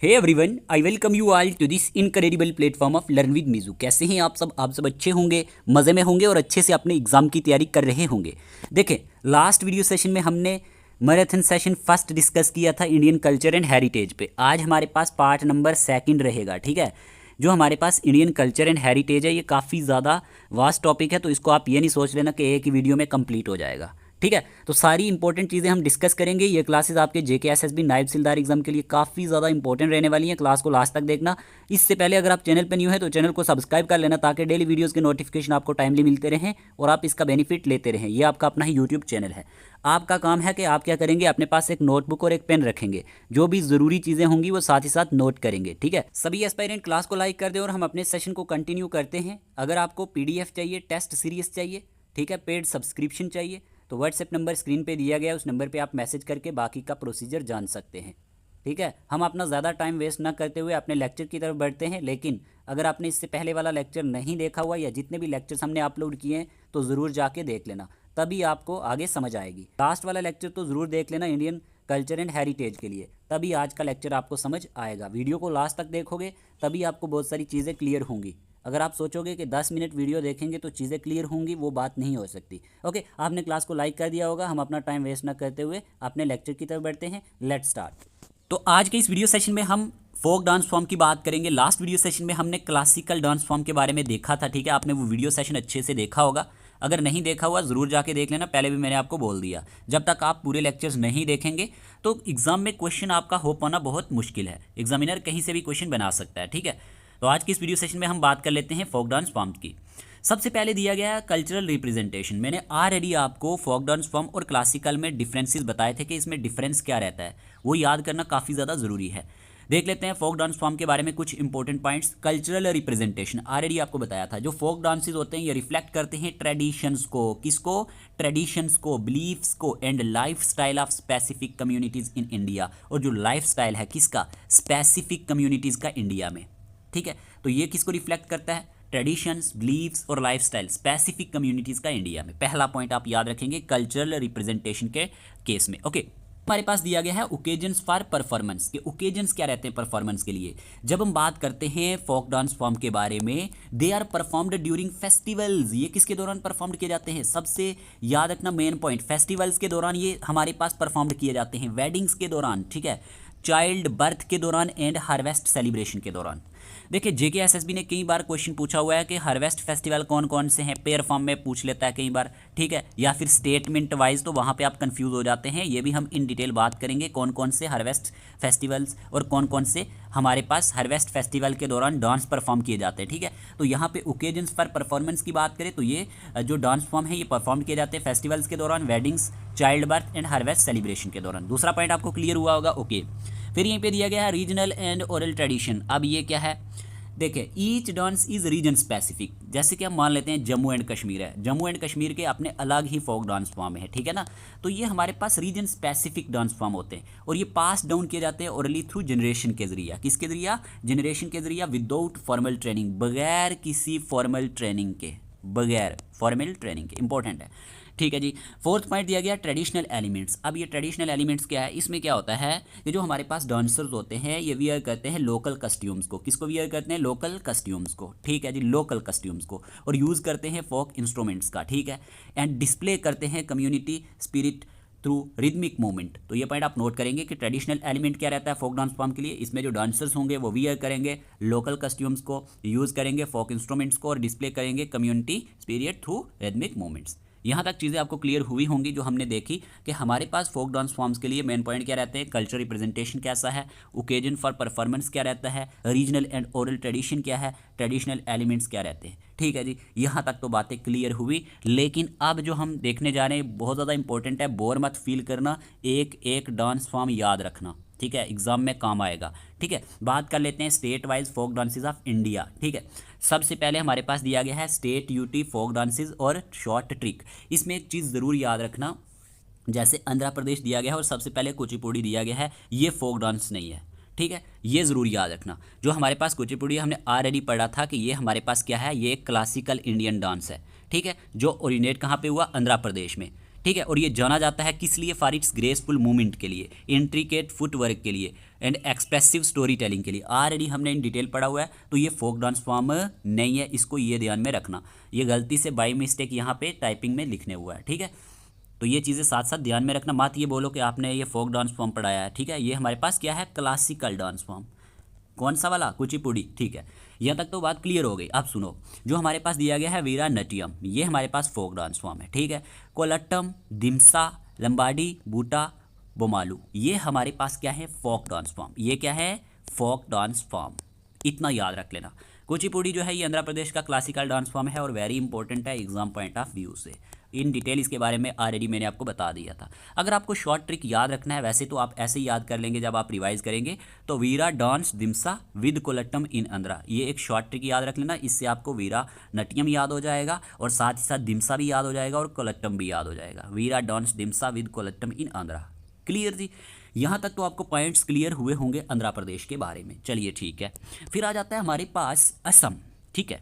Hey everyone, I welcome you all to this incredible platform of learn with Meeju. कैसे हैं आप सब अच्छे होंगे, मज़े में होंगे और अच्छे से अपने एग्ज़ाम की तैयारी कर रहे होंगे। देखें, लास्ट वीडियो सेशन में हमने मैराथन सेशन फर्स्ट डिस्कस किया था इंडियन कल्चर एंड हेरिटेज पे। आज हमारे पास पार्ट नंबर सेकंड रहेगा। ठीक है, जो हमारे पास इंडियन कल्चर एंड हेरिटेज है, ये काफ़ी ज़्यादा वास्ट टॉपिक है, तो इसको आप ये नहीं सोच लेना कि एक ही वीडियो में कंप्लीट हो जाएगा। ठीक है, तो सारी इंपॉर्टेंट चीज़ें हम डिस्कस करेंगे। ये क्लासेस आपके JKSSB नायब सिलदार एग्जाम के लिए काफ़ी ज़्यादा इंपॉर्टेंट रहने वाली हैं। क्लास को लास्ट तक देखना। इससे पहले अगर आप चैनल पर न्यू है तो चैनल को सब्सक्राइब कर लेना, ताकि डेली वीडियोज़ के नोटिफिकेशन आपको टाइमली मिलते रहें और आप इसका बेनिफिट लेते रहें। ये आपका अपना ही यूट्यूब चैनल है। आपका काम है कि आप क्या करेंगे, अपने पास एक नोटबुक और एक पेन रखेंगे, जो भी ज़रूरी चीज़ें होंगी वो साथ ही साथ नोट करेंगे। ठीक है, सभी एस्पायरेंट क्लास को लाइक कर दें और हम अपने सेशन को कंटिन्यू करते हैं। अगर आपको PDF चाहिए, टेस्ट सीरीज चाहिए, ठीक है, पेड सब्सक्रिप्शन चाहिए, तो व्हाट्सएप नंबर स्क्रीन पे दिया गया है, उस नंबर पे आप मैसेज करके बाकी का प्रोसीजर जान सकते हैं। ठीक है, हम अपना ज़्यादा टाइम वेस्ट ना करते हुए अपने लेक्चर की तरफ बढ़ते हैं। लेकिन अगर आपने इससे पहले वाला लेक्चर नहीं देखा हुआ या जितने भी लेक्चर्स हमने अपलोड किए हैं तो ज़रूर जाके देख लेना, तभी आपको आगे समझ आएगी। लास्ट वाला लेक्चर तो ज़रूर देख लेना इंडियन कल्चर एंड हेरिटेज के लिए, तभी आज का लेक्चर आपको समझ आएगा। वीडियो को लास्ट तक देखोगे तभी आपको बहुत सारी चीज़ें क्लियर होंगी। अगर आप सोचोगे कि 10 मिनट वीडियो देखेंगे तो चीज़ें क्लियर होंगी, वो बात नहीं हो सकती। ओके, आपने क्लास को लाइक कर दिया होगा। हम अपना टाइम वेस्ट ना करते हुए अपने लेक्चर की तरफ बढ़ते हैं। Let's start. तो आज के इस वीडियो सेशन में हम फोक डांस फॉर्म की बात करेंगे। लास्ट वीडियो सेशन में हमने क्लासिकल डांस फॉर्म के बारे में देखा था। ठीक है, आपने वो वीडियो सेशन अच्छे से देखा होगा। अगर नहीं देखा हुआ ज़रूर जाके देख लेना, पहले भी मैंने आपको बोल दिया। जब तक आप पूरे लेक्चर्स नहीं देखेंगे तो एग्जाम में क्वेश्चन आपका हो पाना बहुत मुश्किल है। एग्जामिनर कहीं से भी क्वेश्चन बना सकता है। ठीक है, तो आज की इस वीडियो सेशन में हम बात कर लेते हैं फोक डांस फॉर्म की। सबसे पहले दिया गया है कल्चरल रिप्रेजेंटेशन। मैंने ऑलरेडी आपको फोक डांस फॉर्म और क्लासिकल में डिफरेंसेस बताए थे कि इसमें डिफरेंस क्या रहता है, वो याद करना काफ़ी ज़्यादा ज़रूरी है। देख लेते हैं फोक डांस फॉर्म के बारे में कुछ important points. Cultural representation already आपको बताया था। जो फोक डांसेस होते हैं ये रिफ्लेक्ट करते हैं ट्रेडिशंस को। किसको? ट्रेडिशंस को, बिलीफ्स को and life style of specific communities in India. और जो लाइफ स्टाइल है किसका? स्पेसिफिक कम्युनिटीज़ का इंडिया में। ठीक है, तो ये किसको रिफ्लेक्ट करता है? ट्रेडिशंस, बिलीव्स और लाइफस्टाइल स्पेसिफिक कम्युनिटीज़ का इंडिया में। पहला पॉइंट आप याद रखेंगे कल्चरल रिप्रेजेंटेशन के केस में। ओके, हमारे पास दिया गया है ओकेजन्स फॉर परफॉर्मेंस के। ओकेजन्स क्या रहते हैं परफॉर्मेंस के लिए? जब हम बात करते हैं फोक डांस फॉर्म के बारे में, they are performed during festivals. ये किसके दौरान परफॉर्म किए जाते हैं? सबसे याद रखना मेन पॉइंट, फेस्टिवल्स के दौरान ये हमारे पास परफॉर्म किए जाते हैं। वेडिंग्स के दौरान, ठीक है, चाइल्ड बर्थ के दौरान एंड हार्वेस्ट सेलिब्रेशन के दौरान। देखिए, JKSSB ने कई बार क्वेश्चन पूछा हुआ है कि हार्वेस्ट फेस्टिवल कौन कौन से हैं, पेयर फॉर्म में पूछ लेता है कई बार। ठीक है, या फिर स्टेटमेंट वाइज, तो वहाँ पे आप कंफ्यूज हो जाते हैं। ये भी हम इन डिटेल बात करेंगे, कौन कौन से हार्वेस्ट फेस्टिवल्स और कौन कौन से हमारे पास हार्वेस्ट फेस्टिवल के दौरान डांस परफॉर्म किए जाते हैं। ठीक है, तो यहाँ पे ओकेजन्स फॉर परफॉर्मेंस की बात करें तो ये जो डांस फॉर्म है ये परफॉर्म किए जाते हैं फेस्टिवल्स के दौरान, weddings, child birth and harvest celebration के दौरान। दूसरा पॉइंट आपको क्लियर हुआ होगा। ओके, फिर यहीं पे दिया गया है रीजनल एंड ओरल ट्रेडिशन। अब ये क्या है? देखिए, each dance is region specific. जैसे कि हम मान लेते हैं जम्मू एंड कश्मीर है, जम्मू एंड कश्मीर के अपने अलग ही फोक डांस फॉर्म है। ठीक है ना, तो ये हमारे पास रीजन स्पेसिफिक डांस फॉर्म होते हैं और ये पास डाउन किए जाते हैं ओरली थ्रू जनरेशन के जरिए। किसके जरिए? जनरेशन के जरिए, विदाउट फॉर्मल ट्रेनिंग, बगैर किसी फॉर्मल ट्रेनिंग के, बगैर फॉर्मल ट्रेनिंग के। इंपॉर्टेंट है। ठीक है जी, फोर्थ पॉइंट दिया गया ट्रेडिशनल एलिमेंट्स। अब ये ट्रेडिशनल एलिमेंट्स क्या है? इसमें क्या होता है कि जो हमारे पास डांसर्स होते हैं ये वियर करते हैं लोकल कस्ट्यूम्स को। किसको वियर करते हैं? लोकल कस्ट्यूम्स को। ठीक है जी, लोकल कस्ट्यूम्स को, और यूज़ करते हैं फोक इंस्ट्रूमेंट्स का। ठीक है, एंड डिस्प्ले करते हैं community spirit through rhythmic movement. तो ये पॉइंट आप नोट करेंगे कि ट्रेडिशनल एलिमेंट क्या रहता है फोक डांस फॉर्म के लिए। इसमें जो डांसर्स होंगे वो वियर करेंगे लोकल कस्ट्यूम्स को, यूज़ करेंगे फोक इंस्ट्रूमेंट्स को और डिस्प्ले करेंगे community spirit through rhythmic movements. यहाँ तक चीज़ें आपको क्लियर हुई होंगी जो हमने देखी कि हमारे पास फोक डांस फॉर्म्स के लिए मेन पॉइंट क्या रहते हैं, कल्चर रिप्रेजेंटेशन कैसा है, ओकेजन फॉर परफॉर्मेंस क्या रहता है, रीजनल एंड ओरल ट्रेडिशन क्या है, ट्रेडिशनल एलिमेंट्स क्या रहते हैं। ठीक है जी, यहाँ तक तो बातें क्लियर हुई। लेकिन अब जो हम देखने जा रहे हैं बहुत ज़्यादा इंपॉर्टेंट है, बोर मत फील करना, एक एक डांस फॉर्म याद रखना। ठीक है, एग्जाम में काम आएगा। ठीक है, बात कर लेते हैं state wise folk dances of India. ठीक है, सबसे पहले हमारे पास दिया गया है स्टेट यूटी फोक डांसेस और शॉर्ट ट्रिक। इसमें एक चीज़ ज़रूर याद रखना, जैसे आंध्र प्रदेश दिया गया है और सबसे पहले कुचिपुड़ी दिया गया है, ये फोक डांस नहीं है। ठीक है, ये ज़रूर याद रखना। जो हमारे पास कुचिपुड़ी हमने ऑलरेडी पढ़ा था कि ये हमारे पास क्या है, ये एक क्लासिकल इंडियन डांस है। ठीक है, जो ओरिजिनेट कहाँ पे हुआ? आंध्र प्रदेश में। ठीक है, और ये जाना जाता है किस लिए? फॉर इट्स ग्रेसफुल मूवमेंट के लिए, इंट्रिकेट फुटवर्क के लिए, एंड एक्सप्रेसिव स्टोरी टेलिंग के लिए ऑलरेडी हमने इन डिटेल पढ़ा हुआ है, तो ये फोक डांस फॉर्म नहीं है, इसको ये ध्यान में रखना। ये गलती से बाई मिस्टेक यहाँ पे टाइपिंग में लिखने हुआ है, ठीक है। तो ये चीज़ें साथ साथ ध्यान में रखना, मत ये बोलो कि आपने ये फोक डांस फॉर्म पढ़ाया है, ठीक है। ये हमारे पास क्या है, क्लासिकल डांस फॉर्म। कौन सा वाला, कुचिपुड़ी, ठीक है। यहाँ तक तो बात क्लियर हो गई। अब सुनो, जो हमारे पास दिया गया है वीरा नटियम, ये हमारे पास फोक डांस फॉर्म है, ठीक है। कोलट्टम, दिमसा, लंबाडी, बूटा, बोमालू, ये हमारे पास क्या है, फोक डांस फॉर्म। ये क्या है, फोक डांस फॉर्म, इतना याद रख लेना। कुचिपुड़ी जो है ये आंध्र प्रदेश का क्लासिकल डांस फॉर्म है और वेरी इंपॉर्टेंट है एग्जाम पॉइंट ऑफ व्यू से। इन डिटेल इसके बारे में ऑलरेडी मैंने आपको बता दिया था। अगर आपको शॉर्ट ट्रिक याद रखना है, वैसे तो आप ऐसे ही याद कर लेंगे जब आप रिवाइज करेंगे, तो वीरा dance Dhimsa with Kolattam in Andhra, ये एक शॉर्ट ट्रिक याद रख लेना। इससे आपको वीरा नटियम याद हो जाएगा और साथ ही साथ दिमसा भी याद हो जाएगा और कोलट्टम भी याद हो जाएगा। Veera dance Dhimsa with Kolattam in Andhra, clear जी। यहाँ तक तो आपको पॉइंट्स क्लियर हुए होंगे आंध्र प्रदेश के बारे में। चलिए ठीक है, फिर आ जाता है हमारे पास असम, ठीक है।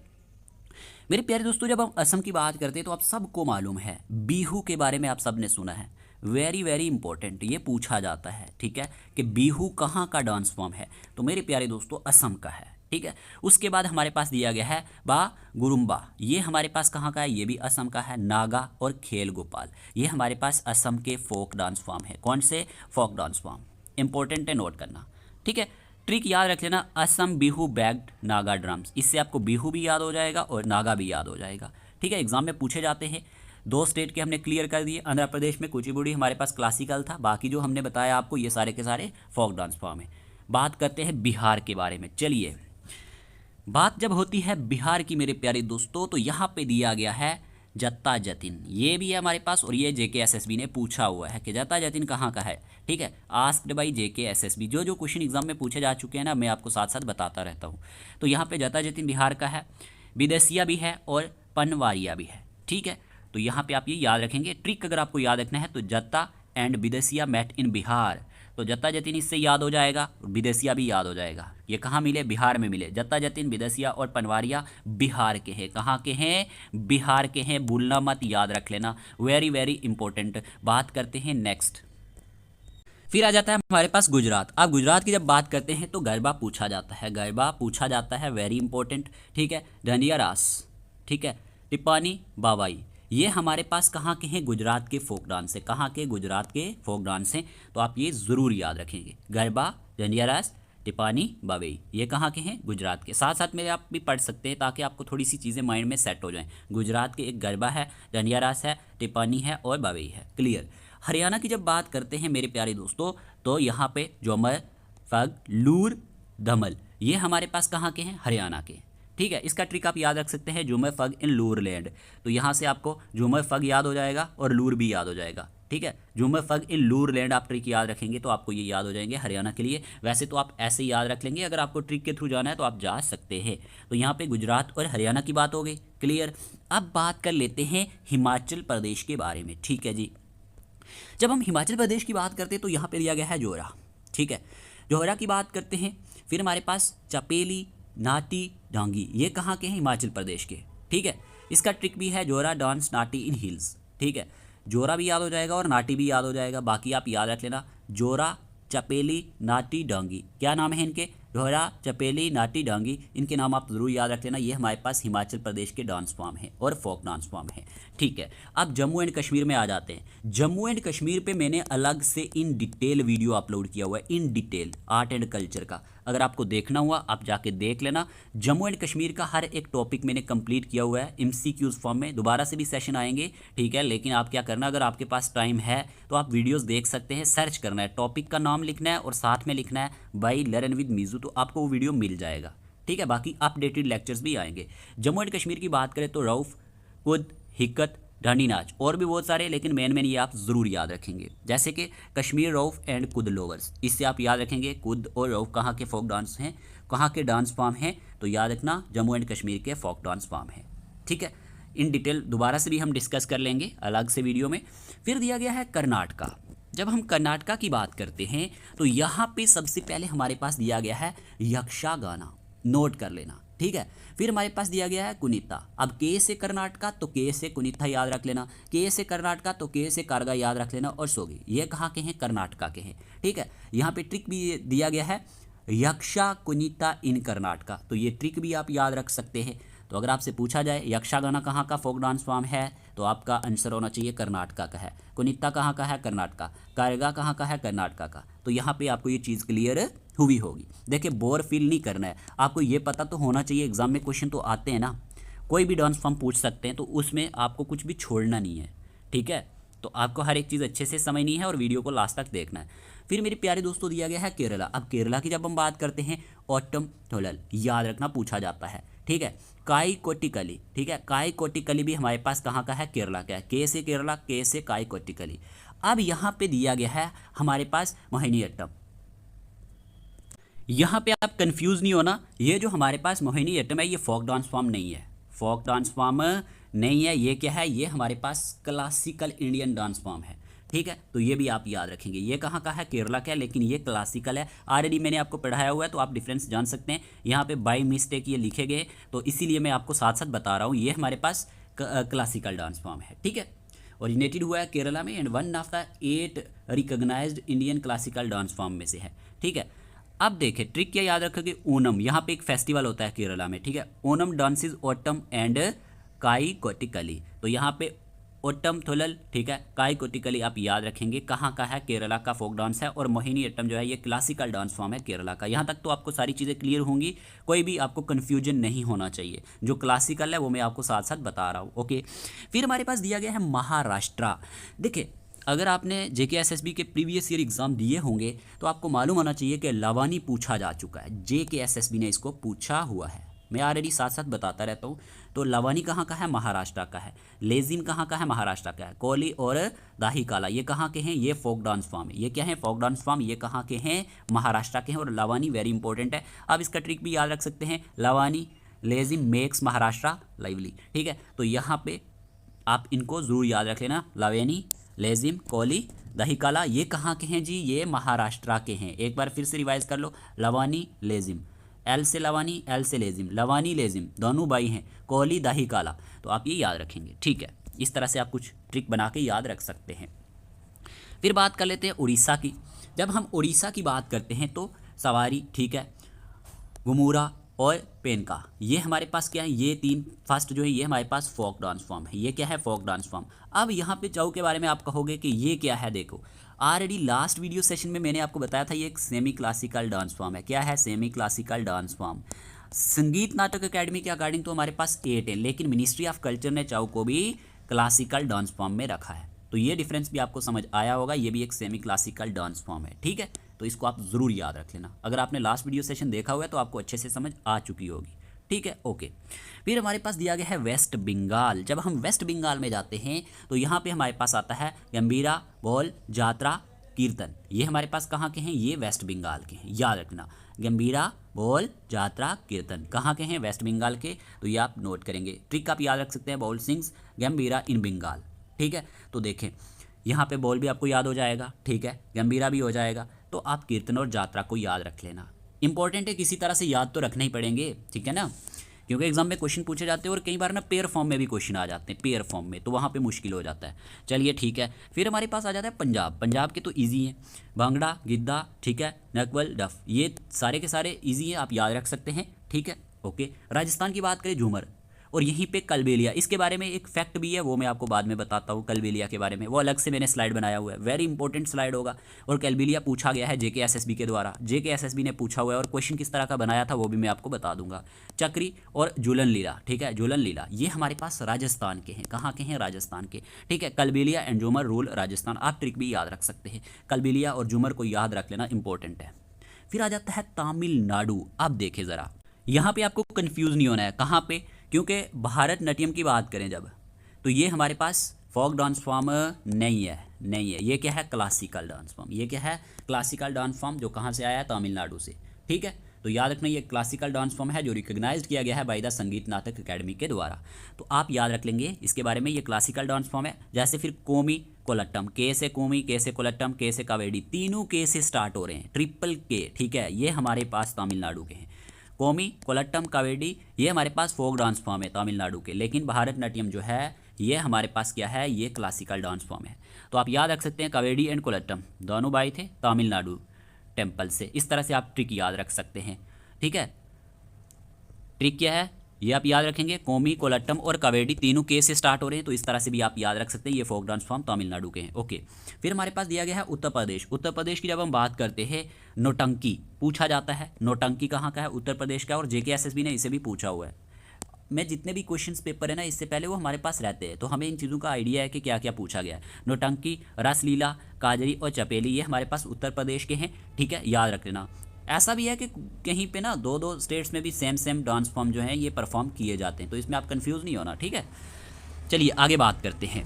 मेरे प्यारे दोस्तों, जब हम असम की बात करते हैं तो आप सबको मालूम है बिहू के बारे में आप सब ने सुना है। वेरी वेरी इंपॉर्टेंट, ये पूछा जाता है, ठीक है, कि बिहू कहाँ का डांस फॉर्म है, तो मेरे प्यारे दोस्तों असम का है, ठीक है। उसके बाद हमारे पास दिया गया है बा गुरुम्बा, ये हमारे पास कहाँ का है, ये भी असम का है। नागा और खेल गोपाल, ये हमारे पास असम के फोक डांस फॉर्म है। कौन से, फोक डांस फॉर्म, इंपॉर्टेंट है, नोट करना, ठीक है। ट्रिक याद रख लेना, असम बिहू बैग्ड नागा ड्रम्स, इससे आपको बिहू भी याद हो जाएगा और नागा भी याद हो जाएगा, ठीक है। एग्जाम में पूछे जाते हैं। 2 स्टेट के हमने क्लियर कर दिए। आंध्र प्रदेश में कुचिपुड़ी हमारे पास क्लासिकल था, बाकी जो हमने बताया आपको ये सारे के सारे फोक डांस फॉर्म है। बात करते हैं बिहार के बारे में। चलिए, बात जब होती है बिहार की मेरे प्यारे दोस्तों, तो यहाँ पे दिया गया है जत्ता जतिन, ये भी है हमारे पास, और ये JKSSB ने पूछा हुआ है कि जत्ता जतिन कहाँ का है, ठीक है। आस्क्ड बाई JKSSB, जो क्वेश्चन एग्जाम में पूछे जा चुके हैं ना, मैं आपको साथ साथ बताता रहता हूँ। तो यहाँ पे जत्ता जतिन बिहार का है, विदेसिया भी है और पनवारिया भी है, ठीक है। तो यहाँ पे आप ये याद रखेंगे। ट्रिक अगर आपको याद रखना है तो जत्ता and Bidesiya met in Bihar, तो जत्ता जतिन इससे याद हो जाएगा, विदेसिया भी याद हो जाएगा। ये कहाँ मिले, बिहार में मिले। जत्ता जतिन, विदेसिया और पनवारिया बिहार के हैं। कहाँ के हैं, बिहार के हैं, भूलना मत, याद रख लेना, वेरी वेरी इंपॉर्टेंट। बात करते हैं नेक्स्ट, फिर आ जाता है हमारे पास गुजरात। अब गुजरात की जब बात करते हैं तो गरबा पूछा जाता है, गरबा पूछा जाता है, वेरी इंपॉर्टेंट, ठीक है। डांडिया रास, ठीक है। टिप्पानी बावाई, ये हमारे पास कहाँ के हैं, गुजरात के फोक डांस है। कहाँ के, गुजरात के फोक डांस हैं, तो आप ये ज़रूर याद रखेंगे। गरबा, डांडिया रास, टिपानी, बावई, ये कहाँ के हैं, गुजरात के। साथ साथ मेरे आप भी पढ़ सकते हैं ताकि आपको थोड़ी सी चीज़ें माइंड में सेट हो जाएं। गुजरात के एक गरबा है, डांडिया रास है, टिपानी है और बावई है, क्लियर। हरियाणा की जब बात करते हैं मेरे प्यारे दोस्तों, तो यहाँ पे जोमर, फग, लूर, धमल, ये हमारे पास कहाँ के हैं, हरियाणा के, ठीक है। इसका ट्रिक आप याद रख सकते हैं, झूमर फग इन लूर लैंड, तो यहाँ से आपको झूमर फग याद हो जाएगा और लूर भी याद हो जाएगा, ठीक है। झूमर फग इन लूर लैंड आप ट्रिक याद रखेंगे तो आपको ये याद हो जाएंगे हरियाणा के लिए। वैसे तो आप ऐसे ही याद रख लेंगे, अगर आपको ट्रिक के थ्रू जाना है तो आप जा सकते हैं। तो यहाँ पे गुजरात और हरियाणा की बात हो गई, क्लियर। अब बात कर लेते हैं हिमाचल प्रदेश के बारे में, ठीक है जी। जब हम हिमाचल प्रदेश की बात करते हैं तो यहाँ पे दिया गया है जोरा, ठीक है। जोरा की बात करते हैं, फिर हमारे पास चपेली, नाटी, डांगी, ये कहाँ के हैं, हिमाचल प्रदेश के, ठीक है। इसका ट्रिक भी है, जोरा डांस नाटी इन हिल्स, ठीक है। जोरा भी याद हो जाएगा और नाटी भी याद हो जाएगा, बाकी आप याद रख लेना। जोरा, चपेली, नाटी, डांगी, क्या नाम है इनके, जोरा, चपेली, नाटी, डांगी, इनके नाम आप ज़रूर याद रख लेना। ये हमारे पास हिमाचल प्रदेश के डांस फॉर्म है और फोक डांस फॉर्म है, ठीक है। अब जम्मू एंड कश्मीर में आ जाते हैं। जम्मू एंड कश्मीर पे मैंने अलग से इन डिटेल वीडियो अपलोड किया हुआ है, in detail art and culture का, अगर आपको देखना हुआ आप जाके देख लेना। जम्मू एंड कश्मीर का हर एक टॉपिक मैंने कंप्लीट किया हुआ है MCQs फॉर्म में। दोबारा से भी सेशन आएंगे, ठीक है, लेकिन आप क्या करना, अगर आपके पास टाइम है तो आप वीडियोस देख सकते हैं। सर्च करना है, टॉपिक का नाम लिखना है और साथ में लिखना है बाय लर्न विद मीजू, तो आपको वो वीडियो मिल जाएगा, ठीक है। बाकी अपडेटेड लेक्चर्स भी आएंगे। जम्मू एंड कश्मीर की बात करें तो रऊफ, कुद, हिक्कत, डांडी नाच और भी बहुत सारे, लेकिन मेन ये आप ज़रूर याद रखेंगे, जैसे कि कश्मीर रऊफ एंड कुद लोवर्स, इससे आप याद रखेंगे कुद और रऊफ कहाँ के फोक डांस हैं, कहाँ के डांस फॉर्म हैं, तो याद रखना जम्मू एंड कश्मीर के फोक डांस फॉर्म हैं, ठीक है। इन डिटेल दोबारा से भी हम डिस्कस कर लेंगे अलग से वीडियो में। फिर दिया गया है कर्नाटका। जब हम कर्नाटका की बात करते हैं तो यहाँ पे सबसे पहले हमारे पास दिया गया है यक्षगाना, नोट कर लेना, ठीक है। फिर हमारे पास दिया गया है कुनिता। अब के से कर्नाटका तो के से कुनिता याद रख लेना, के से कर्नाटका तो के से कारगा याद रख लेना, और सोगी ये कहाँ के हैं, कर्नाटका के हैं। ठीक है, यहाँ पे ट्रिक भी दिया गया है यक्षा कुनिता इन कर्नाटका, तो ये ट्रिक भी आप याद रख सकते हैं। तो अगर आपसे पूछा जाए यक्षगाना कहाँ का फोक डांस फॉर्म है, तो आपका आंसर होना चाहिए कर्नाटका का है। कुनिता कहाँ का है, कर्नाटका। कारगा कहाँ का है, कर्नाटका का। तो यहाँ पे आपको ये चीज़ क्लियर हुई होगी। देखिए बोर फील नहीं करना है, आपको ये पता तो होना चाहिए, एग्जाम में क्वेश्चन तो आते हैं ना, कोई भी डांस फॉर्म पूछ सकते हैं, तो उसमें आपको कुछ भी छोड़ना नहीं है। ठीक है, तो आपको हर एक चीज़ अच्छे से समझनी है और वीडियो को लास्ट तक देखना है। फिर मेरे प्यारे दोस्तों दिया गया है केरला। अब केरला की जब हम बात करते हैं ऑटम थोलल याद रखना पूछा जाता है। ठीक है, काई कोटिकली। ठीक है, काई कोटिकली भी हमारे पास कहाँ का है, केरला का है। के से केरला, के से काई कोटिकली। अब यहाँ पे दिया गया है हमारे पास मोहिनीअट्टम। यहाँ पे आप कंफ्यूज नहीं होना, ये जो हमारे पास मोहिनीअट्टम है ये फोक डांस फॉर्म नहीं है, फोक डांस फॉर्म नहीं है। ये क्या है, ये हमारे पास क्लासिकल इंडियन डांस फॉर्म है। ठीक है, तो ये भी आप याद रखेंगे। ये कहाँ का है, केरला का है, लेकिन ये क्लासिकल है। ऑलरेडी मैंने आपको पढ़ाया हुआ है, तो आप डिफरेंस जान सकते हैं। यहाँ पे बाय मिस्टेक ये लिखे गए, तो इसीलिए मैं आपको साथ साथ बता रहा हूँ। ये हमारे पास क्लासिकल डांस फॉर्म है। ठीक है, ओरिजिनेटेड हुआ है केरला में and one of the 8 recognised Indian classical dance form में से है। ठीक है, अब देखें ट्रिक क्या याद रखोगे, ओनम। यहाँ पे एक फेस्टिवल होता है केरला में। ठीक है, ओनम डांसेस ऑटम एंड काई कोटिकली। तो यहाँ पे ओटम थोलल, ठीक है, काई कोटिकली आप याद रखेंगे कहाँ का है, केरला का फोक डांस है। और मोहिनीअट्टम जो है ये क्लासिकल डांस फॉर्म है केरला का। यहाँ तक तो आपको सारी चीज़ें क्लियर होंगी, कोई भी आपको कन्फ्यूजन नहीं होना चाहिए। जो क्लासिकल है वो मैं आपको साथ साथ बता रहा हूँ। ओके, फिर हमारे पास दिया गया है महाराष्ट्र। देखिए अगर आपने JKSSB के प्रीवियस ईयर एग्ज़ाम दिए होंगे तो आपको मालूम होना चाहिए कि लवानी पूछा जा चुका है। JKSSB ने इसको पूछा हुआ है, मैं ऑलरेडी साथ साथ बताता रहता हूँ। तो लवानी कहाँ का है, महाराष्ट्र का है। लेजिम कहाँ का है, महाराष्ट्र का है। कोली और दाही काला ये कहाँ के हैं, ये फोक डांस फॉर्म है। ये क्या है, फोक डांस फॉर्म, ये कहाँ के हैं, महाराष्ट्र के हैं। और लवानी वेरी इंपॉर्टेंट है, आप इसका ट्रिक भी याद रख सकते हैं। Lavani lezim makes Maharashtra lively. ठीक है, तो यहाँ पे आप इनको ज़रूर याद रख लेना। लवेनी, लेजिम, कोली, दहीकाला ये कहाँ के हैं जी, ये महाराष्ट्र के हैं। एक बार फिर से रिवाइज कर लो, लवानी लेजिम, एल से लवानी, एल से लेजिम, लवानी लेजिम दोनों बाई हैं, कोली दहीकाला। तो आप ये याद रखेंगे। ठीक है, इस तरह से आप कुछ ट्रिक बना के याद रख सकते हैं। फिर बात कर लेते हैं उड़ीसा की। जब हम उड़ीसा की बात करते हैं तो सवारी, ठीक है, घुमूरा और पेनका, ये हमारे पास क्या है, ये तीन फर्स्ट जो है ये हमारे पास फोक डांस फॉर्म है। ये क्या है, फोक डांस फॉर्म। अब यहाँ पे चाउ के बारे में आप कहोगे कि ये क्या है, देखो ऑलरेडी लास्ट वीडियो सेशन में मैंने आपको बताया था ये एक सेमी क्लासिकल डांस फॉर्म है। क्या है, सेमी क्लासिकल डांस फॉर्म। संगीत नाटक अकेडमी के अकॉर्डिंग तो हमारे पास 8 है, लेकिन मिनिस्ट्री ऑफ कल्चर ने चाउ को भी क्लासिकल डांस फॉर्म में रखा है। तो ये डिफरेंस भी आपको समझ आया होगा, ये भी एक सेमी क्लासिकल डांस फॉर्म है। ठीक है, तो इसको आप ज़रूर याद रख लेना। अगर आपने लास्ट वीडियो सेशन देखा हुआ है तो आपको अच्छे से समझ आ चुकी होगी। ठीक है, ओके। फिर हमारे पास दिया गया है वेस्ट बंगाल। जब हम वेस्ट बंगाल में जाते हैं तो यहाँ पे हमारे पास आता है गंभीरा, बॉल, जात्रा, कीर्तन। ये हमारे पास कहाँ के हैं, ये वेस्ट बंगाल के हैं, याद रखना। गंभीरा, बॉल, जात्रा, कीर्तन कहाँ के हैं, वेस्ट बंगाल के। तो ये आप नोट करेंगे। ट्रिक आप याद रख सकते हैं, बॉल सिंग्स गंभीरा इन बंगाल। ठीक है, तो देखें यहाँ पे बॉल भी आपको याद हो जाएगा, ठीक है, गंभीरा भी हो जाएगा। तो आप कीर्तन और जात्रा को याद रख लेना। इंपॉर्टेंट है, किसी तरह से याद तो रखने ही पड़ेंगे, ठीक है ना, क्योंकि एग्जाम में क्वेश्चन पूछे जाते हैं और कई बार ना पेयर फॉर्म में भी क्वेश्चन आ जाते हैं, पेयर फॉर्म में, तो वहाँ पे मुश्किल हो जाता है। चलिए ठीक है, फिर हमारे पास आ जाता है पंजाब। पंजाब के तो ईजी हैं, भांगड़ा, गिद्दा, ठीक है, नकवल, डफ, ये सारे के सारे ईजी हैं, आप याद रख सकते हैं। ठीक है, ओके। राजस्थान की बात करें, झूमर, और यहीं पे कलबेलिया, इसके बारे में एक फैक्ट भी है, वो मैं आपको बाद में बताता हूँ। कलबेलिया के बारे में वो अलग से मैंने स्लाइड बनाया हुआ है, वेरी इंपॉर्टेंट स्लाइड होगा। और कलबेलिया पूछा गया है JKSSB के द्वारा, JKSSB ने पूछा हुआ है, और क्वेश्चन किस तरह का बनाया था वो भी मैं आपको बता दूंगा। चक्री और झूलन लीला, ठीक है, झूलन लीला ये हमारे पास राजस्थान के हैं। कहाँ के हैं, राजस्थान के। ठीक है, कलबेलिया एंड झूमर रूल राजस्थान। आप ट्रिक भी याद रख सकते हैं, कलबेलिया और झूमर को याद रख लेना, इंपॉर्टेंट है। फिर आ जाता है तमिलनाडु। अब देखें ज़रा, यहाँ पे आपको कंफ्यूज नहीं होना है, कहाँ पे, क्योंकि भारतनाट्यम की बात करें जब, तो ये हमारे पास फोक डांस फॉर्म नहीं है, ये क्या है, क्लासिकल डांस फॉर्म। ये क्या है, क्लासिकल डांस फॉर्म, जो कहाँ से आया है, तमिलनाडु से। ठीक है, तो याद रखना ये क्लासिकल डांस फॉर्म है जो रिकॉग्नाइज्ड किया गया है बाय द संगीत नाटक अकेडमी के द्वारा। तो आप याद रख लेंगे इसके बारे में, ये क्लासिकल डांस फॉर्म है। जैसे फिर कोमी कोलट्टम, के से कोमी, के से कोलट्टम, के से कावेडी, तीनों के से स्टार्ट हो रहे हैं, ट्रिपल के। ठीक है, ये हमारे पास तमिलनाडु के हैं। कोमी, कोलट्टम, कावेडी ये हमारे पास फोक डांस फॉर्म है तमिलनाडु के, लेकिन भारतनाट्यम जो है ये हमारे पास क्या है, ये क्लासिकल डांस फॉर्म है। तो आप याद रख सकते हैं कावेडी एंड कोलट्टम दोनों भाई थे तमिलनाडु टेम्पल से। इस तरह से आप ट्रिक याद रख सकते हैं, ठीक है। ट्रिक क्या है ये आप याद रखेंगे, कोमी, कोलट्टम और कावेडी तीनों के से स्टार्ट हो रहे हैं, तो इस तरह से भी आप याद रख सकते हैं, ये फोक डांस फॉर्म तमिलनाडु के हैं। ओके, फिर हमारे पास दिया गया है उत्तर प्रदेश। उत्तर प्रदेश की जब हम बात करते हैं नौटंकी पूछा जाता है, नौटंकी कहाँ का है, उत्तर प्रदेश का, और JKSSB ने इसे भी पूछा हुआ है। मैं जितने भी क्वेश्चंस पेपर है ना इससे पहले वो हमारे पास रहते हैं, तो हमें इन चीज़ों का आइडिया है कि क्या क्या पूछा गया है। नौटंकी, रासलीला, काजरी और चपेली ये हमारे पास उत्तर प्रदेश के हैं, ठीक है, याद रख लेना। ऐसा भी है कि कहीं पे ना दो दो स्टेट्स में भी सेम डांस फॉर्म जो है ये परफॉर्म किए जाते हैं, तो इसमें आप कंफ्यूज नहीं होना, ठीक है। चलिए आगे बात करते हैं।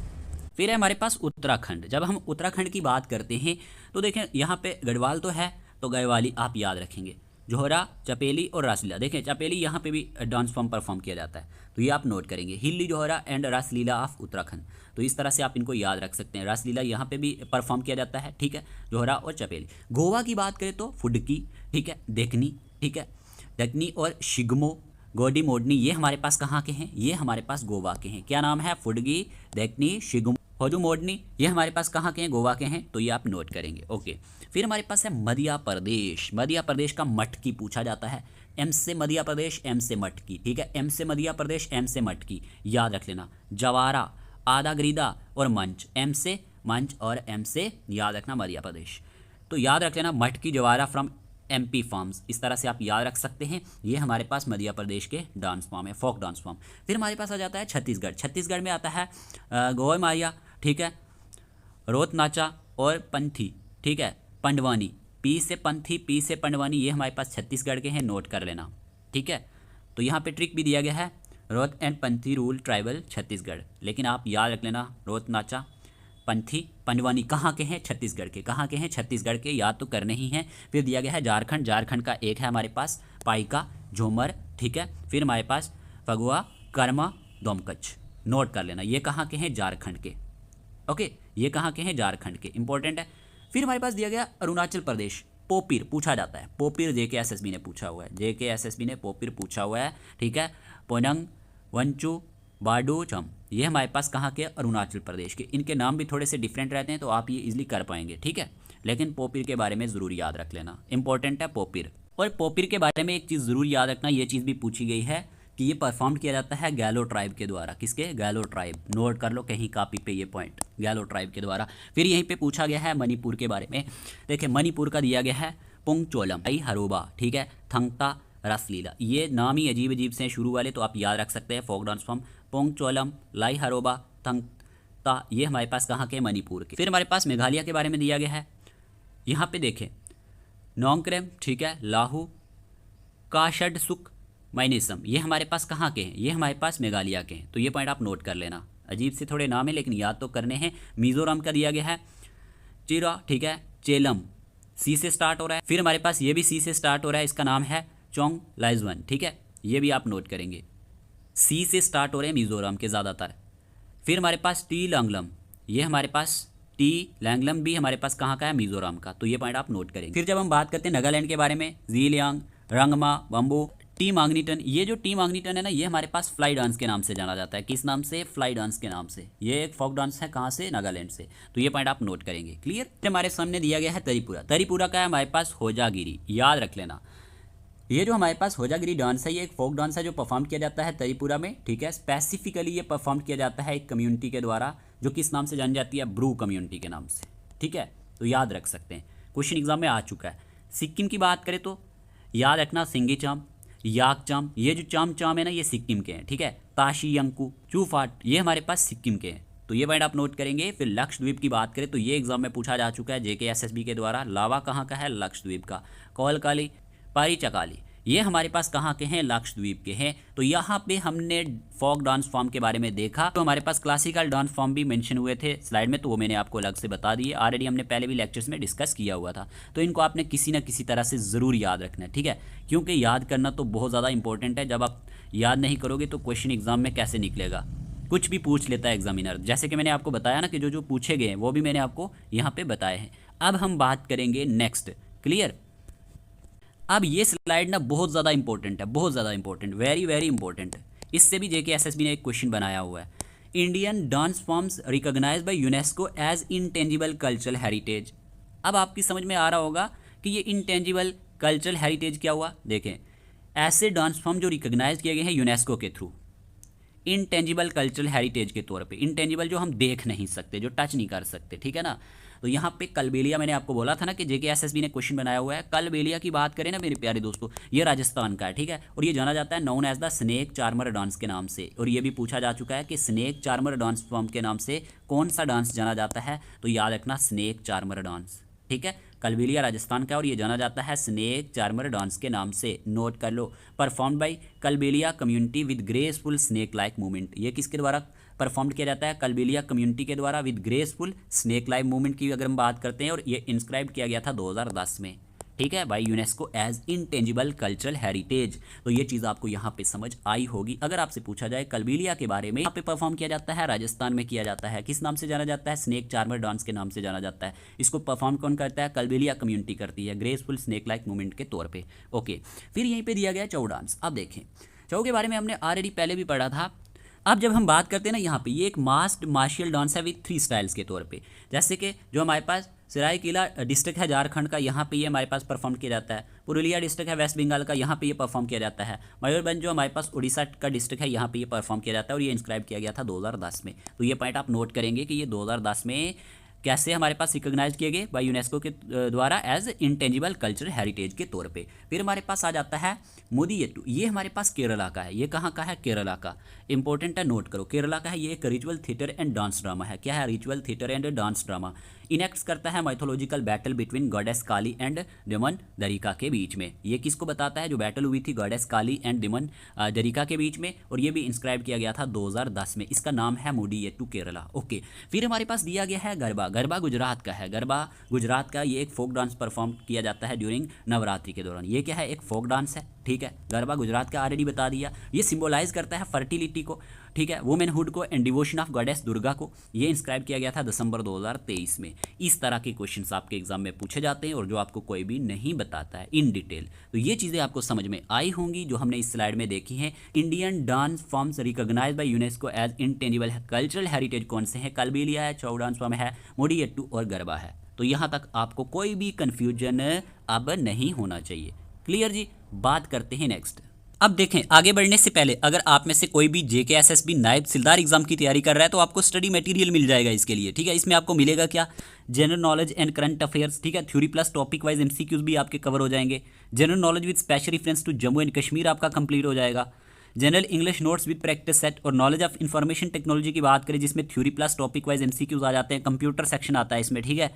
फिर है हमारे पास उत्तराखंड। जब हम उत्तराखंड की बात करते हैं तो देखें यहाँ पे गढ़वाल तो है, तो गढ़वाली आप याद रखेंगे। जोहरा, चपेली और रासलीला, देखें चपेली यहाँ पे भी डांस फॉर्म परफॉर्म किया जाता है, तो ये आप नोट करेंगे। हिल्ली, Zohra and Raslila of Uttarakhand, तो इस तरह से आप इनको याद रख सकते हैं। रासलीला यहाँ पे भी परफॉर्म किया जाता है, ठीक है, जोहरा और चपेली। गोवा की बात करें तो फुडकी, ठीक है, देखनी, ठीक है, दक्नी और शिगमो, गोडी मोडनी ये हमारे पास कहाँ के हैं, ये हमारे पास गोवा के हैं। क्या नाम है, फुडगी, देखनी, शिगमो, होजू मोडनी ये हमारे पास कहाँ के हैं, गोवा के हैं, तो ये आप नोट करेंगे। ओके, फिर हमारे पास है मध्य प्रदेश। मध्य प्रदेश का मटकी पूछा जाता है, एम से मध्य प्रदेश, एम से मटकी, ठीक है, एम से मध्य प्रदेश, एम से मटकी याद रख लेना। जवारा, आधा ग्रीदा और मंच, एम से मंच और एम से याद रखना मध्य प्रदेश, तो याद रख लेना मटकी, जवारा फ्रॉम MP फॉर्म्स, इस तरह से आप याद रख सकते हैं। ये हमारे पास मध्य प्रदेश के डांस फॉर्म है, फोक डांस फॉर्म। फिर हमारे पास आ जाता है छत्तीसगढ़। छत्तीसगढ़ में आता है गोय मारिया, ठीक है, रोत नाचा और पंथी, ठीक है, पंडवानी, पी से पंथी, पी से पंडवानी ये हमारे पास छत्तीसगढ़ के हैं, नोट कर लेना, ठीक है। तो यहाँ पे ट्रिक भी दिया गया है, Raut and Panthi rule tribal Chhattisgarh, लेकिन आप याद रख लेना रोत नाचा, पंथी, पंडवानी कहाँ के हैं, छत्तीसगढ़ के, कहाँ के हैं, छत्तीसगढ़ के, याद तो करने ही हैं। फिर दिया गया है झारखंड। झारखंड का एक है हमारे पास पाइका, झूमर, ठीक है। फिर हमारे पास फगुआ, कर्मा, दोमकच, नोट कर लेना, ये कहाँ के हैं, झारखंड के। ओके, ये कहाँ के हैं, झारखंड के, इंपॉर्टेंट है। फिर हमारे पास दिया गया अरुणाचल प्रदेश। पोपीर पूछा जाता है, पोपीर JKSSB ने पूछा हुआ है, JKSSB ने पोपीर पूछा हुआ है, ठीक है। पोनंग, वंचू, बाडू, चम ये हमारे पास कहाँ के, अरुणाचल प्रदेश के। इनके नाम भी थोड़े से डिफरेंट रहते हैं, तो आप ये इजीली कर पाएंगे, ठीक है। लेकिन पोपीर के बारे में ज़रूर याद रख लेना, इंपॉर्टेंट है पोपीर। और पोपीर के बारे में एक चीज़ ज़रूर याद रखना, ये चीज़ भी पूछी गई है कि ये परफॉर्म किया जाता है गैलो ट्राइब के द्वारा। किसके, गैलो ट्राइब, नोट कर लो कहीं कापी पे ये पॉइंट, गैलो ट्राइब के द्वारा। फिर यहीं पे पूछा गया है मणिपुर के बारे में। देखिए मणिपुर का दिया गया है पुंगचोलम, आई हरोबा, ठीक है, थंगता, रासलीला, ये नाम ही अजीब अजीब से शुरू वाले, तो आप याद रख सकते हैं फोक डांस फॉर्म। पोंगचोलम, लाई हरोबा, थंगता ये हमारे पास कहाँ के, मणिपुर के। फिर हमारे पास मेघालय के बारे में दिया गया है, यहाँ पे देखें नोंगक्रेम, ठीक है, लाहू, काशडसुक, माइनेसम ये हमारे पास कहाँ के हैं, ये हमारे पास मेघालय के हैं, तो ये पॉइंट आप नोट कर लेना। अजीब से थोड़े नाम है लेकिन याद तो करने हैं। मिजोरम का दिया गया है चिरा, ठीक है, चेलम, सी से स्टार्ट हो रहा है। फिर हमारे पास ये भी सी से स्टार्ट हो रहा है, इसका नाम है चोंग लाइजवन, ठीक है, ये भी आप नोट करेंगे, सी से स्टार्ट हो रहे हैं मिजोरम के ज़्यादातर। फिर हमारे पास टी लैंगलम, ये हमारे पास टी लैंगलम भी हमारे पास कहाँ का है, मिजोरम का, तो ये पॉइंट आप नोट करेंगे। फिर जब हम बात करते हैं नागालैंड के बारे में, जीलियांग, रंगमा, बम्बू, टी मांगनीटन, ये जो टी मांगनीटन है ना ये हमारे पास फ्लाई डांस के नाम से जाना जाता है। किस नाम से, फ्लाई डांस के नाम से। ये एक फोक डांस है, कहाँ से, नागालैंड से, तो ये पॉइंट आप नोट करेंगे। क्लियर। हमारे सामने दिया गया है त्रिपुरा। त्रिपुरा का है हमारे पास होजागिरी, याद रख लेना। ये जो हमारे पास होजागिरी डांस है ये एक फोक डांस है जो परफॉर्म किया जाता है त्रिपुरा में, ठीक है। स्पेसिफिकली ये परफॉर्म किया जाता है एक कम्युनिटी के द्वारा जो किस नाम से जानी जाती है, ब्रू कम्युनिटी के नाम से, ठीक है, तो याद रख सकते हैं, क्वेश्चन एग्जाम में आ चुका है। सिक्किम की बात करें तो याद रखना सिंगी चाम, याक चाम, ये जो चाम चाम है ना ये सिक्किम के हैं, ठीक है। ताशी यंकू, चूफाट ये हमारे पास सिक्किम के हैं, तो ये पॉइंट आप नोट करेंगे। फिर लक्षद्वीप की बात करें तो ये एग्जाम में पूछा जा चुका है JKSSB के द्वारा। लावा कहाँ का है, लक्षद्वीप का। कोलकाली, पारीचकाली ये हमारे पास कहाँ के हैं, लक्षद्वीप के हैं। तो यहाँ पे हमने फोक डांस फॉर्म के बारे में देखा, तो हमारे पास क्लासिकल डांस फॉर्म भी मेंशन हुए थे स्लाइड में, तो वो मैंने आपको अलग से बता दिए, ऑलरेडी हमने पहले भी लेक्चर्स में डिस्कस किया हुआ था। तो इनको आपने किसी न किसी तरह से ज़रूर याद रखना है, ठीक है, क्योंकि याद करना तो बहुत ज़्यादा इंपॉर्टेंट है। जब आप याद नहीं करोगे तो क्वेश्चन एग्जाम में कैसे निकलेगा, कुछ भी पूछ लेता है एग्जामिनर। जैसे कि मैंने आपको बताया ना कि जो जो पूछे गए हैं वो भी मैंने आपको यहाँ पे बताए हैं। अब हम बात करेंगे नेक्स्ट, क्लियर। अब ये स्लाइड ना बहुत ज़्यादा इंपॉर्टेंट है, बहुत ज़्यादा इंपॉर्टेंट, वेरी वेरी इंपॉर्टेंट। इससे भी जेके एसएसबी ने एक क्वेश्चन बनाया हुआ है। Indian dance forms recognised by UNESCO as intangible cultural heritage. अब आपकी समझ में आ रहा होगा कि ये इंटेंजिबल कल्चरल हेरिटेज क्या हुआ। देखें, ऐसे डांस फॉर्म जो रिकॉग्नाइज किए गए हैं यूनेस्को के थ्रू इंटेंजिबल कल्चरल हेरिटेज के तौर पे। इंटेंजिबल जो हम देख नहीं सकते, जो टच नहीं कर सकते, ठीक है ना। तो यहाँ पे कलबेलिया, मैंने आपको बोला था ना कि जेके एसएसबी ने क्वेश्चन बनाया हुआ है। कलबेलिया की बात करें ना मेरे प्यारे दोस्तों, ये राजस्थान का है, ठीक है। और ये जाना जाता है known as the snake charmer dance के नाम से। और ये भी पूछा जा चुका है कि स्नेक चार्मर डांस फॉर्म के नाम से कौन सा डांस जाना जाता है, तो याद रखना स्नेक चार्मर डांस, ठीक है। कलबेलिया राजस्थान का और ये जाना जाता है स्नेक चार्मर डांस के नाम से, नोट कर लो। Performed by Kalbelia community with graceful snake like movement. ये किसके द्वारा परफॉर्म किया जाता है? कलबेलिया कम्युनिटी के द्वारा with graceful snake like movement की अगर हम बात करते हैं। और ये इंस्क्राइब किया गया था 2010 में, ठीक है, by UNESCO as intangible cultural heritage. तो ये चीज़ आपको यहाँ पे समझ आई होगी। अगर आपसे पूछा जाए कलबेलिया के बारे में, यहाँ पे परफॉर्म किया जाता है, राजस्थान में किया जाता है। किस नाम से जाना जाता है? स्नेक चार्मर डांस के नाम से जाना जाता है। इसको परफॉर्म कौन करता है? कलबेलिया कम्युनिटी करती है, ग्रेसफुल स्नेक लाइक मूवमेंट के तौर पर। ओके, फिर यहीं पर दिया गया छऊ डांस। अब देखें, छऊ के बारे में हमने ऑलरेडी पहले भी पढ़ा था। अब जब हम बात करते हैं ना, यहाँ पे ये एक मास्ड मार्शियल डांस है विथ 3 स्टाइल्स के तौर पे। जैसे कि जो हमारे पास सरायकेला डिस्ट्रिक्ट है झारखंड का, यहाँ पे ये हमारे पास परफॉर्म किया जाता है। पुरुलिया डिस्ट्रिक्ट है वेस्ट बंगाल का, यहाँ पे ये परफॉर्म किया जाता है। मयूरभंज जो हमारे पास उड़ीसा का डिस्ट्रिक्ट है, यहाँ पे ये परफॉर्म किया जाता है। और ये इंस्क्राइब किया गया था 2010 में। तो ये पॉइंट आप नोट करेंगे कि ये 2010 में कैसे हमारे पास रिकॉग्नाइज किए गए बाय यूनेस्को के द्वारा एज इंटेंजिबल कल्चरल हेरिटेज के तौर पे। फिर हमारे पास आ जाता है मुदियट्टू। ये हमारे पास केरला का है। ये कहाँ का है? केरला का। इंपॉर्टेंट है, नोट करो, केरला का है। ये एक ritual theatre and dance drama है। क्या है? Ritual theatre and dance drama. Enacts करता है mythological battle between goddess Kali and demon Darika के बीच में। ये किसको बताता है? जो बैटल हुई थी goddess Kali and demon Darika के बीच में। और ये भी इंस्क्राइब किया गया था 2010 में। इसका नाम है मुडियट्टू केरला। ओके, फिर हमारे पास दिया गया है गरबा। गरबा गुजरात का है। गरबा गुजरात का ये एक फोक डांस परफॉर्म किया जाता है ड्यूरिंग नवरात्रि के दौरान। ये क्या है? एक फोक डांस है, ठीक है। गरबा गुजरात का ऑलरेडी बता दिया। ये सिंबलाइज करता है फर्टिलिटी को, ठीक है, वुमेनहुड को and devotion of goddess Durga को। ये इंस्क्राइब किया गया था दिसंबर 2023 में। इस तरह के क्वेश्चंस आपके एग्जाम में पूछे जाते हैं और जो आपको कोई भी नहीं बताता है इन डिटेल। तो ये चीज़ें आपको समझ में आई होंगी जो हमने इस स्लाइड में देखी हैं। Indian dance forms recognised by UNESCO as intangible cultural heritage कौन से हैं? कलबेलिया है, छऊ डांस फॉर्म है, मुडियट्टू और गरबा है। तो यहाँ तक आपको कोई भी कन्फ्यूजन अब नहीं होना चाहिए। क्लियर जी? बात करते हैं नेक्स्ट। अब देखें, आगे बढ़ने से पहले अगर आप में से कोई भी जेके एसएसबी नायब सिलदार एग्जाम की तैयारी कर रहा है तो आपको स्टडी मटेरियल मिल जाएगा इसके लिए, ठीक है। इसमें आपको मिलेगा क्या? General knowledge and current affairs, ठीक है। Theory plus topic wise MCQs भी आपके कवर हो जाएंगे। General knowledge with special reference to Jammu and Kashmir आपका कंप्लीट हो जाएगा। General English notes with practice set और नॉलेज ऑफ इन्फॉर्मेशन टेक्नोलॉजी की बात करें जिसमें theory plus topic wise MCQs आ जाते हैं। कंप्यूटर सेक्शन आता है इसमें, ठीक है।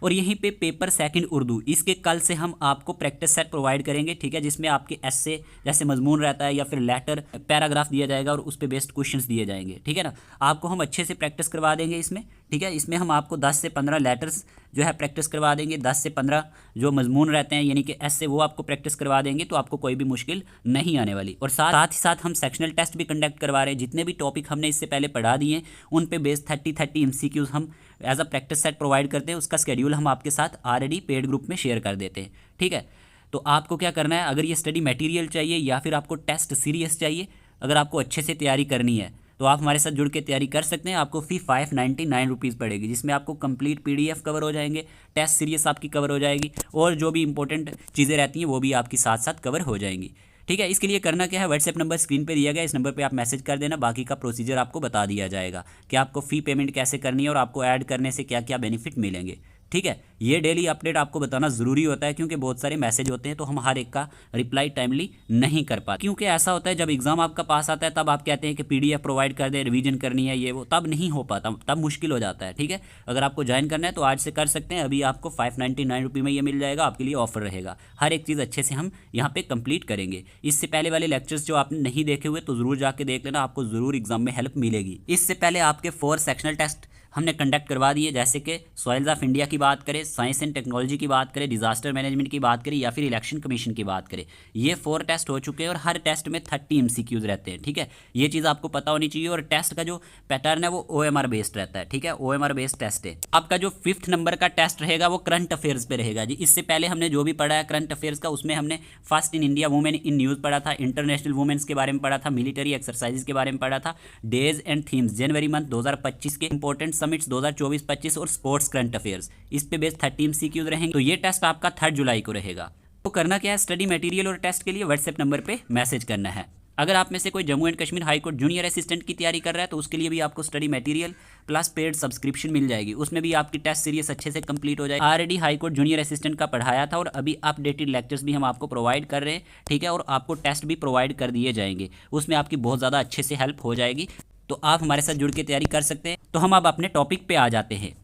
और यहीं पे पेपर सेकंड उर्दू, इसके कल से हम आपको प्रैक्टिस सेट प्रोवाइड करेंगे, ठीक है, जिसमें आपके एस्से जैसे मजमून रहता है या फिर लेटर पैराग्राफ दिया जाएगा और उस पर बेस्ड क्वेश्चंस दिए जाएंगे, ठीक है ना। आपको हम अच्छे से प्रैक्टिस करवा देंगे इसमें, ठीक है। इसमें हम आपको 10 से 15 लेटर्स जो है प्रैक्टिस करवा देंगे। 10 से 15 जो मजमून रहते हैं यानी कि एस्से वो आपको प्रैक्टिस करवा देंगे, तो आपको कोई भी मुश्किल नहीं आने वाली। और साथ ही साथ हम सेक्शनल टेस्ट भी कंडक्ट करवा रहे हैं। जितने भी टॉपिक हमने इससे पहले पढ़ा दिए हैं उन पे बेस्ड 30 MCQs हम as a practice set provide करते हैं। उसका शेड्यूल हम आपके साथ ऑलरेडी पेड ग्रुप में शेयर कर देते हैं, ठीक है। तो आपको क्या करना है, अगर ये स्टडी मटेरियल चाहिए या फिर आपको टेस्ट सीरीज चाहिए, अगर आपको अच्छे से तैयारी करनी है तो आप हमारे साथ जुड़ के तैयारी कर सकते हैं। आपको फ़ी 599 रुपीज़ पड़ेगी, जिसमें आपको कंप्लीट PDF कवर हो जाएंगे, टेस्ट सीरीज आपकी कवर हो जाएगी और जो भी इंपॉर्टेंट चीज़ें रहती हैं वो भी आपकी साथ साथ कवर हो जाएंगी, ठीक है। इसके लिए करना क्या है, व्हाट्सएप नंबर स्क्रीन पे दिया गया, इस नंबर पे आप मैसेज कर देना। बाकी का प्रोसीजर आपको बता दिया जाएगा कि आपको फ़ी पेमेंट कैसे करनी है और आपको ऐड करने से क्या क्या बेनिफिट मिलेंगे, ठीक है। ये डेली अपडेट आपको बताना ज़रूरी होता है क्योंकि बहुत सारे मैसेज होते हैं तो हम हर एक का रिप्लाई टाइमली नहीं कर पाते। क्योंकि ऐसा होता है जब एग्ज़ाम आपका पास आता है तब आप कहते हैं कि PDF प्रोवाइड कर दे, रिवीजन करनी है, ये वो, तब नहीं हो पाता, तब मुश्किल हो जाता है, ठीक है। अगर आपको ज्वाइन करना है तो आज से कर सकते हैं। अभी आपको 599 रुपये में ये मिल जाएगा, आपके लिए ऑफर रहेगा। हर एक चीज़ अच्छे से हम यहाँ पर कंप्लीट करेंगे। इससे पहले वाले लेक्चर्स जो आपने नहीं देखे हुए तो ज़रूर जाके देख लेना, आपको ज़रूर एग्जाम में हेल्प मिलेगी। इससे पहले आपके 4 सेक्शनल टेस्ट हमने कंडक्ट करवा दिए, जैसे कि सॉइल्स ऑफ इंडिया की बात करें, साइंस एंड टेक्नोलॉजी की बात करें, डिजास्टर मैनेजमेंट की बात करें या फिर इलेक्शन कमीशन की बात करें। ये 4 टेस्ट हो चुके हैं और हर टेस्ट में 30 MCQs रहते हैं। ठीक है, ये चीज़ आपको पता होनी चाहिए। और टेस्ट का जो पैटर्न है वो OMR बेस्ड रहता है। ठीक है, OMR बेस्ड टेस्ट है। आपका जो 5th नंबर का टेस्ट रहेगा वो करंट अफेयर्स पे रहेगा जी। इससे पहले हमने जो भी पढ़ा है करंट अफेयर्स का, उसमें हमने first in India women in news पढ़ा था, इंटरनेशनल वुमेन्स के बारे में पढ़ा था, मिलिट्री एक्सरसाइजेज के बारे में पढ़ा था, days and themes January month 2025 के, इंपॉर्टेंट समिट्स 2024-25 और स्पोर्ट्स करंट अफेयर्स। इस पे बेस्ड 30 MCQs रहेंगे। तो ये टेस्ट आपका 3 जुलाई को रहेगा। तो करना क्या है, स्टडी मटेरियल और टेस्ट के लिए व्हाट्सएप नंबर पे मैसेज करना है। अगर आप में से कोई Jammu and Kashmir high court junior assistant की तैयारी कर रहा है तो उसके लिए भी आपको study material plus paid subscription मिल जाएगी। उसमें भी आपकी टेस्ट सीरीज अच्छे से कंप्लीट हो जाएगी। Already high court junior assistant का पढ़ाया था और अभी अपडेटेड लेक्चर्स भी हम आपको प्रोवाइड कर रहे हैं। ठीक है, और आपको टेस्ट भी प्रोवाइड कर दिए जाएंगे, उसमें आपकी बहुत ज़्यादा अच्छे से हेल्प हो जाएगी। तो आप हमारे साथ जुड़ के तैयारी कर सकते हैं। तो हम अब अपने टॉपिक पे आ जाते हैं।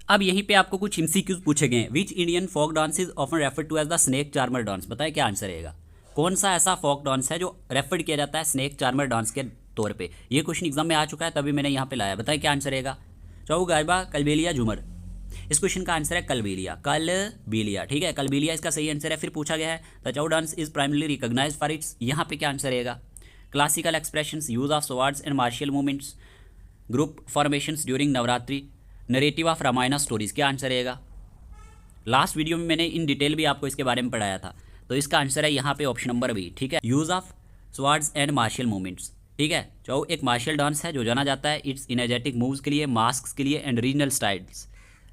अब यहीं पे आपको कुछ MCQs पूछे गए हैं। Which Indian folk dance is often referred to as the snake charmer dance. बताएं क्या आंसर रहेगा। कौन सा ऐसा फोक डांस है जो रेफर्ड किया जाता है स्नेक चार्मर डांस के तौर पे। ये क्वेश्चन एग्जाम में आ चुका है, तभी मैंने यहाँ पे लाया। बताएं क्या आंसर रहेगा। चाऊ, गरबा, कलबेलिया, झूमर। इस क्वेश्चन का आंसर है कलबेलिया। कलबेलिया, ठीक है, कलबेलिया इसका सही आंसर है। फिर पूछा गया है the Chhau dance is primarily recognised for its. यहाँ पे क्या आंसर रहेगा। Classical expressions, use of swords and martial movements, group formations during Navratri, narrative of Ramayana stories. क्या आंसर रहेगा। लास्ट वीडियो में मैंने इन डिटेल भी आपको इसके बारे में पढ़ाया था। तो इसका आंसर है यहाँ पे ऑप्शन नंबर बी। ठीक है, use of swords and martial movements. ठीक है, जो एक मार्शियल डांस है जो जाना जाता है इट्स इनर्जेटिक मूव्स के लिए, मास्क के लिए and regional styles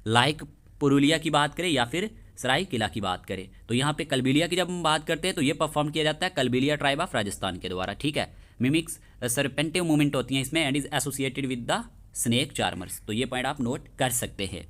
like Purulia की बात करें या फिर सराय किला की बात करें। तो यहाँ पे कलबेलिया की जब हम बात करते हैं तो ये परफॉर्म किया जाता है कलबेलिया ट्राइब ऑफ राजस्थान के द्वारा। ठीक है, मिमिक्स सरपेंटिव मूवमेंट होती हैं इसमें and is associated with the snake charmers. तो ये पॉइंट आप नोट कर सकते हैं।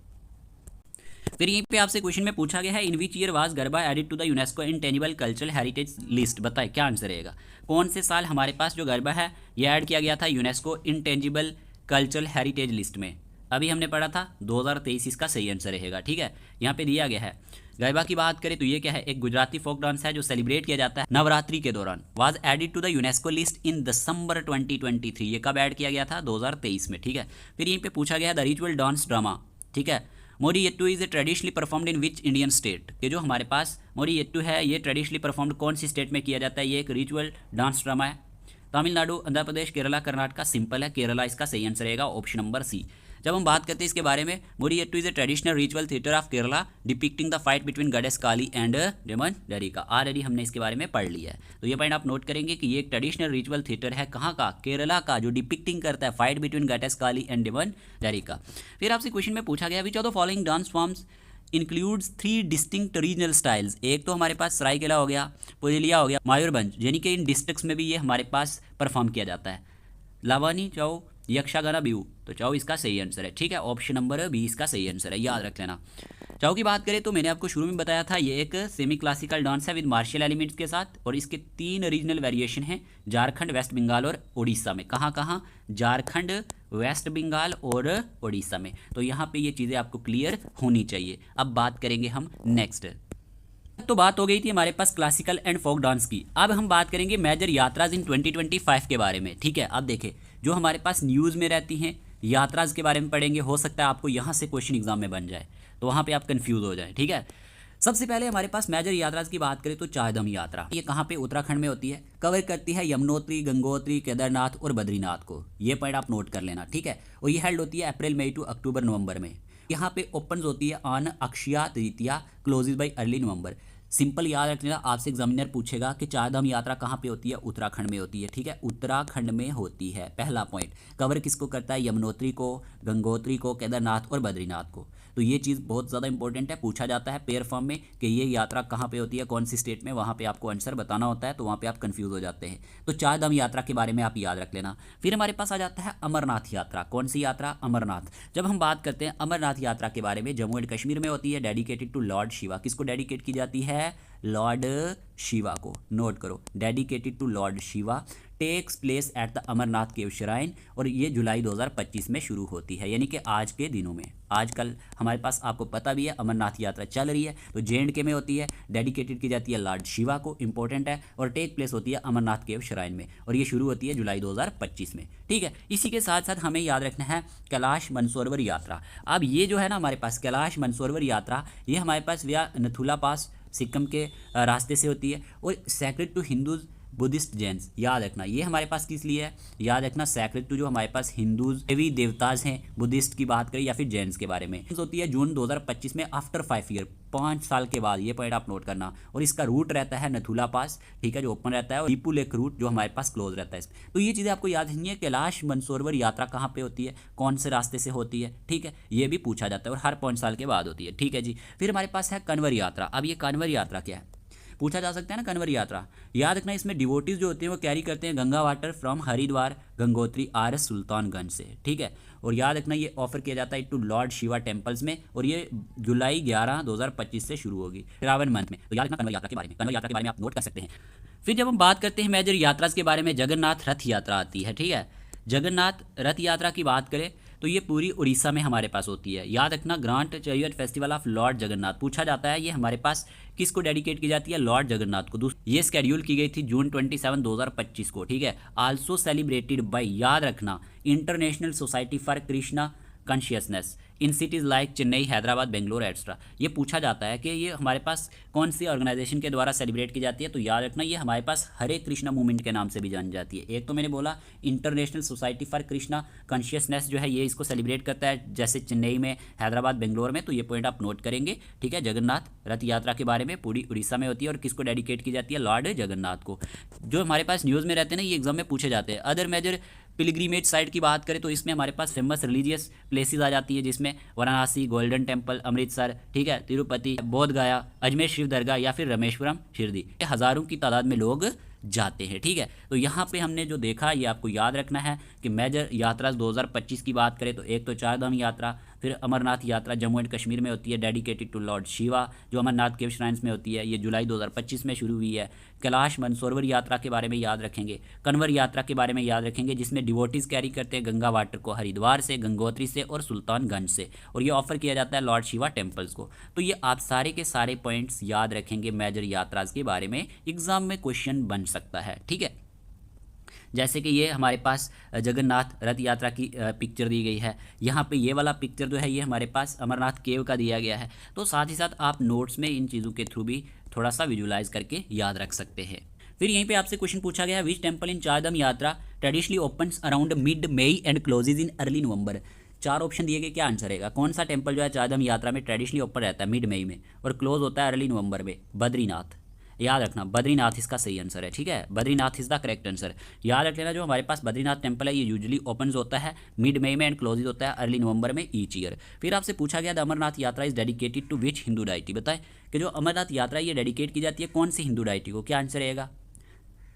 फिर यहीं पे आपसे क्वेश्चन में पूछा गया है in which year was Garba added to the UNESCO intangible cultural heritage list. बताएं क्या आंसर रहेगा। कौन से साल हमारे पास जो गरबा है ये ऐड किया गया था UNESCO intangible cultural heritage list में। अभी हमने पढ़ा था 2023, इसका सही आंसर रहेगा। ठीक है, यहाँ पे दिया गया है। गरबा की बात करें तो ये क्या है, एक गुजराती फोक डांस है जो सेलिब्रेट किया जाता है नवरात्रि के दौरान। Was added to the UNESCO list in December 2023। ये कब ऐड किया गया था, 2023 में। ठीक है, फिर यहीं पे पूछा गया है द रिचुअल डांस ड्रामा। ठीक है, Mudiyettu is a traditionally performed in which Indian state. ये जो हमारे पास मोरियट्टू है ये ट्रेडिशनली परफॉर्म्ड कौन सी स्टेट में किया जाता है। ये एक रिचुअल डांस ड्रामा है। तमिलनाडु, आंध्र प्रदेश, केरला, कर्नाटका। सिंपल है, केरला इसका सही आंसर रहेगा, ऑप्शन नंबर सी। जब हम बात करते हैं इसके बारे में, Mudiyettu is a traditional ritual theatre of Kerala depicting the fight between goddess Kali and demon Darika. Already हमने इसके बारे में पढ़ लिया है। तो ये पॉइंट आप नोट करेंगे कि ये एक ट्रेडिशनल रिचुअल थिएटर है, कहाँ का, केरला का, जो डिपिक्टिंग करता है fight between goddess Kali and demon Darika. फिर आपसे क्वेश्चन में पूछा गया which of the following dance forms includes 3 distinct regional styles. एक तो हमारे पास सरायकेला हो गया, पुरुलिया हो गया, मयूरभंज, यानी कि इन डिस्ट्रिक्ट्स में भी ये हमारे पास परफॉर्म किया जाता है। लावानी, चाओ, यक्षगाना, बिहू। तो चाओ इसका सही आंसर है। ठीक है, ऑप्शन नंबर बी इसका सही आंसर है, याद रख लेना। चाओ की बात करें तो मैंने आपको शुरू में बताया था ये एक सेमी क्लासिकल डांस है विद मार्शियल एलिमेंट्स के साथ, और इसके 3 रीजनल वेरिएशन हैं, झारखंड, वेस्ट बंगाल और उड़ीसा में। कहाँ कहाँ, झारखंड, वेस्ट बंगाल और उड़ीसा में। तो यहाँ पे ये चीज़ें आपको क्लियर होनी चाहिए। अब बात करेंगे हम नेक्स्ट। तो बात हो गई थी हमारे पास क्लासिकल एंड फोक डांस की। अब हम बात करेंगे मेजर यात्राज इन 2025 के बारे में। ठीक है, अब देखें जो हमारे पास न्यूज़ में रहती हैं यात्राज के बारे में पढ़ेंगे। हो सकता है आपको यहाँ से क्वेश्चन एग्जाम में बन जाए, तो वहाँ पे आप कंफ्यूज हो जाए। ठीक है, सबसे पहले हमारे पास मेजर यात्राज की बात करें तो चारधाम यात्रा, ये कहाँ पे, उत्तराखंड में होती है। कवर करती है यमुनोत्री, गंगोत्री, केदारनाथ और बद्रीनाथ को। ये पॉइंट आप नोट कर लेना। ठीक है, और ये हेल्ड होती है अप्रैल, मई टू अक्टूबर, नवंबर में। यहाँ पे ओपन होती है on Akshaya Tritiya, closes by early November. Simple याद रख लेना, आपसे एग्जामिनर पूछेगा कि चारधाम यात्रा कहाँ पे होती है, उत्तराखंड में होती है। ठीक है, उत्तराखंड में होती है, पहला पॉइंट। कवर किसको करता है, यमुनोत्री को, गंगोत्री को, केदारनाथ और बद्रीनाथ को। तो ये चीज़ बहुत ज़्यादा इंपॉर्टेंट है, पूछा जाता है पेयर फॉर्म में कि ये यात्रा कहाँ पे होती है, कौन सी स्टेट में, वहाँ पे आपको आंसर बताना होता है, तो वहाँ पे आप कंफ्यूज हो जाते हैं। तो चारधाम यात्रा के बारे में आप याद रख लेना। फिर हमारे पास आ जाता है अमरनाथ यात्रा। कौन सी यात्रा, अमरनाथ। जब हम बात करते हैं अमरनाथ यात्रा के बारे में, जम्मू एंड कश्मीर में होती है, डेडिकेटेड टू लॉर्ड शिवा। किसको डेडिकेट की जाती है, लॉर्ड शिवा को। नोट करो, dedicated to lord Shiva. Takes place at the Amarnath cave shrine, और ये जुलाई 2025 में शुरू होती है, यानी कि आज के दिनों में। आजकल हमारे पास आपको पता भी है अमरनाथ यात्रा चल रही है, तो J&K में होती है, डेडिकेटेड की जाती है लॉर्ड शिवा को, इंपॉर्टेंट है, और टेक प्लेस होती है अमरनाथ केव श्राइन में, और ये शुरू होती है जुलाई 2025 में। ठीक है, इसी के साथ साथ हमें याद रखना है कैलाश मानसरोवर यात्रा। अब ये जो है ना हमारे पास कैलाश मानसरोवर यात्रा, ये हमारे पास विया नथुला पास सिक्किम के रास्ते से होती है, और sacred to Hindus Buddhists Jains, याद रखना ये हमारे पास किस लिए है, याद रखना सेक्रेड टू जो हमारे पास हिंदूज देवी देवताज हैं, बुद्धिस्ट की बात करें या फिर जैन्स के बारे में, होती है जून 2025 में आफ्टर 5 ईयर, 5 साल के बाद। ये पॉइंट आप नोट करना, और इसका रूट रहता है नथुला पास, ठीक है, जो ओपन रहता है, और दीपू लेक रूट जो हमारे पास क्लोज रहता है। तो ये चीज़ें आपको याद रखनी है। कैलाश मानसरोवर यात्रा कहाँ पे होती है, कौन से रास्ते से होती है, ठीक है, ये भी पूछा जाता है, और हर 5 साल के बाद होती है। ठीक है जी। फिर हमारे पास है कन्वर यात्रा। अब ये कन्वर यात्रा क्या है, पूछा जा सकता है ना कन्वर यात्रा। याद रखना इसमें डिवोटीज जो होते हैं वो कैरी करते हैं Ganga water from Haridwar Gangotri RS Sultanganj से, ठीक है, और याद रखना ये ऑफर किया जाता है टू लॉर्ड शिवा टेम्पल्स में, और ये जुलाई 11, 2025 से शुरू होगी, श्रावण मंथ में। तो याद रखना कन्वर यात्रा के बारे में, कन्वर यात्रा के बारे में आप नोट कर सकते हैं। फिर जब हम बात करते हैं मेजर यात्रा के बारे में, जगन्नाथ रथ यात्रा आती है, ठीक है। जगन्नाथ रथ यात्रा की बात करें तो ये पूरी उड़ीसा में हमारे पास होती है। याद रखना grand chariot festival of lord Jagannath पूछा जाता है, ये हमारे पास किसको डेडिकेट की जाती है, लॉर्ड जगन्नाथ को। ये स्केड्यूल की गई थी जून 27, 2025 को, ठीक है। आल्सो सेलिब्रेटेड बाय, याद रखना, international Society for Krishna consciousness in cities like Chennai, Hyderabad, Bangalore extra. ये पूछा जाता है कि ये हमारे पास कौन सी ऑर्गेनाइजेशन के द्वारा सेलिब्रेट की जाती है, तो याद रखना ये हमारे पास हरे कृष्णा मूवमेंट के नाम से भी जानी जाती है। एक तो मैंने बोला international Society for Krishna Consciousness जो है ये इसको सेलिब्रेट करता है, जैसे चेन्नई में, हैदराबाद, बेंगलोर में, तो ये पॉइंट आप नोट करेंगे, ठीक है। जगन्नाथ रथ यात्रा के बारे में पूरी उड़ीसा में होती है, और किसको डेडिकेट की जाती है, लॉर्ड जगन्नाथ को। जो हमारे पास न्यूज़ में रहते हैं ना, ये एग्जाम में पूछे जाते हैं। अदर मेजर पिलग्रीमेज साइट की बात करें तो इसमें हमारे पास फेमस रिलीजियस प्लेसेस आ जाती है, जिसमें वाराणसी, गोल्डन टेम्पल, अमृतसर, ठीक है, तिरुपति, बोध गया, अजमेर शिव दरगाह या फिर रामेश्वरम शिरडी। हज़ारों की तादाद में लोग जाते हैं, ठीक है। तो यहाँ पे हमने जो देखा ये आपको याद रखना है कि मेजर यात्रा 2025 की बात करें तो एक तो चारधाम यात्रा, फिर अमरनाथ यात्रा जम्मू एंड कश्मीर में होती है, डेडिकेटेड टू लॉर्ड शिवा, जो अमरनाथ केव श्राइन्स में होती है, ये जुलाई 2025 में शुरू हुई है। कैलाश मानसरोवर यात्रा के बारे में याद रखेंगे, कन्वर यात्रा के बारे में याद रखेंगे, जिसमें डिवोटीज कैरी करते हैं गंगा वाटर को हरिद्वार से, गंगोत्री से और सुल्तानगंज से, और ये ऑफर किया जाता है लॉर्ड शिवा टेम्पल्स को। तो ये आप सारे के सारे पॉइंट्स याद रखेंगे मेजर यात्राज के बारे में, एग्जाम में क्वेश्चन बन सकता है, ठीक है। जैसे कि ये हमारे पास जगन्नाथ रथ यात्रा की पिक्चर दी गई है, यहाँ पे ये वाला पिक्चर जो है ये हमारे पास अमरनाथ केव का दिया गया है। तो साथ ही साथ आप नोट्स में इन चीज़ों के थ्रू भी थोड़ा सा विजुलाइज करके याद रख सकते हैं। फिर यहीं पे आपसे क्वेश्चन पूछा गया है, which temple in Char Dham Yatra traditionally opens around mid May and closes in early November. 4 option दिए गए, क्या आंसर रहेगा, कौन सा टेम्पल जो है चारधाम यात्रा में ट्रेडिशनली ओपन रहता है मिड मई में और क्लोज होता है अर्ली नवंबर में? बद्रीनाथ। याद रखना बद्रीनाथ इसका सही आंसर है, ठीक है, Badrinath is the correct answer. याद रख लेना जो हमारे पास बद्रीनाथ टेम्पल है ये यूजुअली ओपन होता है मिड मई में एंड क्लोज होता है अर्ली नवंबर में ईच ईयर। फिर आपसे पूछा गया the Amarnath Yatra is dedicated to which Hindu deity, बताएं कि जो अमरनाथ यात्रा ये डेडिकेट की जाती है कौन सी हिंदू डाइटी को, क्या आंसर रहेगा?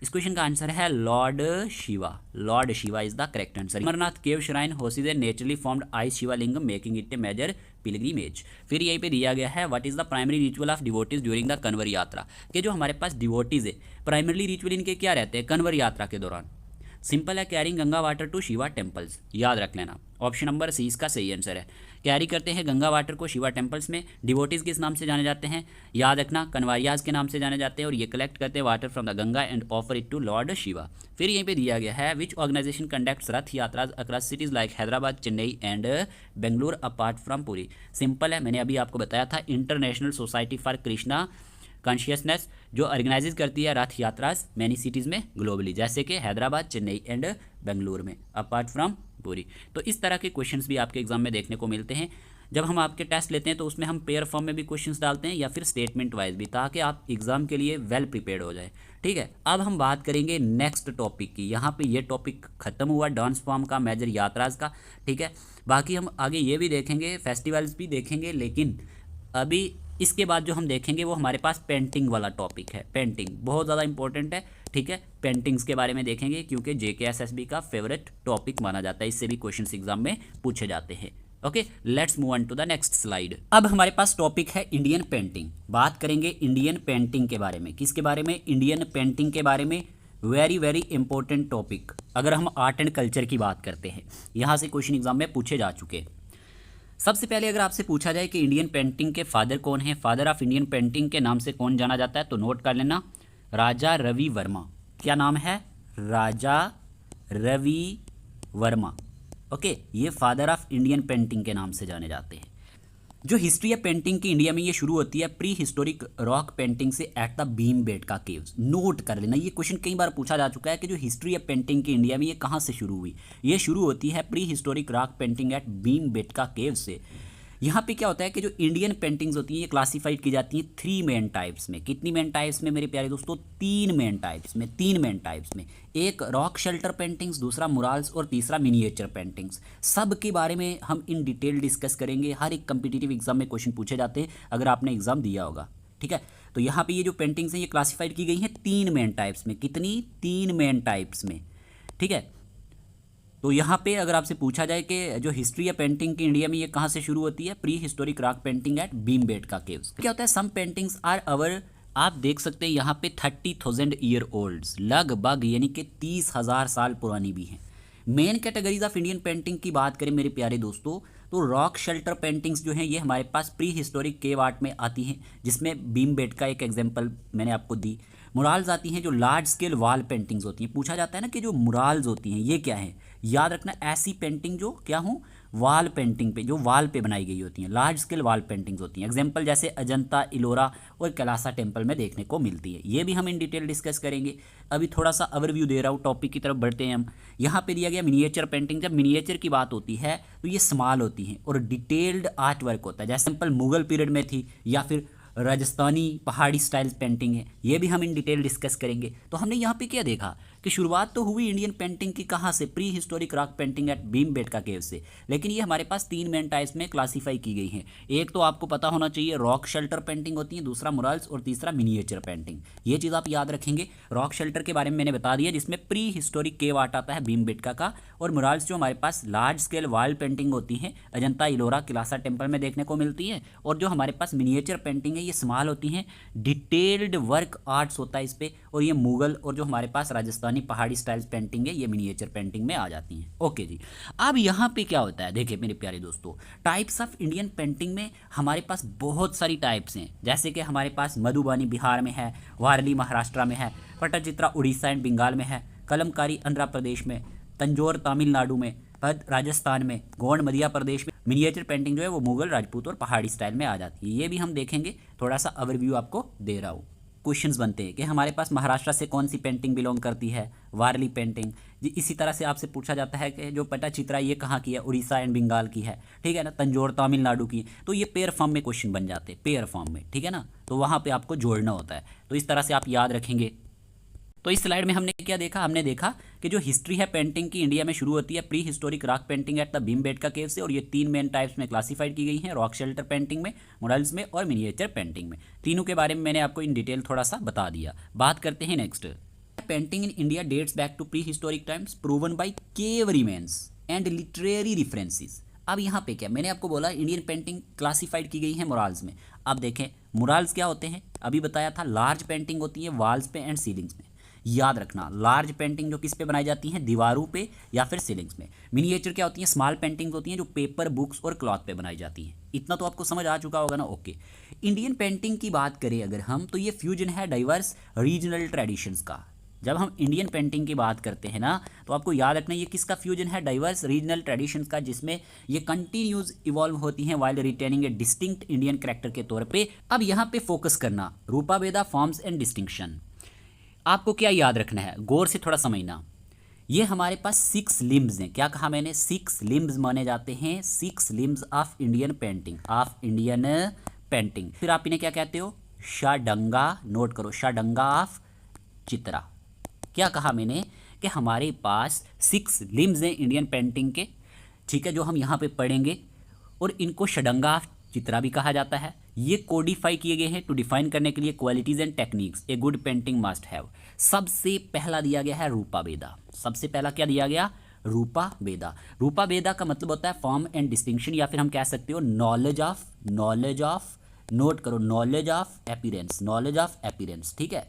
इस क्वेश्चन का आंसर है Lord Shiva. Lord Shiva is the correct answer. Amarnath cave shrine host a naturally formed ice Shivalingam making it a major pilgrimage. फिर यहीं पे दिया गया है what is the primary ritual of devotees during the Kanwar Yatra, कि जो हमारे पास डिवोटीज है प्राइमरी रिचुअल इनके क्या रहते हैं कन्वर यात्रा के दौरान? सिंपल है, carrying Ganga water to Shiva temples. याद रख लेना ऑप्शन नंबर सी इसका सही आंसर है। कैरी करते हैं गंगा वाटर को शिवा टेम्पल्स में। डिवोटीज किस नाम से जाने जाते हैं? याद रखना कन्वारियाज के नाम से जाने जाते हैं, और ये कलेक्ट करते हैं water from the Ganga and offer it to lord Shiva. फिर यहीं पे दिया गया है विच organisation conducts Rath yatras across cities like Hyderabad, Chennai and Bangalore apart from Puri. Simple है, मैंने अभी आपको बताया था International Society for Krishna Consciousness जो ऑर्गेनाइज करती है रथ यात्राज मैनी सिटीज़ में ग्लोबली, जैसे कि हैदराबाद, चेन्नई एंड बेंगलुरु में अपार्ट फ्रॉम पुरी। तो इस तरह के क्वेश्चंस भी आपके एग्जाम में देखने को मिलते हैं। जब हम आपके टेस्ट लेते हैं तो उसमें हम पेयर फॉर्म में भी क्वेश्चंस डालते हैं या फिर स्टेटमेंट वाइज भी, ताकि आप एग्जाम के लिए वेल प्रिपेयर्ड हो जाए, ठीक है। अब हम बात करेंगे नेक्स्ट टॉपिक की। यहाँ पे ये टॉपिक खत्म हुआ डांस फॉर्म का, मेजर यात्राज का, ठीक है। बाकी हम आगे ये भी देखेंगे, फेस्टिवल्स भी देखेंगे, लेकिन अभी इसके बाद जो हम देखेंगे वो हमारे पास पेंटिंग वाला टॉपिक है। पेंटिंग बहुत ज़्यादा इंपॉर्टेंट है, ठीक है। पेंटिंग्स के बारे में देखेंगे क्योंकि JKSSB का फेवरेट टॉपिक माना जाता है, इससे भी क्वेश्चंस एग्जाम में पूछे जाते हैं। Okay, let's move on to the next slide. अब हमारे पास टॉपिक है इंडियन पेंटिंग। बात करेंगे इंडियन पेंटिंग के बारे में। किसके बारे में? इंडियन पेंटिंग के बारे में वेरी वेरी इंपॉर्टेंट टॉपिक। अगर हम आर्ट एंड कल्चर की बात करते हैं, यहाँ से क्वेश्चन एग्जाम में पूछे जा चुके। सबसे पहले अगर आपसे पूछा जाए कि इंडियन पेंटिंग के फादर कौन है, फादर ऑफ इंडियन पेंटिंग के नाम से कौन जाना जाता है, तो नोट कर लेना, राजा रवि वर्मा। क्या नाम है? राजा रवि वर्मा। ओके, ये फादर ऑफ इंडियन पेंटिंग के नाम से जाने जाते हैं। जो हिस्ट्री है पेंटिंग की इंडिया में, ये शुरू होती है प्री हिस्टोरिक रॉक पेंटिंग से eight the Bhimbetka caves. Note कर लेना, ये क्वेश्चन कई बार पूछा जा चुका है कि जो हिस्ट्री है पेंटिंग की इंडिया में, ये कहाँ से शुरू हुई। ये शुरू होती है prehistoric rock painting at Bhimbetka caves से। यहाँ पे क्या होता है कि जो इंडियन पेंटिंग्स होती हैं ये क्लासीफाइड की जाती हैं 3 मेन टाइप्स में। कितनी मेन टाइप्स में मेरे प्यारे दोस्तों? 3 मेन टाइप्स में। 3 मेन टाइप्स में, एक रॉक शेल्टर पेंटिंग्स, दूसरा मुराल्स और तीसरा मिनिएचर पेंटिंग्स। सब के बारे में हम इन डिटेल डिस्कस करेंगे। हर एक कम्पिटिटिव एग्जाम में क्वेश्चन पूछे जाते हैं अगर आपने एग्जाम दिया होगा, ठीक है। तो यहाँ पे ये जो पेंटिंग्स हैं ये क्लासीफाइड की गई हैं 3 मेन टाइप्स में। कितनी? 3 मेन टाइप्स में, ठीक है। तो यहाँ पे अगर आपसे पूछा जाए कि जो हिस्ट्री है पेंटिंग की इंडिया में ये कहाँ से शुरू होती है, prehistoric rock painting at Bhimbetka caves. क्या होता है? सम पेंटिंग्स आर अवर, आप देख सकते हैं यहाँ पे 30,000 ईयर ओल्ड्स, लगभग यानी कि 30,000 साल पुरानी भी हैं। Main categories of Indian painting की बात करें मेरे प्यारे दोस्तों, तो रॉक शेल्टर पेंटिंग्स जो हैं ये हमारे पास प्री हिस्टोरिक केव आर्ट में आती हैं, जिसमें भीमबेटका एक एग्जाम्पल मैंने आपको दी। मुराल्स आती हैं जो लार्ज स्केल वॉल पेंटिंग्स होती हैं। पूछा जाता है ना कि जो मुराल्स होती हैं ये क्या है, याद रखना ऐसी पेंटिंग जो क्या हो, वॉल पेंटिंग पे, जो वॉल पे बनाई गई होती हैं, लार्ज स्केल वॉल पेंटिंग्स होती हैं। एग्जांपल जैसे अजंता, इलोरा और कैलासा टेम्पल में देखने को मिलती है। ये भी हम इन डिटेल डिस्कस करेंगे। अभी थोड़ा सा ओवरव्यू दे रहा हूँ, टॉपिक की तरफ बढ़ते हैं हम। यहाँ पे दिया गया मिनिएचर पेंटिंग। जब मिनिएचर की बात होती है तो ये स्मॉल होती हैं और डिटेल्ड आर्ट वर्क होता है। जैसे सिंपल मुगल पीरियड में थी या फिर राजस्थानी पहाड़ी स्टाइल पेंटिंग है, ये भी हम इन डिटेल डिस्कस करेंगे। तो हमने यहाँ पे क्या देखा कि शुरुआत तो हुई इंडियन पेंटिंग की कहाँ से, prehistoric rock painting at Bhimbetka cave से। लेकिन ये हमारे पास 3 मेन टाइप्स में क्लासीफाई की गई हैं। एक तो आपको पता होना चाहिए रॉक शेल्टर पेंटिंग होती है, दूसरा मुराल्स और तीसरा मिनिएचर पेंटिंग। ये चीज़ आप याद रखेंगे। रॉक शेल्टर के बारे में मैंने बता दिया, जिसमें प्री हिस्टोरिक केव आर्ट आता है भीमबेटका का, और मुराल्स जो हमारे पास लार्ज स्केल वॉल पेंटिंग होती हैं, अजंता, इलोरा, किलासा टेम्पल में देखने को मिलती है। और जो हमारे पास मिनिएचर पेंटिंग है ये स्मॉल होती हैं, डिटेल्ड वर्क आर्ट्स होता है इस पर, और ये मुगल और जो हमारे पास राजस्थानी पहाड़ी स्टाइल पेंटिंग है ये मिनिएचर पेंटिंग में आ जाती हैं। ओके जी, अब यहाँ पे क्या होता है, देखिए मेरे प्यारे दोस्तों, टाइप्स ऑफ इंडियन पेंटिंग में हमारे पास बहुत सारी टाइप्स हैं। जैसे कि हमारे पास मधुबनी बिहार में है, वारली महाराष्ट्र में है, पट्टचित्रा उड़ीसा एंड बंगाल में है, कलमकारी आंध्र प्रदेश में, तंजौर तमिलनाडु में, पद राजस्थान में, गोंड मध्य प्रदेश में। मिनिएचर पेंटिंग जो है वो मुगल, राजपूत और पहाड़ी स्टाइल में आ जाती है। ये भी हम देखेंगे, थोड़ा सा ओवरव्यू आपको दे रहा हूँ। क्वेश्चंस बनते हैं कि हमारे पास महाराष्ट्र से कौन सी पेंटिंग बिलोंग करती है, वारली पेंटिंग जी। इसी तरह से आपसे पूछा जाता है कि जो पट्टचित्रा ये कहाँ की है, उड़ीसा एंड बंगाल की है, ठीक है ना, तंजौर तमिलनाडु की। तो ये पेयर फॉर्म में क्वेश्चन बन जाते हैं, पेयर फॉर्म में, ठीक है ना। तो वहाँ पे आपको जोड़ना होता है, तो इस तरह से आप याद रखेंगे। तो इस स्लाइड में हमने क्या देखा, हमने देखा कि जो हिस्ट्री है पेंटिंग की इंडिया में शुरू होती है prehistoric rock painting at the Bhimbetka cave से, और ये 3 मेन टाइप्स में क्लासीफाइड की गई हैं, रॉक शेल्टर पेंटिंग में, मुराल्स में और मिनिएचर पेंटिंग में। तीनों के बारे में मैंने आपको इन डिटेल थोड़ा सा बता दिया। बात करते हैं next. Painting in India dates back to prehistoric times proven by cave remains and literary references. अब यहाँ पे क्या मैंने आपको बोला, इंडियन पेंटिंग क्लासीफाइड की गई है मुराल्स में। अब देखें मुराल्स क्या होते हैं, अभी बताया था, लार्ज पेंटिंग होती है वॉल्स पे एंड सीलिंग्स में। याद रखना, लार्ज पेंटिंग जो किस पे बनाई जाती हैं, दीवारों पे या फिर सीलिंग्स में। मिनिएचर क्या होती हैं, स्मॉल पेंटिंग्स होती हैं जो पेपर, बुक्स और क्लॉथ पे बनाई जाती हैं। इतना तो आपको समझ आ चुका होगा ना। ओके, इंडियन पेंटिंग की बात करें अगर हम, तो ये फ्यूजन है डाइवर्स रीजनल ट्रेडिशंस का। जब हम इंडियन पेंटिंग की बात करते हैं ना, तो आपको याद रखना ये किसका फ्यूजन है, डाइवर्स रीजनल ट्रेडिशंस का, जिसमें ये कंटिन्यूज इवॉल्व होती हैं वाइल रिटेनिंग ए डिस्टिंक्ट इंडियन कैरेक्टर के तौर पे। अब यहाँ पे फोकस करना, रूपा भेदा, फॉर्म्स एंड डिस्टिंक्शन। आपको क्या याद रखना है, गौर से थोड़ा समझना। ये हमारे पास 6 लिम्स हैं। क्या कहा मैंने, 6 लिम्स माने जाते हैं, 6 limbs of Indian painting, of Indian painting. फिर आप इन्हें क्या कहते हो, षडंगा। नोट करो, षडंगा ऑफ चित्रा। क्या कहा मैंने कि हमारे पास 6 लिम्स हैं इंडियन पेंटिंग के, ठीक है, जो हम यहाँ पे पढ़ेंगे, और इनको षडंगा ऑफ चित्रा भी कहा जाता है। ये कोडिफाई किए गए हैं टू डिफाइन करने के लिए qualities and techniques a good painting must have. सबसे पहला दिया गया है रूपा भेदा। सबसे पहला क्या दिया गया, रूपा भेदा। रूपा भेदा का मतलब होता है फॉर्म एंड डिस्टिंक्शन, या फिर हम कह सकते हो नॉलेज ऑफ, नोट करो, knowledge of appearance, knowledge of appearance, ठीक है।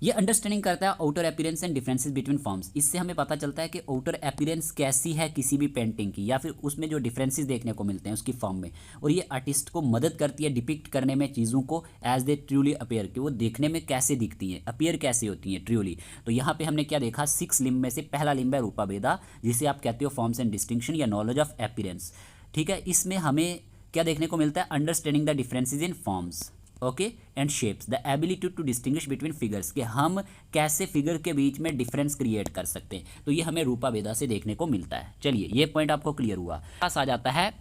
ये अंडरस्टैंडिंग करता है outer appearance and differences between forms. इससे हमें पता चलता है कि आउटर अपीयरेंस कैसी है किसी भी पेंटिंग की, या फिर उसमें जो डिफरेंसेस देखने को मिलते हैं उसकी फॉर्म में, और ये आर्टिस्ट को मदद करती है डिपिक्ट करने में चीज़ों को एज दे ट्रूली अपीयर, कि वो देखने में कैसे दिखती हैं, अपीयर कैसे होती हैं ट्रूली। तो यहाँ पे हमने क्या देखा, 6 लिम्ब में से पहला लिम्ब है रूपाभेदा, जिसे आप कहते हो फॉर्म्स एंड डिस्टिंक्शन या नॉलेज ऑफ अपीयरेंस। ठीक है, इसमें हमें क्या देखने को मिलता है, understanding the differences in forms okay and shapes, the ability to distinguish between figures, कि हम कैसे फिगर के बीच में डिफरेंस क्रिएट कर सकते हैं। तो ये हमें रूपाभेदा से देखने को मिलता है। चलिए ये पॉइंट आपको क्लियर हुआ। पास आ जाता है,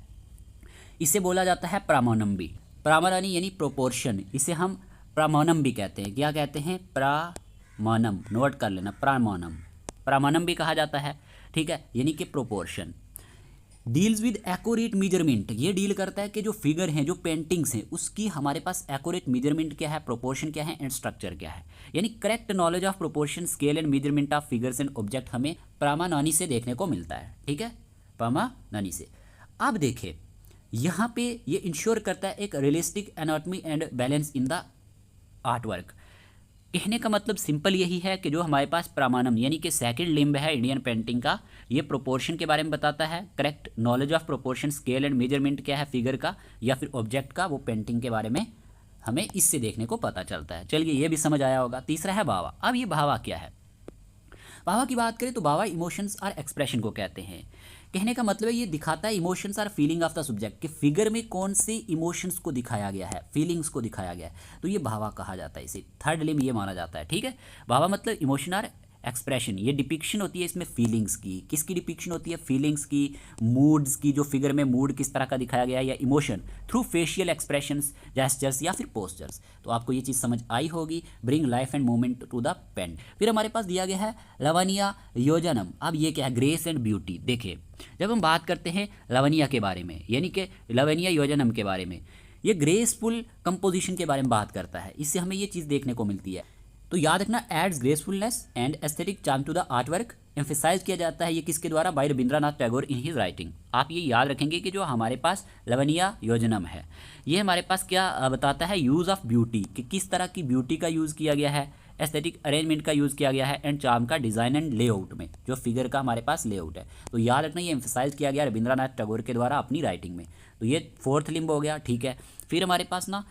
इसे बोला जाता है प्रामाणम भी, प्रामाणानी यानी प्रोपोर्शन, इसे हम प्रामाणम भी कहते हैं। क्या कहते हैं, प्रामाणम, नोट कर लेना, प्रामाणम, प्रामाणम भी कहा जाता है। ठीक है, यानी कि proportion. Deals with accurate measurement, ये डील करता है कि जो फिगर हैं, जो पेंटिंग्स हैं, उसकी हमारे पास एक्यूरेट मेजरमेंट क्या है, प्रोपोर्शन क्या है एंड स्ट्रक्चर क्या है, यानी correct knowledge of proportion, scale and measurement of figures and object हमें प्रामाणानी से देखने को मिलता है। ठीक है, प्रामाणानी से। अब देखें यहाँ पे ये इंश्योर करता है एक realistic anatomy and balance in the art work. कहने का मतलब सिंपल यही है कि जो हमारे पास प्रामाणम यानी कि सेकंड लिम्ब है इंडियन पेंटिंग का, ये प्रोपोर्शन के बारे में बताता है, correct knowledge of proportion, scale and measurement क्या है फिगर का या फिर ऑब्जेक्ट का, वो पेंटिंग के बारे में हमें इससे देखने को पता चलता है। चलिए ये भी समझ आया होगा। तीसरा है भावा। अब ये भावा क्या है, भावा की बात करें तो भावा इमोशंस और एक्सप्रेशन को कहते हैं। कहने का मतलब है ये दिखाता है इमोशंस और फीलिंग ऑफ द सब्जेक्ट, कि फिगर में कौन से इमोशंस को दिखाया गया है, फीलिंग्स को दिखाया गया है, तो ये भावा कहा जाता है। इसे थर्ड लिम्ब ये माना जाता है। ठीक है, भावा मतलब इमोशन और एक्सप्रेशन, ये डिपिक्शन होती है इसमें फीलिंग्स की। किसकी डिपिक्शन होती है, फीलिंग्स की, मूड्स की, जो फिगर में मूड किस तरह का दिखाया गया है या emotion through facial expressions, gestures या फिर पोस्चर्स। तो आपको ये चीज़ समझ आई होगी। Bring life and movement to the pen. फिर हमारे पास दिया गया है लवनिया योजनम। अब ये क्या है, ग्रेस एंड ब्यूटी। देखिए जब हम बात करते हैं लवनिया के बारे में, यानी कि लवनिया योजनम के बारे में, ये ग्रेसफुल कंपोजिशन के बारे में बात करता है। इससे हमें ये चीज़ देखने को मिलती है। तो याद रखना, adds gracefulness and aesthetic charm to the art work. Emphasise किया जाता है ये किसके द्वारा, by Rabindranath Tagore in his writing. आप ये याद रखेंगे कि जो हमारे पास लवनिया योजनम है, ये हमारे पास क्या बताता है, यूज़ ऑफ ब्यूटी, कि किस तरह की ब्यूटी का यूज़ किया गया है, एस्थेटिक अरेंजमेंट का यूज़ किया गया है, एंड चार्म का डिज़ाइन एंड लेआउट में, जो फिगर का हमारे पास लेआउट है। तो याद रखना ये एम्फेसाइज किया गया रविंद्रनाथ टैगोर के द्वारा अपनी राइटिंग में। तो ये फोर्थ लिम्ब हो गया। ठीक है, फिर हमारे पास ना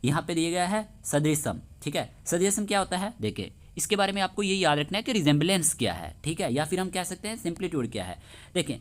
यहाँ पे दिया गया है सदृशम। ठीक है, सदृशम क्या होता है, देखिए इसके बारे में आपको ये याद रखना है कि रिजेंबलेंस क्या है। ठीक है, या फिर हम कह सकते हैं सिंप्लीट्यूड क्या है। देखें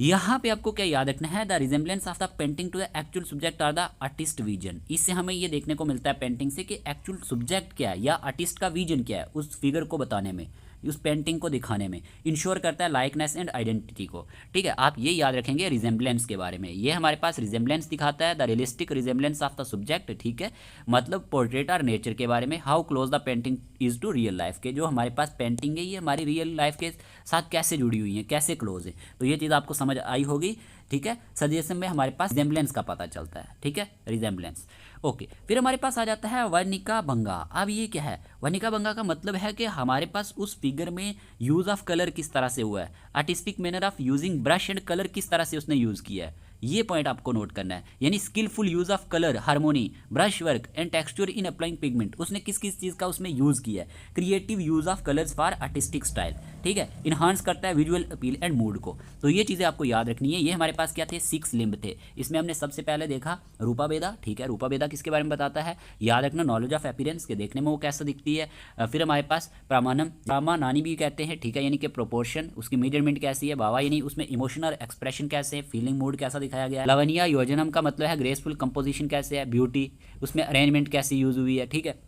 यहाँ पे आपको क्या याद रखना है, the resemblance of the painting to the actual subject और द आर्टिस्ट विजन। इससे हमें ये देखने को मिलता है पेंटिंग से कि एक्चुअल सब्जेक्ट क्या है या आर्टिस्ट का विजन क्या है उस फिगर को बताने में, उस पेंटिंग को दिखाने में, इंश्योर करता है लाइकनेस एंड आइडेंटिटी को। ठीक है, आप ये याद रखेंगे रिजेंबलेंस के बारे में। ये हमारे पास रिजेंबलेंस दिखाता है, the realistic resemblance of the subject. ठीक है, मतलब पोर्ट्रेट और नेचर के बारे में, how close the painting is to real life, के जो हमारे पास पेंटिंग है ये हमारी रियल लाइफ के साथ कैसे जुड़ी हुई है, कैसे क्लोज है। तो ये चीज़ आपको समझ आई होगी। ठीक है, सजेशन में हमारे पास रिजेंबलेंस का पता चलता है। ठीक है, रिजेंबलेंस। ओके, फिर हमारे पास आ जाता है वर्णिका भंगा। अब ये क्या है, वर्णिका भंगा का मतलब है कि हमारे पास उस फिगर में यूज़ ऑफ कलर किस तरह से हुआ है, artistic manner of using brush and colour किस तरह से उसने यूज़ किया है, ये पॉइंट आपको नोट करना है। यानी skilful use of colour, harmony, brush work and texture in applying pigment, उसने किस किस चीज़ का उसमें यूज़ किया है। Creative use of colours for artistic style. ठीक है, इन्हांस करता है विजुअल अपील एंड मूड को। तो ये चीज़ें आपको याद रखनी है। ये हमारे पास क्या थे, 6 लिम्ब थे। इसमें हमने सबसे पहले देखा रूपाभेदा। ठीक है, रूपाभेदा किसके बारे में बताता है, याद रखना नॉलेज ऑफ अपीयरेंस, के देखने में वो कैसा दिखती है। फिर हमारे पास प्रामाणम, प्रामाणानी भी कहते हैं। ठीक है, यानी कि प्रोपोर्शन, उसकी मेजरमेंट कैसी है। भावा यानी उसमें इमोशन और एक्सप्रेशन कैसे है, फीलिंग मूड कैसा दिखाया गया है। लवनिया योजनम का मतलब है ग्रेसफुल कंपोजिशन कैसे है, ब्यूटी, उसमें अरेंजमेंट कैसी यूज़ हुई है। ठीक है,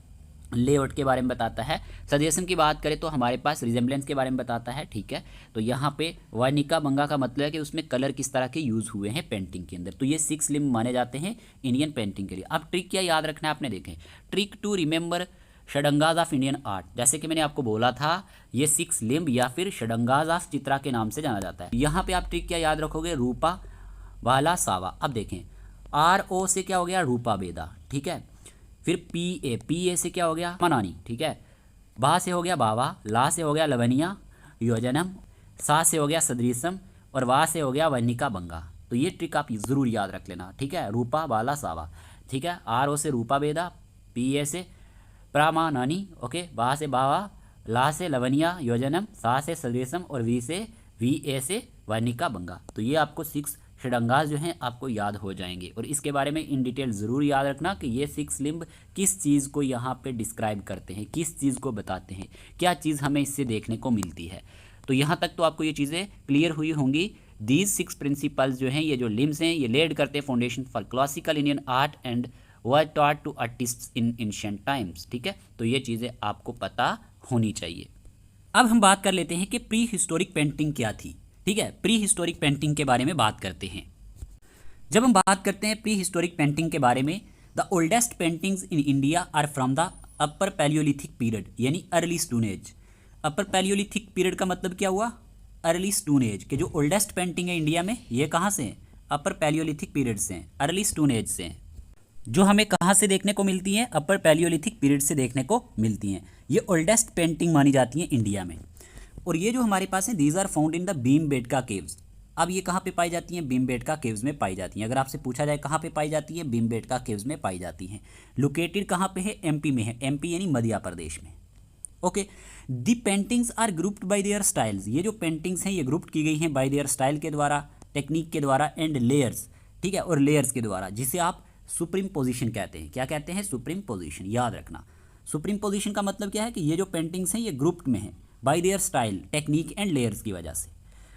लेआउट के बारे में बताता है। सजेशन की बात करें तो हमारे पास रिजेंबलेंस के बारे में बताता है। ठीक है, तो यहाँ पे वर्णिका भंगा का मतलब है कि उसमें कलर किस तरह के यूज़ हुए हैं पेंटिंग के अंदर। तो ये 6 लिम्ब माने जाते हैं इंडियन पेंटिंग के लिए। अब ट्रिक क्या याद रखना है आपने, देखें trick to remember Shadangas of Indian art. जैसे कि मैंने आपको बोला था ये 6 लिम्ब या फिर षडंगाज ऑफ चित्रा के नाम से जाना जाता है। यहाँ पे आप ट्रिक क्या याद रखोगे, रूपा वाला सावा। अब देखें RO से क्या हो गया, रूपाभेदा। ठीक है, फिर PA से क्या हो गया, मनानी। ठीक है, बा से हो गया बावा, ला से हो गया लवनिया योजनम, सा से हो गया सदृशम, और वा से हो गया वर्णिका भंगा। तो ये ट्रिक आप ज़रूर याद रख लेना। ठीक है, रूपा बाला सावा। ठीक है, RO से रूपाभेदा, PA से प्रामानानी, ओके, बा से बावा, ला से लवनिया योजनम, सा से सदेशम और वी ए से वानिका बंगा। तो ये आपको 6 षडंगास जो हैं आपको याद हो जाएंगे और इसके बारे में इन डिटेल ज़रूर याद रखना कि ये 6 लिम्ब किस चीज़ को यहाँ पे डिस्क्राइब करते हैं, किस चीज़ को बताते हैं, क्या चीज़ हमें इससे देखने को मिलती है। तो यहाँ तक तो आपको ये चीज़ें क्लियर हुई होंगी। दीज 6 प्रिंसिपल्स जो हैं, ये जो लिम्स हैं, ये लेड करते हैं foundation for classical Indian art and were taught to artists in ancient times. ठीक है, तो ये चीज़ें आपको पता होनी चाहिए। अब हम बात कर लेते हैं कि प्री हिस्टोरिक पेंटिंग क्या थी। ठीक है, प्री हिस्टोरिक पेंटिंग के बारे में बात करते हैं। जब हम बात करते हैं प्री हिस्टोरिक पेंटिंग के बारे में, the oldest paintings in India are from the upper Palaeolithic period, यानी early stone age. Upper Palaeolithic period का मतलब क्या हुआ? अर्ली स्टोन एज के जो ओल्डेस्ट पेंटिंग है इंडिया में, ये कहाँ से हैं? अपर पैलियोलिथिक पीरियड से हैं, अर्ली स्टोन एज से हैं, जो हमें कहाँ से देखने को मिलती हैं? अपर पैलियोलिथिक पीरियड से देखने को मिलती हैं। ये ओल्डेस्ट पेंटिंग मानी जाती हैं इंडिया में। और ये जो हमारे पास है, these are found in the Bhimbetka caves. अब ये कहाँ पे पाई जाती हैं? भीमबेटका केव्स में पाई जाती हैं। अगर आपसे पूछा जाए कहाँ पे पाई जाती है, भीमबेटका केव्स में पाई जाती हैं। लोकेटेड कहाँ पे है? एमपी में है, एमपी यानी मध्य प्रदेश में। Okay, the paintings are grouped by their styles. ये जो पेंटिंग्स हैं ये ग्रुप की गई हैं बाय देयर स्टाइल के द्वारा, टेक्निक के द्वारा, एंड लेयर्स। ठीक है, और लेयर्स के द्वारा, जिसे आप सुप्रीम पोजीशन कहते हैं। क्या कहते हैं? सुप्रीम पोजीशन, याद रखना। सुप्रीम पोजीशन का मतलब क्या है कि ये जो पेंटिंग्स हैं ये ग्रुप्ड में हैं by their style, technique and layers की वजह से।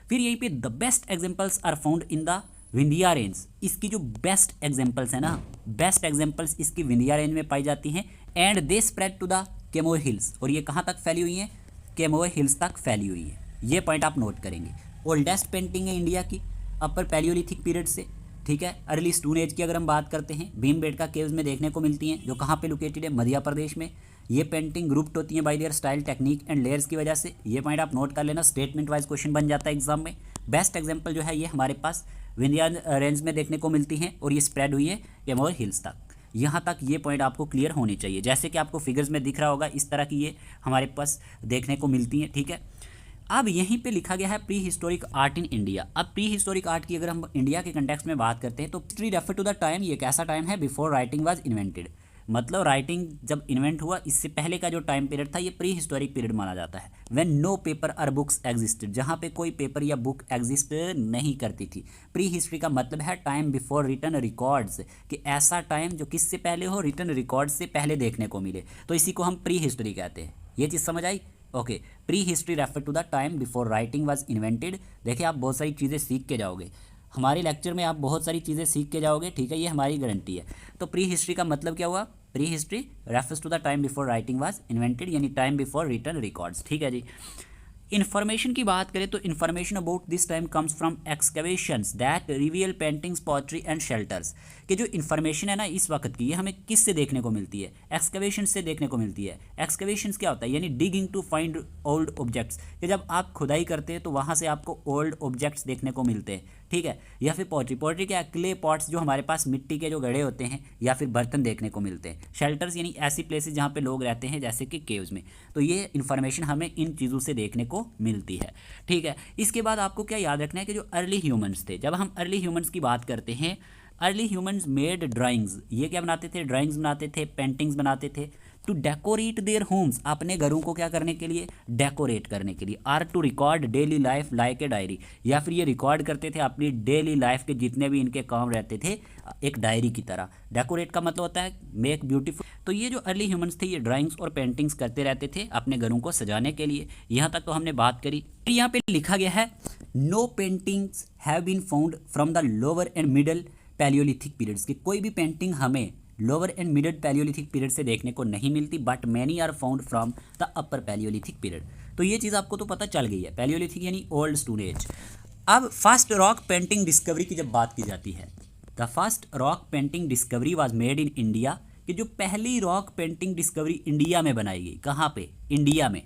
फिर यहीं पे the best examples are found in the Vindhya range. इसकी जो बेस्ट एग्जांपल्स है ना, बेस्ट एग्जांपल्स इसकी विंध्या रेंज में पाई जाती हैं। And they spread to the Kaimur hills, और ये कहाँ तक फैली हुई हैं? कैमोर हिल्स तक फैली हुई है। ये पॉइंट आप नोट करेंगे। ओल्डेस्ट पेंटिंग है इंडिया की अपर पैलियोलिथिक पीरियड से। ठीक है, अर्ली स्टोन एज की अगर हम बात करते हैं, भीमबेटका केव्स में देखने को मिलती हैं, जो कहाँ पे लोकेटेड है? मध्य प्रदेश में। ये पेंटिंग ग्रुप्ड होती है bye their style, technique and layers की वजह से। ये पॉइंट आप नोट कर लेना, स्टेटमेंट वाइज क्वेश्चन बन जाता है एग्जाम में। बेस्ट एग्जांपल जो है ये हमारे पास विंध्या रेंज में देखने को मिलती हैं और ये स्प्रेड हुई है कैमोर हिल्स तक। यहाँ तक ये पॉइंट आपको क्लियर होनी चाहिए। जैसे कि आपको फिगर्स में दिख रहा होगा, इस तरह की ये हमारे पास देखने को मिलती हैं। ठीक है, अब यहीं पे लिखा गया है pre historic art in India. अब प्री हिस्टोरिक आर्ट की अगर हम इंडिया के कंटेक्स्ट में बात करते हैं तो history refer to the time, ये कैसा टाइम है? Before writing was invented. मतलब राइटिंग जब इन्वेंट हुआ, इससे पहले का जो टाइम पीरियड था ये प्री हिस्टोरिक पीरियड माना जाता है। व्हेन नो पेपर और बुक्स एग्जिस्टेड, जहाँ पे कोई पेपर या बुक एग्जिस्ट नहीं करती थी। प्री हिस्ट्री का मतलब है टाइम बिफोर रिटन रिकॉर्ड्स, कि ऐसा टाइम जो किससे पहले हो? रिटन रिकॉर्ड्स से पहले देखने को मिले, तो इसी को हम प्री हिस्ट्री कहते हैं। ये चीज़ समझ आई? Okay, prehistory refer to the time before writing was invented. देखिए, आप बहुत सारी चीज़ें सीख के जाओगे हमारे लेक्चर में, आप बहुत सारी चीज़ें सीख के जाओगे। ठीक है, ये हमारी गारंटी है। तो प्री हिस्ट्री का मतलब क्या हुआ? Prehistory refers to the time before writing was invented, यानी टाइम बिफोर रिटन रिकॉर्ड्स। ठीक है जी। इन्फॉर्मेशन की बात करें तो information about this time comes from excavations that reveal paintings, poetry and shelters. कि जो इन्फॉर्मेशन है ना इस वक्त की, ये हमें किस से देखने को मिलती है? एक्सकवेशन से देखने को मिलती है। एक्सकवेशंस क्या होता है? यानी digging to find old objects, कि जब आप खुदाई करते हैं तो वहाँ से आपको ओल्ड ऑब्जेक्ट्स देखने को मिलते हैं। ठीक है, या फिर पोएट्री, पोएट्री क्या? क्ले पॉट्स, जो हमारे पास मिट्टी के जो घड़े होते हैं या फिर बर्तन देखने को मिलते हैं। शेल्टर्स यानी ऐसी प्लेसेस जहाँ पे लोग रहते हैं, जैसे कि केव्स में। तो ये इन्फॉर्मेशन हमें इन चीज़ों से देखने को मिलती है। ठीक है, इसके बाद आपको क्या याद रखना है कि जो अर्ली ह्यूमंस थे, जब हम अर्ली ह्यूमंस की बात करते हैं, अर्ली ह्यूमंस मेड ड्राइंग्स। ये क्या बनाते थे? ड्राइंग्स बनाते थे, पेंटिंग्स बनाते थे। टू डेकोरेट देयर होम्स, अपने घरों को क्या करने के लिए? डेकोरेट करने के लिए। Or to record daily life like a diary, या फिर ये रिकॉर्ड करते थे अपनी डेली लाइफ के जितने भी इनके काम रहते थे एक डायरी की तरह। डेकोरेट का मतलब होता है मेक ब्यूटीफुल। तो ये जो अर्ली ह्यूमंस थे ये ड्राइंग्स और पेंटिंग्स करते रहते थे अपने घरों को सजाने के लिए। यहाँ तक तो हमने बात करी। यहाँ पे लिखा गया है no paintings have been found from the lower and middle palaeolithic periods, की कोई भी पेंटिंग हमें lower and middle palaeolithic period से देखने को नहीं मिलती, but many are found from the upper Palaeolithic period. तो ये चीज़ आपको तो पता चल गई है, पैलियोलिथिक यानी ओल्ड स्टोन एज। अब फर्स्ट रॉक पेंटिंग डिस्कवरी की जब बात की जाती है, the first rock painting discovery was made in India, कि जो पहली रॉक पेंटिंग डिस्कवरी इंडिया में बनाई गई। कहाँ पे? इंडिया में।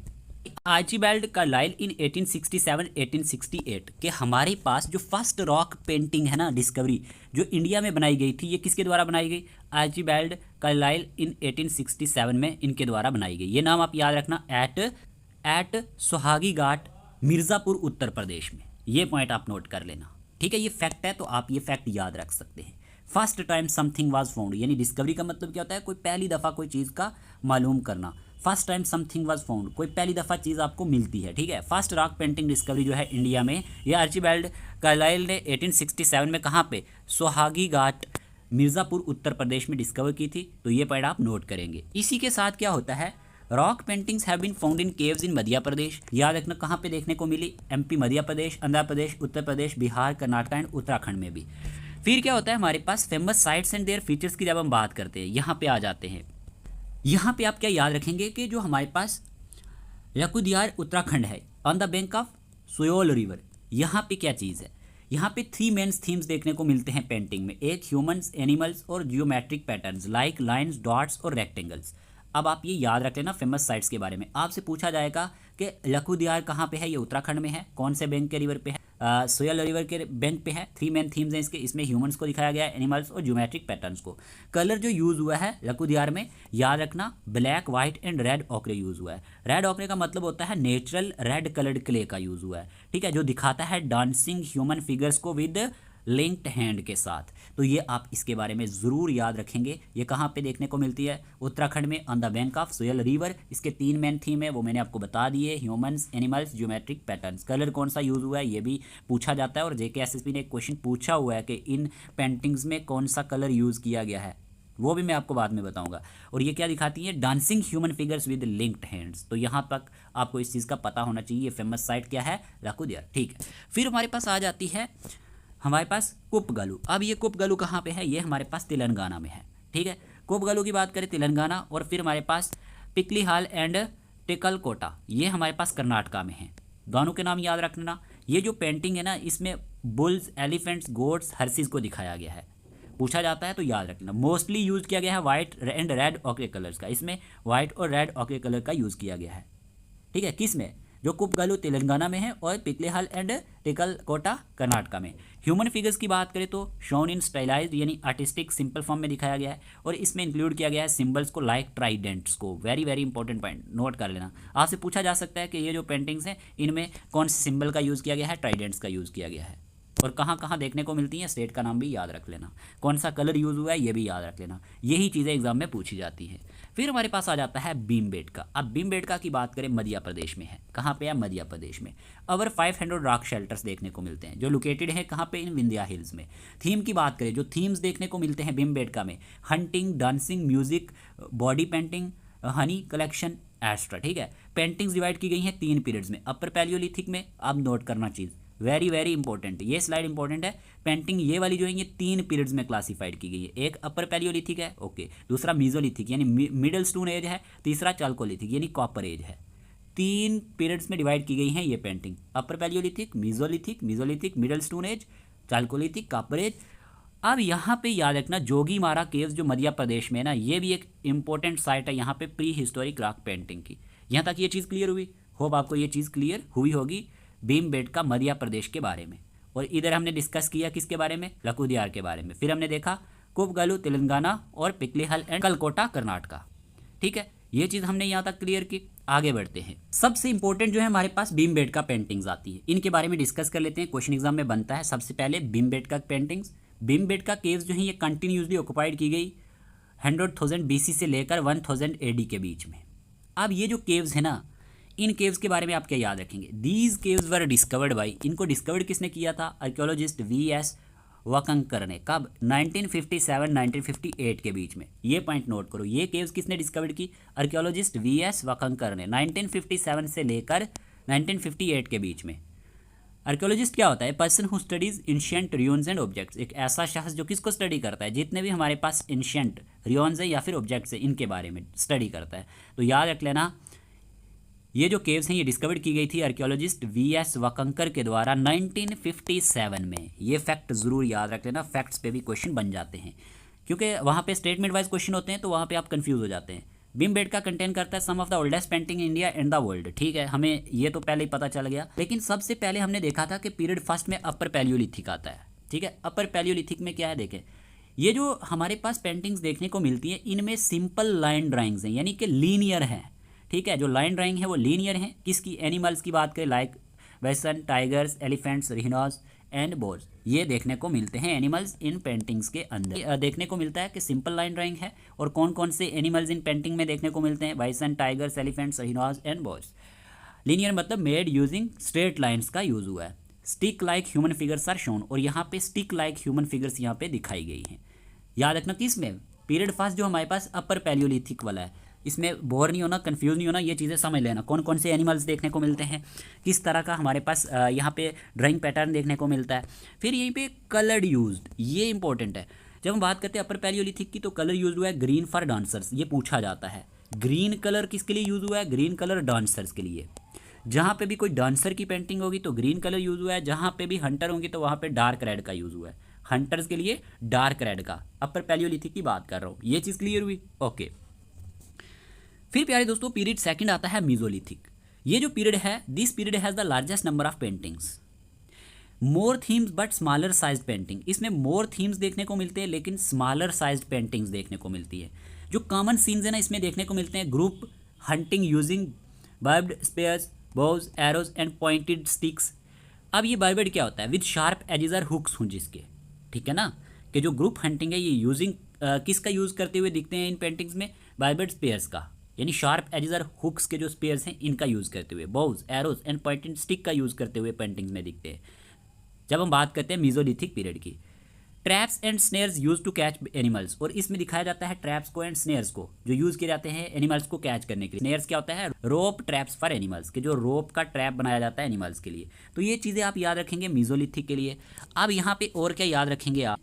आर्चिबाल्ड कार्लाइल इन 1867-1868 के हमारे पास जो फर्स्ट रॉक पेंटिंग है ना डिस्कवरी, जो इंडिया में बनाई गई थी, ये किसके द्वारा बनाई गई? आर्चिबाल्ड कार्लाइल इन 1867 में इनके द्वारा बनाई गई। ये नाम आप याद रखना, एट सुहागी घाट, मिर्ज़ापुर, उत्तर प्रदेश में। ये पॉइंट आप नोट कर लेना। ठीक है, ये फैक्ट है तो आप ये फैक्ट याद रख सकते हैं। First time something was found, यानी डिस्कवरी का मतलब क्या होता है, कोई पहली दफ़ा कोई चीज़ का मालूम करना। First time something was found, कोई पहली दफ़ा चीज़ आपको मिलती है, ठीक है। फर्स्ट रॉक पेंटिंग डिस्कवरी जो है इंडिया में, ये आर्चिबाल्ड कार्लाइल ने 1867 में कहाँ पे, सोहागी घाट मिर्ज़ापुर उत्तर प्रदेश में डिस्कवर की थी। तो ये पॉइंट आप नोट करेंगे। इसी के साथ क्या होता है, rock paintings have been found in caves in Madhya Pradesh, याद रखना कहाँ पे देखने को मिली, एमपी, मध्य प्रदेश, आंध्र प्रदेश, उत्तर प्रदेश, बिहार, कर्नाटक एंड उत्तराखंड में भी। फिर क्या होता है हमारे पास famous sites and their features की जब हम बात करते हैं, यहाँ पे आ जाते हैं। यहाँ पे आप क्या याद रखेंगे कि जो हमारे पास लकुदियार उत्तराखंड है, on the bank of Suyal river, यहाँ पे क्या चीज़ है, यहाँ पे 3 मेन थीम्स देखने को मिलते हैं पेंटिंग में, एक ह्यूमंस, एनिमल्स और geometric patterns like lines, dots और रेक्टेंगल्स। अब आप ये याद रख लेना फेमस साइट्स के बारे में। आपसे पूछा जाएगा कि लकुदियार कहाँ पे है, ये उत्तराखंड में है, कौन से बैंक के रिवर पे है, सोयल रिवर के बैंक पे है। 3 मेन थीम्स हैं इसके, इसमें ह्यूमंस को दिखाया गया है, एनिमल्स और ज्योमेट्रिक पैटर्न्स को। कलर जो यूज़ हुआ है लकुदियार में, याद रखना black, white and red ochre use हुआ है। रेड ऑकरे का मतलब होता है नेचुरल रेड कलर्ड क्ले का यूज़ हुआ है, ठीक है, जो दिखाता है डांसिंग ह्यूमन फिगर्स को विद लिंक्ड हैंड के साथ। तो ये आप इसके बारे में ज़रूर याद रखेंगे। ये कहाँ पे देखने को मिलती है, उत्तराखंड में, on the bank of soil river. इसके 3 मेन थीम है, वो मैंने आपको बता दिए, humans, animals, geometric patterns. Colour कौन सा यूज़ हुआ है ये भी पूछा जाता है, और JKSSB ने एक क्वेश्चन पूछा हुआ है कि इन पेंटिंग्स में कौन सा कलर यूज़ किया गया है, वो भी मैं आपको बाद में बताऊंगा। और ये क्या दिखाती है, dancing human figures with linked hands. तो यहाँ तक आपको इस चीज़ का पता होना चाहिए। ये फेमस साइट क्या है, लकुदियार, ठीक है। फिर हमारे पास आ जाती है हमारे पास कुप्पगलू। अब ये कुप्पगलू कहाँ पे है, ये हमारे पास तेलंगाना में है, ठीक है। कुप्पगलू की बात करें तेलंगाना, और फिर हमारे पास पिकलीहाल एंड टेकलकोटा, ये हमारे पास कर्नाटका में है। दोनों के नाम याद रखना। ये जो पेंटिंग है ना, इसमें बुल्स, एलिफेंट्स, गोट्स, हर्सीज को दिखाया गया है। पूछा जाता है तो याद रखना। मोस्टली यूज़ किया गया है white and red ochre colours का, इसमें वाइट और रेड ऑकरे कलर का यूज़ किया गया है, ठीक है। किस में, जो कुप्पगलू तेलंगाना में है और पिकलीहाल एंड टेकलकोटा कर्नाटका में। ह्यूमन फिगर्स की बात करें तो शोन इन स्टाइलाइज्ड यानी आर्टिस्टिक सिंपल फॉर्म में दिखाया गया है, और इसमें इंक्लूड किया गया है सिंबल्स को लाइक ट्राइडेंट्स को। Very very important point note कर लेना। आपसे पूछा जा सकता है कि ये जो पेंटिंग्स हैं इनमें कौन से सिंबल का यूज़ किया गया है, ट्राइडेंट्स का यूज़ किया गया है, और कहाँ कहाँ देखने को मिलती हैं, स्टेट का नाम भी याद रख लेना, कौन सा कलर यूज़ हुआ है ये भी याद रख लेना। यही चीज़ें एग्जाम में पूछी जाती हैं। फिर हमारे पास आ जाता है भीमबेटका। अब भीमबेटका की बात करें मध्य प्रदेश में है, कहाँ पे है, मध्य प्रदेश में। ओवर 500 रॉक शेल्टर्स देखने को मिलते हैं, जो लोकेटेड है कहाँ पे, इन विंध्या हिल्स में। थीम की बात करें, जो थीम्स देखने को मिलते हैं भीमबेटका में, hunting, dancing, music, body painting, honey collection, एस्ट्रा, ठीक है। पेंटिंग्स डिवाइड की गई हैं 3 पीरियड्स में। अपर पैलियोलिथिक में, अब नोट करना चीज़ वेरी वेरी इंपॉर्टेंट, ये स्लाइड इंपॉर्टेंट है। पेंटिंग ये वाली जो है ये 3 पीरियड्स में क्लासिफाइड की गई है। एक अपर पैलियोलिथिक है, ओके, दूसरा मीजोलिथिक यानी मिडिल स्टोन एज है, तीसरा चालकोलिथिक यानी कॉपर एज है। 3 पीरियड्स में डिवाइड की गई हैं ये painting, upper palaeolithic, mesolithic, middle stone age, chalcolithic, copper age. अब यहाँ पे याद रखना जोगीमारा केव्स जो मध्य प्रदेश में है ना, ये भी एक इंपॉर्टेंट साइट है यहाँ पे प्री हिस्टोरिक रॉक पेंटिंग की। यहाँ तक ये चीज़ क्लियर हुई, होप आपको ये चीज़ क्लियर हुई होगी भीमबेटका मध्य प्रदेश के बारे में। और इधर हमने डिस्कस किया किसके बारे में, लकुदियार के बारे में। फिर हमने देखा कुप्पगलू तेलंगाना और पिकलीहाल एंड कलकोटा कर्नाटका, ठीक है। ये चीज़ हमने यहाँ तक क्लियर की। आगे बढ़ते हैं। सबसे इंपॉर्टेंट जो है हमारे पास भीमबेटका पेंटिंग्स आती है, इनके बारे में डिस्कस कर लेते हैं, क्वेश्चन एग्जाम में बनता है। सबसे पहले भीमबेटका पेंटिंग्स। भीमबेटका केव्स जो है ये कंटिन्यूसली ऑक्युपाइड की गई 100,000 BC से लेकर 1000 AD के बीच में। अब ये जो केव्स है ना, इन केव्स के बारे में आप क्या याद रखेंगे, these caves were discovered by, इनको डिस्कवर्ड किसने किया था, आर्कियोलॉजिस्ट VS वकंकर ने। कब, 1957-1958 के बीच में। ये पॉइंट नोट करो, ये केव्स किसने डिस्कवर्ड की, आर्कियोलॉजिस्ट VS वकंकर ने 1957 से लेकर 1958 के बीच में। आर्कियोलॉजिस्ट क्या होता है, person who studies ancient regions and objects, एक ऐसा शख्स जो किसको स्टडी करता है, जितने भी हमारे पास एंशिएंट रियोन्स है या फिर ऑब्जेक्ट्स है इनके बारे में स्टडी करता है। तो याद रख लेना, ये जो केव्स हैं ये डिस्कवर्ड की गई थी आर्कियोलॉजिस्ट VS वकंकर के द्वारा 1957 में। ये फैक्ट ज़रूर याद रख लेना, फैक्ट्स पे भी क्वेश्चन बन जाते हैं, क्योंकि वहाँ पे स्टेटमेंट वाइज क्वेश्चन होते हैं तो वहाँ पे आप कंफ्यूज हो जाते हैं। भीमबेटका कंटेन करता है some of the oldest painting in India and the world, ठीक है, हमें ये तो पहले ही पता चल गया। लेकिन सबसे पहले हमने देखा था कि पीरियड फर्स्ट में अपर पैलियोलिथिक आता है, ठीक है। अपर पैलियोलिथिक में क्या है, देखें, ये जो हमारे पास पेंटिंग्स देखने को मिलती हैं इनमें सिंपल लाइन ड्राइंग्स हैं, यानी कि लीनियर हैं, ठीक है। जो लाइन ड्राइंग है वो लीनियर है। किसकी, एनिमल्स की बात करें, लाइक वैसन, टाइगर्स, एलिफेंट्स, रिहिनोस, एंड बोर्स, ये देखने को मिलते हैं एनिमल्स इन पेंटिंग्स के अंदर। देखने को मिलता है कि सिंपल लाइन ड्राइंग है और कौन कौन से एनिमल्स इन पेंटिंग में देखने को मिलते हैं, बाइसन, टाइगर्स, एलिफेंट्स, हिरनोस एंड बोर्स। लीनियर मतलब मेड यूजिंग स्ट्रेट लाइन्स का यूज हुआ है। Stick like human figures are shown, और यहाँ पे स्टिक लाइक ह्यूमन फिगर्स यहाँ पे दिखाई गई हैं। याद रखना कि इसमें पीरियड फास्ट जो हमारे पास अपर पैलियोलिथिक वाला है, इसमें बोर नहीं होना, कंफ्यूज नहीं होना, ये चीज़ें समझ लेना कौन कौन से एनिमल्स देखने को मिलते हैं, किस तरह का हमारे पास यहाँ पे ड्राइंग पैटर्न देखने को मिलता है। फिर यहीं पे कलर्ड यूज्ड, ये इंपॉर्टेंट है। जब हम बात करते हैं अपर पैलियोलिथिक की तो कलर यूज हुआ है ग्रीन फॉर डांसर्स, ये पूछा जाता है ग्रीन कलर किसके लिए यूज हुआ है, ग्रीन कलर डांसर्स के लिए। जहाँ पे भी कोई डांसर की पेंटिंग होगी तो ग्रीन कलर यूज हुआ है, जहाँ पे भी हंटर होंगी तो वहाँ पे डार्क रेड का यूज हुआ है, हंटर्स के लिए डार्क रेड का। अपर पैलियोलिथिक की बात कर रहा हूँ, ये चीज़ क्लियर हुई? ओके। फिर प्यारे दोस्तों पीरियड सेकंड आता है मीजोलिथिक। ये जो पीरियड है, this period has the largest number of paintings, more themes but smaller size painting. इसमें मोर थीम्स देखने को मिलते हैं लेकिन स्मॉलर साइज पेंटिंग्स देखने को मिलती है। जो कॉमन सीन्स है ना इसमें देखने को मिलते हैं group hunting using barbed spears, bows, arrows and pointed sticks. अब ये बाइबर्ड क्या होता है, with sharp edges or hooks हों जिसके, ठीक है ना, कि जो ग्रुप हंटिंग है ये यूजिंग किसका यूज़ करते हुए दिखते हैं इन पेंटिंग्स में, बाइबर्ड स्पेयर्स का, यानी शार्प एजेस आर हुक्स के जो स्पेयर्स हैं इनका यूज़ करते हुए, बोज, एरोज एंड पॉइंटेड स्टिक का यूज़ करते हुए पेंटिंग्स में दिखते हैं जब हम बात करते हैं मीजोलिथिक पीरियड की। Traps and snares use to catch animals, और इसमें दिखाया जाता है ट्रैप्स को एंड स्नेयर्स को जो यूज़ किए जाते हैं एनिमल्स को कैच करने के लिए। स्नेयर्स क्या होता है, रोप ट्रैप्स फॉर एनिमल्स, के जो रोप का ट्रैप बनाया जाता है एनिमल्स के लिए। तो ये चीज़ें आप याद रखेंगे मीजोलिथिक के लिए। अब यहाँ पे और क्या याद रखेंगे आप,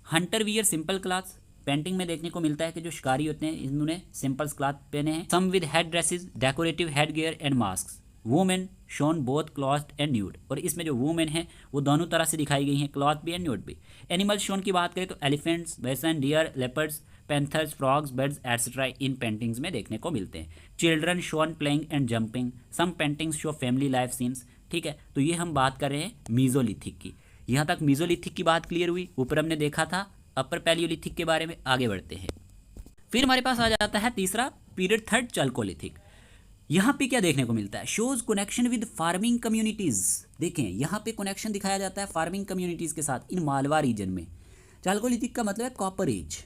Hunter wear simple clothes, painting में देखने को मिलता है कि जो शिकारी होते हैं इन्होंने सिंपल क्लॉथ पहने हैं। Some with head dresses, decorative head gear and mask. Women shown both cloth and nude, और इसमें जो वुमेन है वो दोनों तरह से दिखाई गई हैं, क्लॉथ भी एंड न्यूड भी। एनिमल शोन की बात करें तो elephants, bison, deer, leopards, panthers, frogs, birds etcetera in paintings में देखने को मिलते हैं। Children shown playing and jumping, some paintings show family life scenes, ठीक है। तो ये हम बात कर रहे हैं मीजोलिथिक की। यहाँ तक मीजोलिथिक की बात क्लियर हुई। ऊपर हमने देखा था अपर पैलियोलिथिक के बारे में। आगे बढ़ते हैं। फिर हमारे पास आ जाता है तीसरा पीरियड थर्ड चाल्कोलिथिक। यहाँ पे क्या देखने को मिलता है, shows connection with farming communities. देखें यहाँ पे कनेक्शन दिखाया जाता है फार्मिंग कम्युनिटीज़ के साथ इन मालवा रीजन में। चाल्कोलिथिक का मतलब है कॉपर एज,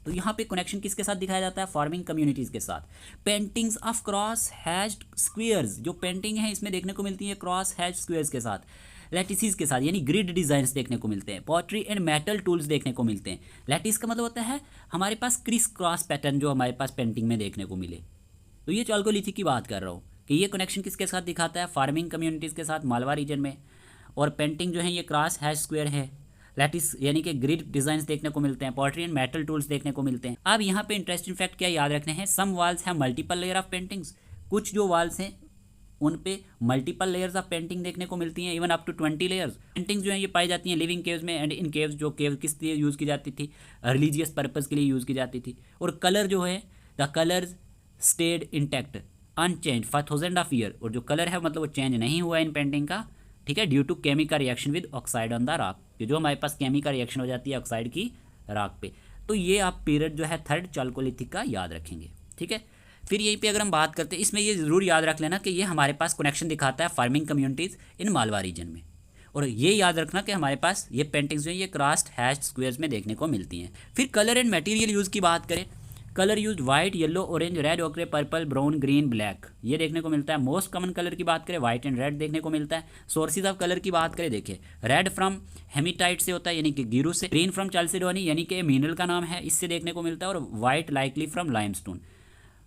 तो यहाँ पे कनेक्शन किसके साथ दिखाया जाता है, फार्मिंग कम्युनिटीज़ के साथ। Paintings of cross hatched squares, जो पेंटिंग है इसमें देखने को मिलती है क्रॉस हैश्ड स्क्वेयर्स के साथ, लैटिसेस के साथ, यानी ग्रिड डिजाइन्स देखने को मिलते हैं। पॉटरी एंड मेटल टूल्स देखने को मिलते हैं। लैटिस का मतलब होता है हमारे पास क्रिस क्रॉस पैटर्न जो हमारे पास पेंटिंग में देखने को मिले। तो ये चाल्कोलिथिक की बात कर रहा हूँ कि ये कनेक्शन किसके साथ दिखाता है, फार्मिंग कम्युनिटीज़ के साथ मालवा रीजन में। और पेंटिंग जो है ये क्रॉस हैश स्क्वायर है। लैटिस यानी कि ग्रिड डिजाइन्स देखने को मिलते हैं। पॉटरी एंड मेटल टूल्स देखने को मिलते हैं। अब यहाँ पे इंटरेस्टिंग फैक्ट क्या याद रखने हैं, सम वॉल्स हैं मल्टीपल लेयर ऑफ पेंटिंग्स। कुछ जो वॉल्स हैं उन पे मल्टीपल लेयर्स ऑफ पेंटिंग देखने को मिलती हैं, even up to 20 layers. Paintings जो हैं ये पाई जाती हैं लिविंग केव्स में एंड इन केव्स, जो केव किस लिए यूज़ की जाती थी, रिलीजियस पर्पज़ के लिए यूज़ की जाती थी। और कलर जो है, the colours stayed intact unchanged for 1000 of year, और जो कलर है मतलब वो चेंज नहीं हुआ इन पेंटिंग का, ठीक है, due to chemical reaction with oxide on the rock, जो हमारे पास केमिकल रिएक्शन हो जाती है ऑक्साइड की रॉक पे। तो ये आप पीरियड जो है थर्ड चाल्कोलिथिक का याद रखेंगे, ठीक है। फिर यहीं पे अगर हम बात करते हैं, इसमें ये ज़रूर याद रख लेना कि ये हमारे पास कनेक्शन दिखाता है farming communities in Malwa region में। और ये याद रखना कि हमारे पास ये पेंटिंग्स जो है ये क्रॉस्ड हैश्ड स्क्वेयर्स में देखने को मिलती हैं। फिर कलर एंड मटेरियल यूज़ की बात करें, colour use white, yellow, orange, red, ochre, purple, brown, green, black, ये देखने को मिलता है। मोस्ट कॉमन कलर की बात करें वाइट एंड रेड देखने को मिलता है। सोर्सेज ऑफ कलर की बात करें, देखिए रेड फ्रॉम हेमीटाइट से होता है यानी कि गिरू से, ग्रीन फ्रॉम चाल्सिडोनी यानी कि मिनरल का नाम है, इससे देखने को मिलता है, और white likely from limestone.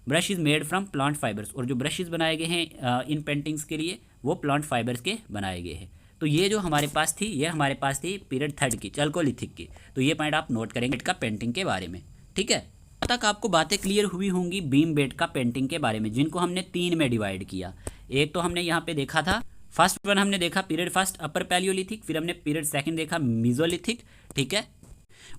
Brush is made from plant fibres, और जो ब्रशेज बनाए गए हैं इन पेंटिंग्स के लिए वो प्लांट फाइबर्स के बनाए गए हैं। तो ये जो हमारे पास थी, ये हमारे पास थी पीरियड थर्ड की चाल्कोलिथिक की। तो ये पॉइंट आप नोट करेंगे का पेंटिंग के बारे में, ठीक है। तक आपको बातें क्लियर हुई होंगी बीम बेड का पेंटिंग के बारे में, जिनको हमने 3 में डिवाइड किया। एक तो हमने यहाँ पे देखा था, फर्स्ट वन हमने देखा पीरियड फर्स्ट अपर पैलियोलिथिक, फिर हमने पीरियड सेकंड देखा मीजोलिथिक, ठीक है,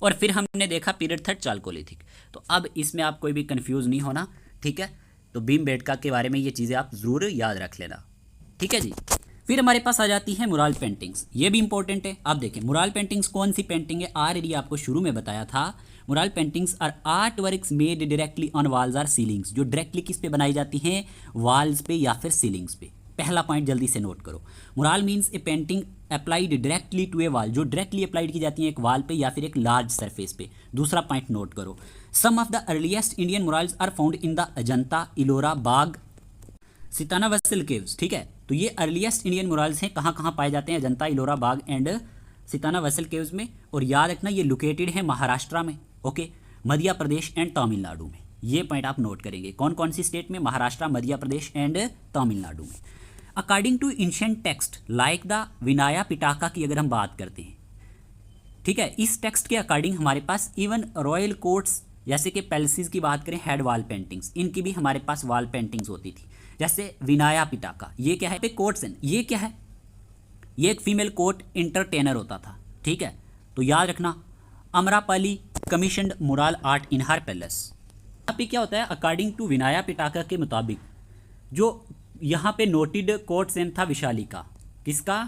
और फिर हमने देखा पीरियड थर्ड चाल्कोलिथिक। तो अब इसमें आप कोई भी कंफ्यूज नहीं होना, ठीक है। तो बीम बेड का के बारे में ये चीज़ें आप ज़रूर याद रख लेना, ठीक है जी। फिर हमारे पास आ जाती है मुराल पेंटिंग्स, ये भी इंपॉर्टेंट है। आप देखें मुराल पेंटिंग्स कौन सी पेंटिंग है, ऑलरेडी आपको शुरू में बताया था। Mural paintings are art works made directly on walls or ceilings, जो डायरेक्टली किस पे बनाई जाती हैं, वॉल्स पे या फिर सीलिंग्स पे। पहला पॉइंट जल्दी से नोट करो। Mural means a painting applied directly to a wall, जो डायरेक्टली अप्लाइड की जाती है एक वाल पे या फिर एक लार्ज सरफेस पे। दूसरा पॉइंट नोट करो, some of the earliest Indian murals are found in the Ajanta, Ellora, Bagh, Sittanavasal caves. ठीक है, तो ये अर्लीस्ट इंडियन मुराल्स हैं, कहाँ कहाँ पाए जाते हैं, अजंता, इलोरा, बाग एंड सिताना वसल केव्स में। और याद रखना ये लोकेटेड है महाराष्ट्र में, okay, Madhya Pradesh and Tamil Nadu में। ये पॉइंट आप नोट करेंगे, कौन कौन सी स्टेट में, महाराष्ट्र, मध्य प्रदेश एंड तमिलनाडु में। According to ancient text like the Vinaya Pitaka की अगर हम बात करते हैं, ठीक है, इस टेक्स्ट के अकॉर्डिंग हमारे पास इवन रॉयल कोर्ट्स जैसे कि पैलेसेस की बात करें, हेड वॉल पेंटिंग्स, इनकी भी हमारे पास वॉल पेंटिंग्स होती थी। जैसे विनाया पिटाका, ये क्या है, पे कोर्ट्स, ये क्या है, ये एक फीमेल कोर्ट इंटरटेनर होता था। ठीक है, तो याद रखना, Amrapali commissioned mural art in her palace. यहाँ पे क्या होता है, अकॉर्डिंग टू विनाया पिटाका के मुताबिक जो यहाँ पे नोटेड कोर्ट सेन था विशाली का, किसका,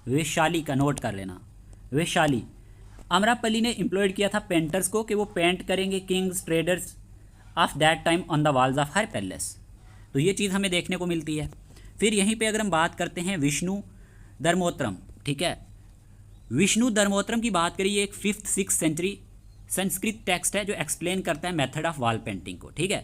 वैशाली का, नोट कर लेना, वैशाली। अमरापली ने एम्प्लॉयड किया था पेंटर्स को कि वो पेंट करेंगे Kings, traders of that time on the walls of her palace. तो ये चीज़ हमें देखने को मिलती है। फिर यहीं पे अगर हम बात करते हैं विष्णु धर्मोत्तरम, ठीक है, विष्णु धर्मोत्तरम की बात करिए, एक 5th-6th सेंचुरी संस्कृत टेक्स्ट है जो एक्सप्लेन करता है मेथड ऑफ वॉल पेंटिंग को। ठीक है,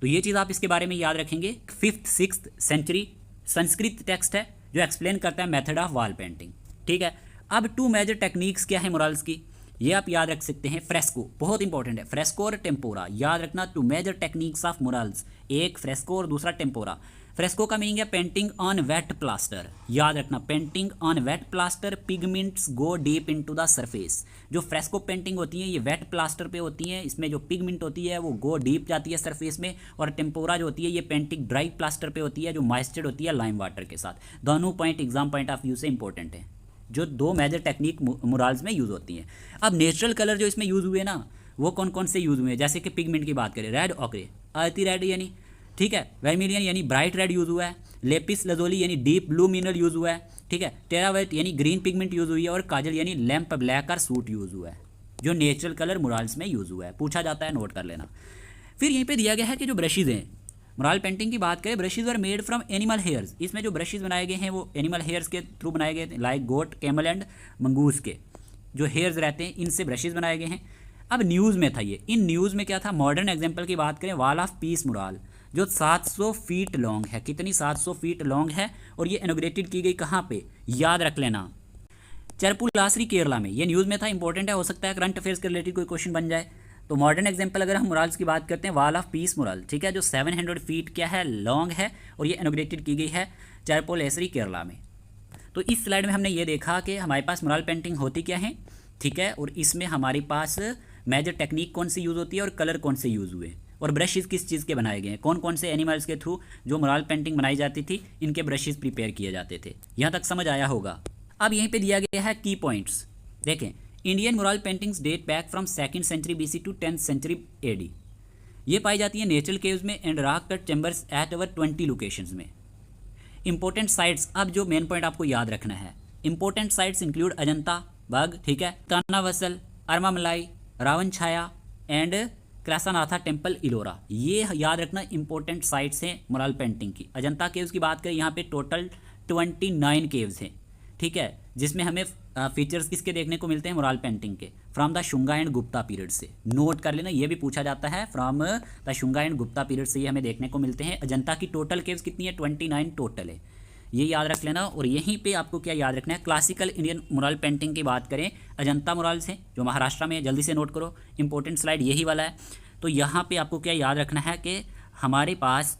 तो ये चीज़ आप इसके बारे में याद रखेंगे, 5th-6th सेंचुरी संस्कृत टेक्स्ट है जो एक्सप्लेन करता है मेथड ऑफ वॉल पेंटिंग। ठीक है, अब 2 मेजर टेक्निक्स क्या है मुराल्स की, ये आप याद रख सकते हैं। फ्रेस्को बहुत इंपॉर्टेंट है, फ्रेस्को और टेम्पोरा, याद रखना 2 मेजर टेक्निक्स ऑफ मुराल्स, एक फ्रेस्को और दूसरा टेम्पोरा। फ्रेस्को का मीनिंग है पेंटिंग ऑन वेट प्लास्टर, याद रखना, painting on wet plaster, pigments go deep into the surface. जो फ्रेस्को पेंटिंग होती है ये वेट प्लास्टर पे होती हैं, इसमें जो पिगमेंट होती है वो गो डीप जाती है सरफेस में। और टेम्पोरा जो होती है ये पेंटिंग ड्राई प्लास्टर पे होती है जो मॉइस्चर्ड होती है लाइम वाटर के साथ। दोनों point exam point of view से इंपॉर्टेंट है, जो 2 मेजर टेक्निक मुराल्स में यूज़ होती हैं। अब नेचुरल कलर जो इसमें यूज़ हुए ना, वो कौन कौन से यूज़ हुए हैं, जैसे कि पिगमेंट की बात करें, रेड ऑक्रे, आयती रेड यानी, ठीक है, वर्मिलियन यानी ब्राइट रेड यूज़ हुआ है, लेपिस लजोली यानी डीप ब्लू मिनरल यूज़ हुआ है, ठीक है, टेरावाइट यानी ग्रीन पिगमेंट यूज़ हुई है, और काजल यानी लैम्प ब्लैक और सूट यूज़ हुआ है, जो नेचुरल कलर मुराल्स में यूज़ हुआ है। पूछा जाता है, नोट कर लेना। फिर यहीं पे दिया गया है कि जो ब्रशेज़ हैं, मुराल पेंटिंग की बात करें, brushes are made from animal hairs. इसमें जो ब्रशेज़ बनाए गए हैं वो एनिमल हेयर्स के थ्रू बनाए गए, like goat, camel and mongoose के जो हेयर्स रहते हैं इनसे ब्रशेज़ बनाए गए हैं। अब न्यूज़ में था ये, इन न्यूज़ में क्या था, मॉडर्न एग्जाम्पल की बात करें, वॉल ऑफ पीस मुराल जो 700 फीट लॉन्ग है, कितनी, 700 फीट लॉन्ग है, और ये इनॉग्रेटेड की गई कहाँ पे, याद रख लेना, चरपुलासरी केरला में। ये न्यूज़ में था, इंपॉर्टेंट है, हो सकता है करंट अफेयर्स के रिलेटेड कोई क्वेश्चन बन जाए। तो मॉडर्न एग्जाम्पल अगर हम मुराल्स की बात करते हैं, वॉल ऑफ पीस मुराल, ठीक है, जो 700 फीट क्या है, लॉन्ग है, और ये इनॉग्रेटेड की गई है चरपुलासरी केरला में। तो इस स्लाइड में हमने ये देखा कि हमारे पास मुराल पेंटिंग होती क्या है, ठीक है, और इसमें हमारे पास मेजर टेक्निक कौन सी यूज़ होती है और कलर कौन से यूज़ हुए, और ब्रशेज़ किस चीज़ के बनाए गए हैं, कौन कौन से एनिमल्स के थ्रू जो मुराल पेंटिंग बनाई जाती थी इनके ब्रशेज़ प्रिपेयर किए जाते थे। यहाँ तक समझ आया होगा। अब यहीं पे दिया गया है की पॉइंट्स, देखें, Indian mural paintings date back from 2nd century BC to 10th century AD। ये पाई जाती है नेचुरल केव्स में and rock cut chambers at over 20 locations में। इंपॉर्टेंट साइट्स, अब जो मेन पॉइंट आपको याद रखना है, important sites include Ajanta Bagh, ठीक है, तानावसल, अरमामलाई, रावण छाया एंड क्रासानाथा टेम्पल, इलोरा। ये याद रखना इंपॉर्टेंट साइट्स हैं मुराल पेंटिंग की। अजंता केव्स की बात करें, यहाँ पे टोटल 29 केव्स हैं, ठीक है, जिसमें हमें फीचर्स किसके देखने को मिलते हैं, मुराल पेंटिंग के, from the Shunga and Gupta period से। नोट कर लेना, ये भी पूछा जाता है, from the Shunga and Gupta period से ये हमें देखने को मिलते हैं। अजंता की टोटल केव्स कितनी है, 29 टोटल है, ये याद रख लेना। और यहीं पे आपको क्या याद रखना है, क्लासिकल इंडियन मुराल पेंटिंग की बात करें, अजंता मुराल्स हैं जो महाराष्ट्र में है, जल्दी से नोट करो, इंपॉर्टेंट स्लाइड यही वाला है। तो यहाँ पे आपको क्या याद रखना है कि हमारे पास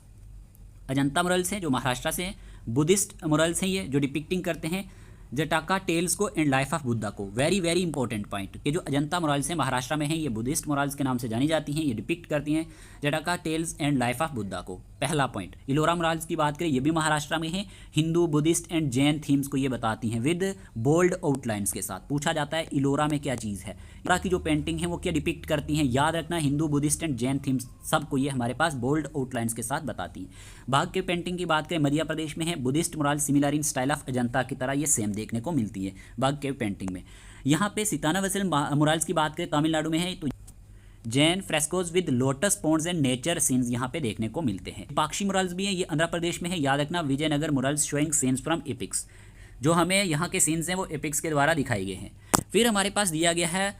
अजंता मुराल्स हैं जो महाराष्ट्र से हैं, बुद्धिस्ट मुराल्स हैं ये जो डिपिक्टिंग करते हैं जटाका टेल्स को एंड लाइफ ऑफ बुद्धा को। वेरी वेरी इंपॉर्टेंट पॉइंट कि जो अजंता मुराल्स हैं महाराष्ट्र में हैं, ये बुद्धिस्ट मुराल्स के नाम से जानी जाती हैं, ये डिपिक्ट करती हैं Jataka tales and life of Buddha को। पहला पॉइंट। इलोरा मुराल्स की बात करें, ये भी महाराष्ट्र में है, Hindu, Buddhist and Jain themes को ये बताती हैं विद बोल्ड आउटलाइंस के साथ। पूछा जाता है इलोरा में क्या चीज़ है, इलोरा की जो पेंटिंग है वो क्या डिपिक्ट करती हैं, याद रखना, Hindu, Buddhist and Jain themes सबको ये हमारे पास बोल्ड आउटलाइंस के साथ बताती हैं। बाघ के पेंटिंग की बात करें, मध्य प्रदेश में है, Buddhist mural similar in style of Ajanta की तरह ये सेम देखने को मिलती है बाघ के पेंटिंग में। यहाँ पे सिताना वसल मुराल्स की बात करें तमिलनाडु में है, तो Jain frescoes with lotus ponds and nature scenes यहाँ पे देखने को मिलते हैं। पाक्षी मुराल्स भी हैं, ये आंध्र प्रदेश में है, याद रखना। Vijayanagara murals showing scenes from epics, जो हमें यहाँ के सीन्स हैं वो एपिक्स के द्वारा दिखाए गए हैं। फिर हमारे पास दिया गया है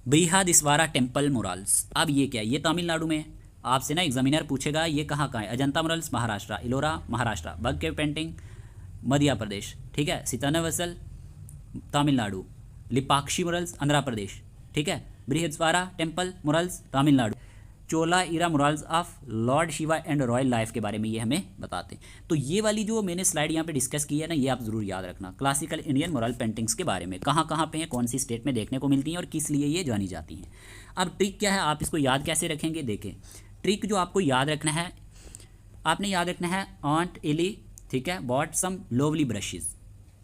बृहदीश्वरा टेम्पल मुराल्स। अब ये क्या है, ये तमिलनाडु में है। आपसे ना एग्जामिनर पूछेगा ये कहाँ है। Ajanta murals Maharashtra, Ellora Maharashtra, Bagh cave painting Madhya Pradesh, ठीक है। सितानावसल तमिलनाडु, लिपाक्षी मुराल्स आंध्र प्रदेश, ठीक है। Brihadeeswara temple murals Tamil Nadu. Chola era murals of Lord Shiva and royal life के बारे में ये हमें बताते हैं। तो ये वाली जो मैंने स्लाइड यहाँ पे डिस्कस की है ना, ये आप जरूर याद रखना। क्लासिकल इंडियन मुराल पेंटिंग्स के बारे में कहाँ कहाँ पे हैं, कौन सी स्टेट में देखने को मिलती हैं और किस लिए ये जानी जाती हैं। अब ट्रिक क्या है, आप इसको याद कैसे रखेंगे, देखें। ट्रिक जो आपको याद रखना है, आपने याद रखना है ऑन्ट एली, ठीक है, बॉट सम लोवली ब्रशेज,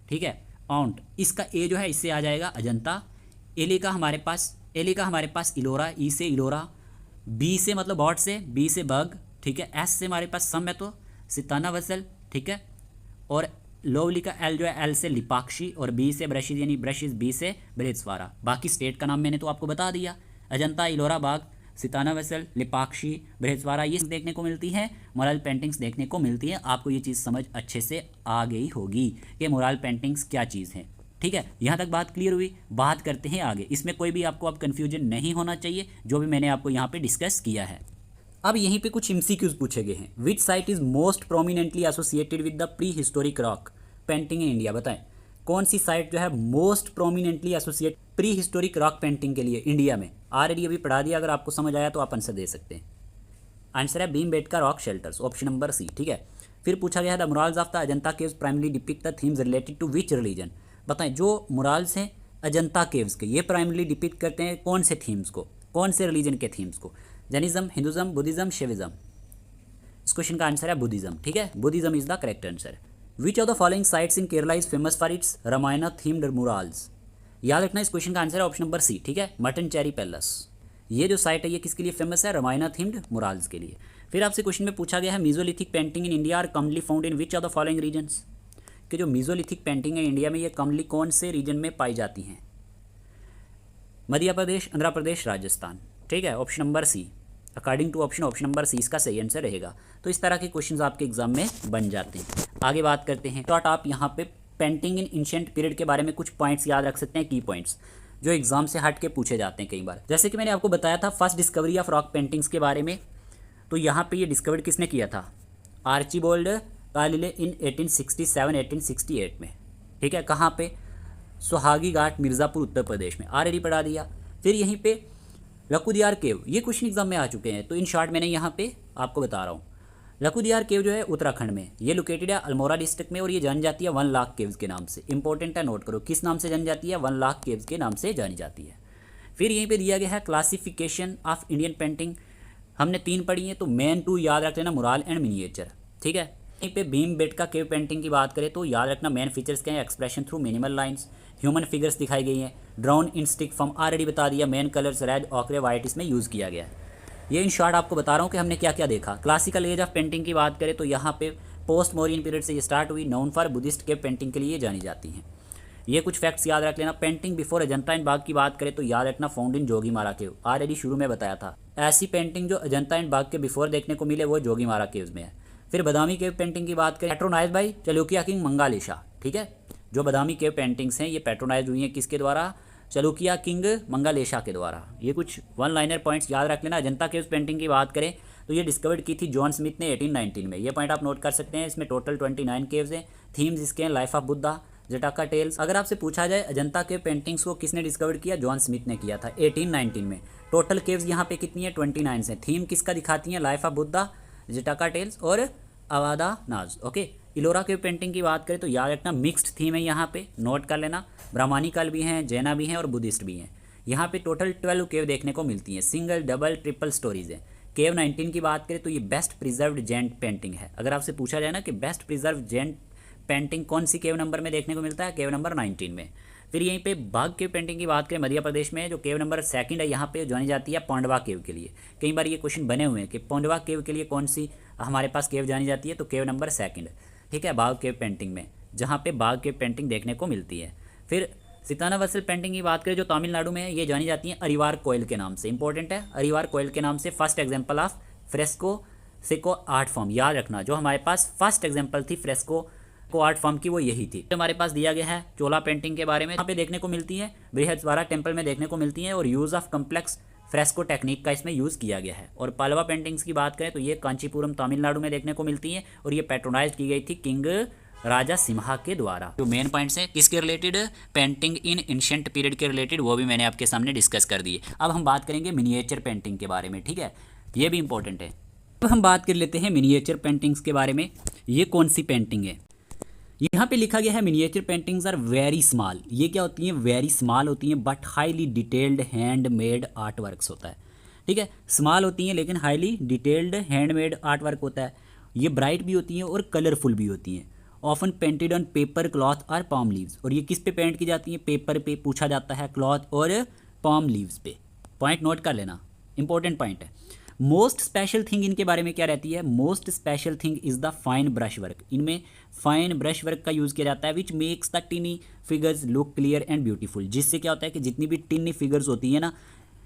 ठीक है। ऑन्ट, इसका ए जो है इससे आ जाएगा अजंता। एली का हमारे पास इलोरा, ई से इलोरा, बी से मतलब बॉट से, बी से बग, ठीक है। एस से हमारे पास सम है तो सितानावसल, ठीक है। और लोवली का एल जो है एल से लिपाक्षी, और बी से ब्रशेज यानी ब्रशेज बी से बृहदीश्वरा। बाकी स्टेट का नाम मैंने तो आपको बता दिया, अजंता, इलोरा, बाग, सितानावसल, लिपाक्षी, बृहदीश्वरा, ये देखने को मिलती है। मुराल पेंटिंग्स देखने को मिलती है। आपको ये चीज़ समझ अच्छे से आ गई होगी कि मुराल पेंटिंग्स क्या चीज़ है, ठीक है। यहाँ तक बात क्लियर हुई। बात करते हैं आगे, इसमें कोई भी आपको अब कन्फ्यूजन नहीं होना चाहिए जो भी मैंने आपको यहाँ पे डिस्कस किया है। अब यहीं पे कुछ एमसीक्यूज पूछे गए हैं। विच site is most prominently associated with the pre historic rock painting in India, बताएं कौन सी साइट जो है most prominently associate pre historic rock painting के लिए इंडिया में। ऑलरेडी अभी पढ़ा दिया, अगर आपको समझ आया तो आप आंसर दे सकते हैं। आंसर है Bhimbetka rock shelters, option number C, ठीक है। फिर पूछा गया है the murals of the Ajanta caves primarily depict the themes related to which religion, बताएं जो मुराल्स हैं अजंता केव्स के, ये प्राइमरली डिपिक्ट करते हैं कौन से थीम्स को, कौन से रिलीजन के थीम्स को। Jainism, Hinduism, Buddhism, Shaivism. इस क्वेश्चन का आंसर है बुद्धिज्म, ठीक है। Buddhism is the correct answer. Which of the following sites in Kerala is famous for its Ramayana themed murals, याद रखना इस क्वेश्चन का आंसर है ऑप्शन नंबर सी, ठीक है। मट्टनचेरी पैलेस, ये जो साइट है ये किसके लिए फेमस है, रामायण थीम्ड मुराल्स के लिए। फिर आपसे क्वेश्चन में पूछा गया है mesolithic painting in India are commonly found in which of the following regions, कि जो मीजोलिथिक पेंटिंग है इंडिया में ये कॉमनली कौन से रीजन में पाई जाती हैं। मध्य प्रदेश, आंध्र प्रदेश, राजस्थान, ठीक है। Option number C, according to option number C इसका सही आंसर रहेगा। तो इस तरह के क्वेश्चंस आपके एग्जाम में बन जाते हैं। आगे बात करते हैं, तो आप यहाँ पे पेंटिंग इन एंशिएंट पीरियड के बारे में कुछ पॉइंट्स याद रख सकते हैं, की पॉइंट्स जो एग्जाम से हट के पूछे जाते हैं कई बार। जैसे कि मैंने आपको बताया था first discovery of rock paintings के बारे में, तो यहाँ पे ये डिस्कवर्ड किसने किया था, आर्चिबाल्ड गालिले इन 1867-1868 में, ठीक है। कहाँ पे, सुहागी घाट, मिर्ज़ापुर, उत्तर प्रदेश में, ऑलरेडी पढ़ा दिया। फिर यहीं पे लकुदियार केव, ये क्वेश्चन एग्जाम में आ चुके हैं, तो इन शॉर्ट मैंने यहाँ पे आपको बता रहा हूँ। लकुदियार केव जो है उत्तराखंड में, ये लोकेटेड है अल्मोड़ा डिस्ट्रिक्ट में, और ये जानी जाती है 1 लाख केव्स के नाम से। इंपॉर्टेंट है, नोट करो किस नाम से जानी जाती है, 1 लाख केव्स के नाम से जानी जाती है। फिर यहीं पे दिया गया है क्लासिफिकेशन ऑफ इंडियन पेंटिंग, हमने 3 पढ़ी है, तो मेन 2 याद रख लेना, मुराल एंड मिनिएचर, ठीक है। यहीं पे भीमबेटका केव पेंटिंग की बात करें तो याद रखना मेन फीचर्स क्या हैं, expression through minimal lines, human figures दिखाई गई हैं, drown in stick form, already बता दिया, main colours red, ochre, white इसमें यूज़ किया गया है। ये इन शॉर्ट आपको बता रहा हूँ कि हमने क्या क्या देखा। क्लासिकल एज ऑफ पेंटिंग की बात करें तो यहाँ पे पोस्ट मौर्यन पीरियड से ये स्टार्ट हुई, known for Buddhist cave painting के लिए जानी जाती हैं। ये कुछ फैक्ट्स याद रख लेना। पेंटिंग बिफोर अजंता एंड बाग की बात करें तो याद रखना found in Jogimara cave, already शुरू में बताया था। ऐसी पेंटिंग जो अजंता एंड बाग के बिफोर देखने को मिले वो जोगीमारा केव्स में है। फिर बदामी केव पेंटिंग की बात करें, पैट्रोनाइज बाई चालुक्य किंग मंगालेशा, ठीक है। जो बदामी केव पेंटिंग्स हैं ये पैट्रोनाइज हुई हैं किसके द्वारा, चालुक्य किंग मंगालेशा के द्वारा। ये कुछ 1 लाइनर पॉइंट्स याद रख लेना। अजंता केव्स पेंटिंग की बात करें तो ये डिस्कवर्ड की थी जॉन स्मिथ ने 1819 में, ये पॉइंट आप नोट कर सकते हैं। इसमें टोटल 29 केव्स हैं। थीम्स इसके हैं लाइफ ऑफ बुद्धा, जटाका टेल्स। अगर आपसे पूछा जाए अजंता केव पेंटिंग्स को किसने डिस्कवर्ड किया, जॉन स्मिथ ने किया था 1819 में। टोटल केव्स यहाँ पे कितनी है, 29 हैं। थीम किसका दिखाती हैं, लाइफ ऑफ बुद्धा, जटाका टेल्स और अवादा नाज, ओके। इलोरा केव पेंटिंग की बात करें तो याद रखना मिक्स्ड थीम है, यहाँ पे नोट कर लेना। ब्राह्मणिकल भी हैं, जैना भी हैं और बुद्धिस्ट भी हैं। यहाँ पे टोटल 12 केव देखने को मिलती हैं, सिंगल, डबल, ट्रिपल स्टोरीज हैं। केव 19 की बात करें तो ये बेस्ट प्रिजर्व्ड जैन पेंटिंग है। अगर आपसे पूछा जाए ना कि बेस्ट प्रिजर्व जैन पेंटिंग कौन सी केव नंबर में देखने को मिलता है, केव नंबर 19 में। फिर यहीं पे बाघ केव पेंटिंग की बात करें मध्य प्रदेश में, जो केव नंबर 2 है, यहाँ पे जानी जाती है पांडवा केव के लिए। कई बार ये क्वेश्चन बने हुए हैं कि पांडवा केव के लिए कौन सी हमारे पास केव जानी जाती है, तो केव नंबर 2, ठीक है, बाघ केव पेंटिंग में, जहाँ पे बाघ केव पेंटिंग देखने को मिलती है। फिर सिताना वसल पेंटिंग की बात करें जो तमिलनाडु में है, ये जानी जाती है अरिवार कोयल के नाम से। इंपॉर्टेंट है, अरिवार कोयल के नाम से first example of fresco Seiko art form. याद रखना, जो हमारे पास फर्स्ट एग्जाम्पल थी फ्रेस्को को आर्ट फॉर्म की वो यही थी। तो हमारे पास दिया गया है चोला पेंटिंग के बारे में, यहाँ पे देखने को मिलती है, बृहस्पतिवारा टेम्पल में देखने को मिलती है, और use of complex fresco technique का इसमें यूज़ किया गया है। और पल्लवा पेंटिंग्स की बात करें तो ये कांचीपुरम तमिलनाडु में देखने को मिलती है, और ये पैट्रोनाइज की गई थी किंग राजा सिम्हा के द्वारा। जो मेन पॉइंट्स हैं किसके related, painting in ancient period के रिलेटेड, वो भी मैंने आपके सामने डिस्कस कर दिए। अब हम बात करेंगे मिनिएचर पेंटिंग के बारे में, ठीक है, ये भी इंपॉर्टेंट है। अब हम बात कर लेते हैं मिनिएचर पेंटिंग्स के बारे में। ये कौन सी पेंटिंग है, यहाँ पे लिखा गया है miniature paintings are very small. ये क्या होती हैं, वेरी स्मॉल होती हैं, but highly detailed handmade art works होता है, ठीक है। स्मॉल होती हैं लेकिन highly detailed handmade art work होता है। ये ब्राइट भी होती हैं और कलरफुल भी होती हैं। Often painted on paper, cloth और पाम लीव्स। और ये किस पे पेंट की जाती हैं, पेपर पे पूछा जाता है, क्लॉथ और पाम लीव्स पे। पॉइंट नोट कर लेना, इंपॉर्टेंट पॉइंट है। मोस्ट स्पेशल थिंग इनके बारे में क्या रहती है, most special thing is the fine brush work. इनमें फाइन ब्रश वर्क का यूज़ किया जाता है, which makes the टिनी figures look clear and beautiful. जिससे क्या होता है कि जितनी भी टिनी फिगर्स होती हैं ना,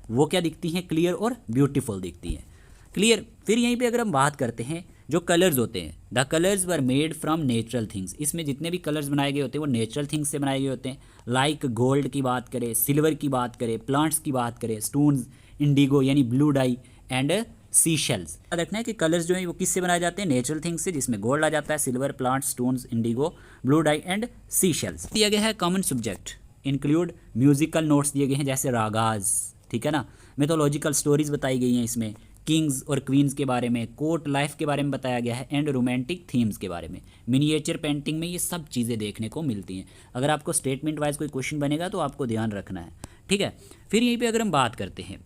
वो क्या दिखती हैं, क्लियर और ब्यूटीफुल दिखती हैं, क्लियर। फिर यहीं पे अगर हम बात करते हैं जो कलर्स होते हैं, the colours were made from natural things. इसमें जितने भी कलर्स बनाए गए होते हैं वो नेचुरल थिंग्स से बनाए गए होते हैं। लाइक गोल्ड की बात करें, सिल्वर की बात करें, प्लांट्स की बात करें, स्टोन्स, इंडिगो यानी blue die and sea shells. याद रखना है कि कलर्स जो है वो किससे बनाए जाते हैं, नेचुरल थिंग्स से, जिसमें गोल्ड आ जाता है, silver, plants, stones, Indigo, blue die and sea shells. दिया गया है common subject include musical notes दिए गए हैं जैसे रागाज, ठीक है ना। मिथोलॉजिकल स्टोरीज बताई गई हैं इसमें, किंग्स और क्वींस के बारे में, कोर्ट लाइफ के बारे में बताया गया है, एंड रोमांटिक थीम्स के बारे में। मिनिएचर पेंटिंग में ये सब चीज़ें देखने को मिलती हैं। अगर आपको स्टेटमेंट वाइज कोई क्वेश्चन बनेगा तो आपको ध्यान रखना है, ठीक है। फिर यहीं पे अगर हम बात करते हैं,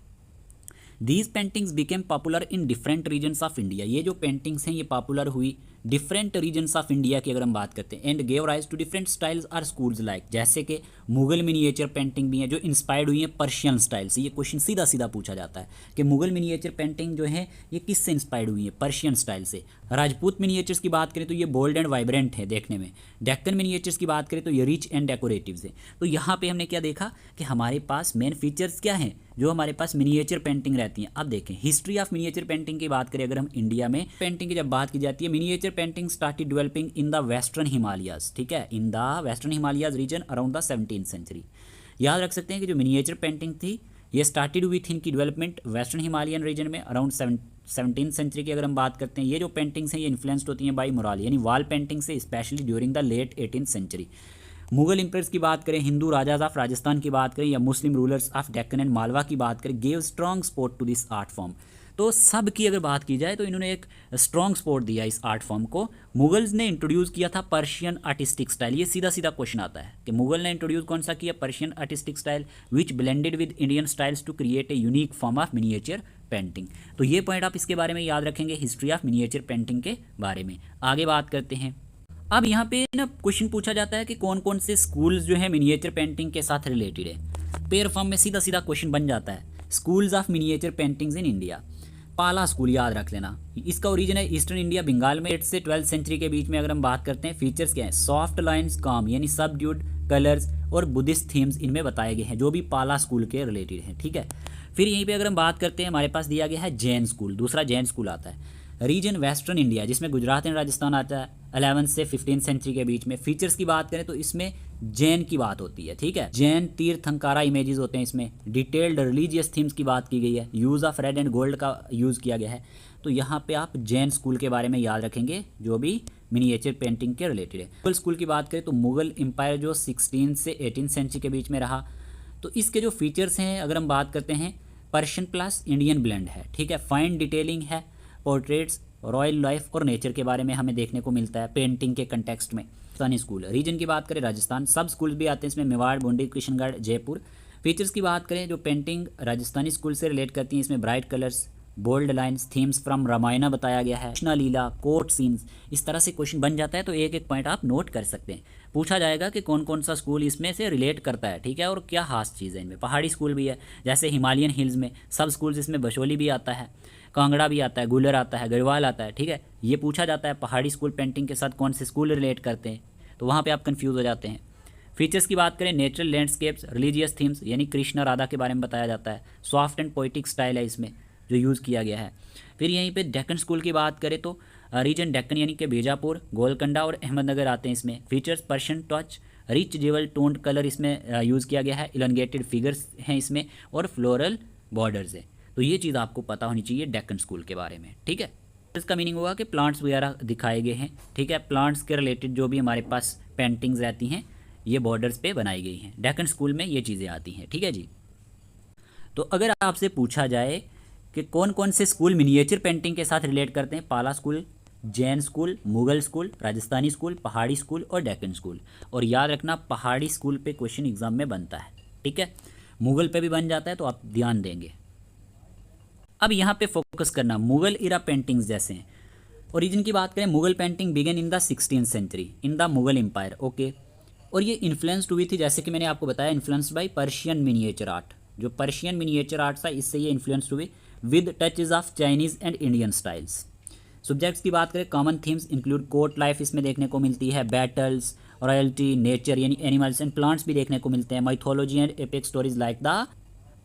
these paintings became popular in different regions of India. ये जो पेंटिंग्स हैं ये पॉपुलर हुई डिफरेंट रीजन्स ऑफ इंडिया की अगर हम बात करते हैं, and gave rise to different styles और स्कूल्स लाइक, जैसे कि मुगल मिनिएचर पेंटिंग भी है जो इंस्पायर्ड हुई है पर्शियन स्टाइल से। ये क्वेश्चन सीधा सीधा पूछा जाता है कि मुगल मिनिएचर पेंटिंग जो है ये किससे इंस्पायर्ड हुई है, पर्शियन स्टाइल से। राजपूत मिनिएचर्स की बात करें तो ये बोल्ड एंड वाइब्रेंट है देखने में। डेक्कन मिनिएचर्स की बात करें तो ये रिच एंड डेकोरेटिव्स है। तो यहाँ पे हमने क्या देखा कि हमारे पास मेन फीचर्स क्या हैं जो हमारे पास मिनिएचर पेंटिंग रहती हैं। अब देखें हिस्ट्री ऑफ मिनिएचर पेंटिंग की बात करें अगर हम इंडिया में, पेंटिंग की जब बात की जाती है, miniature painting started developing in the western Himalayas, ठीक है, in the western Himalayas region around the 17th century. याद रख सकते हैं कि जो मिनिएचर पेंटिंग थी ये स्टार्टेड हुई थी इनकी डेवलपमेंट वेस्टर्न हिमालयन रीजन में अराउंड 17th सेंचुरी की अगर हम बात करते हैं। ये जो पेंटिंग्स हैं ये इन्फ्लुएंस्ड होती हैं बाई मुराल यानी वॉल पेंटिंग से, specially during the late 18th century. Mughal emperors की बात करें, हिंदू राजाज ऑफ राजस्थान की बात करें, या Muslim rulers of Deccan and Malwa की बात करें, gave strong support to this art form. तो सब की अगर बात की जाए तो इन्होंने एक स्ट्रॉन्ग सपोर्ट दिया इस आर्ट फॉर्म को। मुगल्स ने इंट्रोड्यूस किया था पर्शियन आर्टिस्टिक स्टाइल। ये सीधा सीधा क्वेश्चन आता है कि मुगल ने इंट्रोड्यूस कौन सा किया, Persian artistic style, which blended with Indian styles to create a unique form of miniature painting. तो ये पॉइंट आप इसके बारे में याद रखेंगे हिस्ट्री ऑफ मिनिएचर पेंटिंग के बारे में। आगे बात करते हैं। अब यहाँ पे ना क्वेश्चन पूछा जाता है कि कौन कौन से स्कूल्स जो है मिनिएचर पेंटिंग के साथ रिलेटेड है। पेयर फॉर्म में सीधा सीधा क्वेश्चन बन जाता है, schools of miniature paintings in India. पाला स्कूल याद रख लेना, इसका ओरिजिन है ईस्टर्न इंडिया बंगाल में 8th से 12th सेंचुरी के बीच में। अगर हम बात करते हैं फीचर्स क्या है, सॉफ्ट लाइंस, काम यानी सबड्यूड कलर्स और बुद्धिस्ट थीम्स इनमें बताए गए हैं जो भी पाला स्कूल के रिलेटेड हैं, ठीक है। फिर यहीं पे अगर हम बात करते हैं हमारे पास दिया गया है जैन स्कूल, दूसरा जैन स्कूल आता है। रीजन वेस्टर्न इंडिया जिसमें गुजरात एंड राजस्थान आता है 11th से 15th सेंचुरी के बीच में। फीचर्स की बात करें तो इसमें जैन की बात होती है, ठीक है, जैन तीर्थंकारा इमेजेस होते हैं इसमें। डिटेल्ड रिलीजियस थीम्स की बात की गई है, use of red and gold का यूज़ किया गया है। तो यहाँ पे आप जैन स्कूल के बारे में याद रखेंगे जो भी मिनिएचर पेंटिंग के रिलेटेड है। मुगल स्कूल की बात करें तो मुगल एम्पायर जो 16th से 18th सेंचुरी के बीच में रहा। तो इसके जो फीचर्स हैं अगर हम बात करते हैं, पर्शियन प्लस इंडियन ब्लेंड है, ठीक है, फाइन डिटेलिंग है, पोर्ट्रेट्स, रॉयल लाइफ और नेचर के बारे में हमें देखने को मिलता है पेंटिंग के कंटेक्स्ट में। राजस्थानी स्कूल, रीजन की बात करें राजस्थान, सब स्कूल्स भी आते हैं इसमें, मेवाड़, बूंदी, किशनगढ़, जयपुर। फीचर्स की बात करें जो पेंटिंग राजस्थानी स्कूल से रिलेट करती हैं, इसमें bright colours, bold lines, themes from Ramayana बताया गया है, कृष्णा लीला, कोर्ट सीन्स, इस तरह से क्वेश्चन बन जाता है। तो एक एक पॉइंट आप नोट कर सकते हैं। पूछा जाएगा कि कौन कौन सा स्कूल इसमें से रिलेट करता है, ठीक है, और क्या खास चीज़ है इनमें। पहाड़ी स्कूल भी है जैसे हिमालयन हिल्स में, सब स्कूल्स इसमें बशोली भी आता है, कांगड़ा भी आता है, गुलर आता है, गढ़वाल आता है, ठीक है। ये पूछा जाता है पहाड़ी स्कूल पेंटिंग के साथ कौन से स्कूल रिलेट करते हैं, तो वहाँ पे आप कंफ्यूज हो जाते हैं। फीचर्स की बात करें, नेचुरल लैंडस्केप्स, रिलीजियस थीम्स यानी कृष्ण राधा के बारे में बताया जाता है, सॉफ्ट एंड पोइटिक स्टाइल है इसमें जो यूज़ किया गया है। फिर यहीं पे डेक्कन स्कूल की बात करें तो रीजन डेक्कन यानी कि बीजापुर, गोलकंडा और अहमदनगर आते हैं इसमें। Features Persian touch, rich jewel toned colour इसमें यूज़ किया गया है, इलंगेटेड फिगर्स हैं इसमें और फ्लोरल बॉर्डर्स है। तो ये चीज़ आपको पता होनी चाहिए डेक्कन स्कूल के बारे में, ठीक है। इसका मीनिंग होगा कि प्लांट्स वगैरह दिखाए गए हैं, ठीक है। प्लांट्स के रिलेटेड जो भी हमारे पास पेंटिंग्स रहती हैं ये बॉर्डर्स पे बनाई गई हैं, डेक्कन स्कूल में ये चीज़ें आती हैं, ठीक है जी। तो अगर आपसे पूछा जाए कि कौन कौन से स्कूल मिनिएचर पेंटिंग के साथ रिलेट करते हैं, पाला school, Jain school, Mughal school, Rajasthani school, पहाड़ी स्कूल और डेक्कन स्कूल। और याद रखना पहाड़ी स्कूल पे क्वेश्चन एग्जाम में बनता है, ठीक है। मुगल पे भी बन जाता है तो आप ध्यान देंगे। अब यहाँ पे फोकस करना मुगल इरा पेंटिंग्स जैसे हैं। ओरिजिन की बात करें, Mughal painting began in the 16th century in the Mughal empire, okay. और ये इन्फ्लुएंस्ड हुई थी, जैसे कि मैंने आपको बताया, influenced by Persian miniature art. जो पर्शियन मिनिएचर आर्ट था इससे ये इन्फ्लुएंस्ड हुई with touches of Chinese and Indian styles. Subjects की बात करें, common themes include court life इसमें देखने को मिलती है, बैटल्स, रॉयल्टी, नेचर यानी एनिमल्स एंड प्लांट्स भी देखने को मिलते हैं, mythology and epic stories like the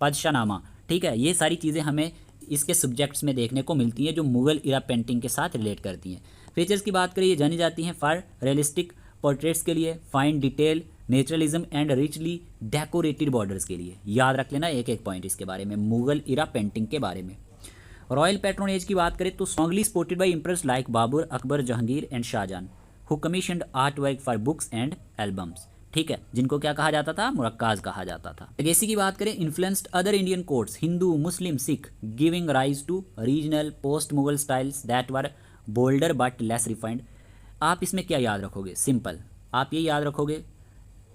Padshahnama, ठीक है। ये सारी चीज़ें हमें इसके सब्जेक्ट्स में देखने को मिलती हैं जो मुगल इरा पेंटिंग के साथ रिलेट करती हैं। फीचर्स की बात करें, ये जानी जाती हैं फॉर रियलिस्टिक पोर्ट्रेट्स के लिए, fine detail, naturalism and richly decorated borders के लिए। याद रख लेना एक एक पॉइंट इसके बारे में, मुगल इरा पेंटिंग के बारे में। रॉयल पैट्रोनेज की बात करें तो strongly supported by emperors like Babur, Akbar, Jahangir and Shah Jahan who commissioned art work for books and albums, ठीक है, जिनको क्या कहा जाता था, मुरक्काज कहा जाता था। लेगेसी की बात करें, influenced other Indian courts, Hindu, Muslim, Sikh, giving rise to regional post Mughal styles that were bolder but less refined. आप इसमें क्या याद रखोगे, सिंपल, आप ये याद रखोगे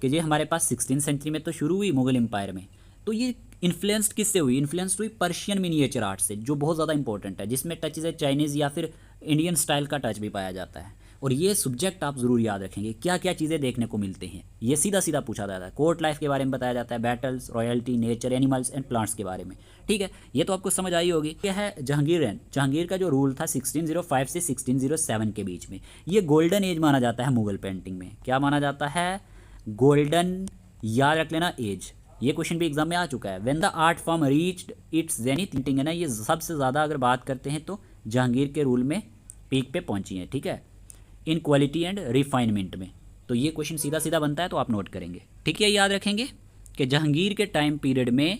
कि ये हमारे पास 16th सेंचुरी में तो शुरू हुई मुगल एम्पायर में, तो ये इन्फ्लुएंस्ड किससे हुई, इन्फ्लुएंस्ड हुई पर्शियन मिनिएचर आर्ट से, जो बहुत ज़्यादा इंपॉर्टेंट है, जिसमें टचेज है चाइनीज़ या फिर इंडियन स्टाइल का टच भी पाया जाता है। और ये सब्जेक्ट आप ज़रूर याद रखेंगे, क्या क्या चीज़ें देखने को मिलते हैं, ये सीधा सीधा पूछा जाता है। कोर्ट लाइफ के बारे में बताया जाता है, battles, royalty, nature, animals and plants के बारे में, ठीक है। ये तो आपको समझ आई होगी। क्या है जहांगीर रेन, जहांगीर का जो रूल था 1605 से 1607 के बीच में, ये गोल्डन एज माना जाता है मुगल पेंटिंग में। क्या माना जाता है, गोल्डन, याद रख लेना एज। ये क्वेश्चन भी एग्जाम में आ चुका है। When the art form reached it's zenith, painting है ना, ये सबसे ज़्यादा अगर बात करते हैं तो जहांगीर के रूल में पीक पे पहुंची है, ठीक है, इन क्वालिटी एंड रिफाइनमेंट में। तो ये क्वेश्चन सीधा सीधा बनता है तो आप नोट करेंगे, ठीक है। याद रखेंगे कि जहांगीर के टाइम पीरियड में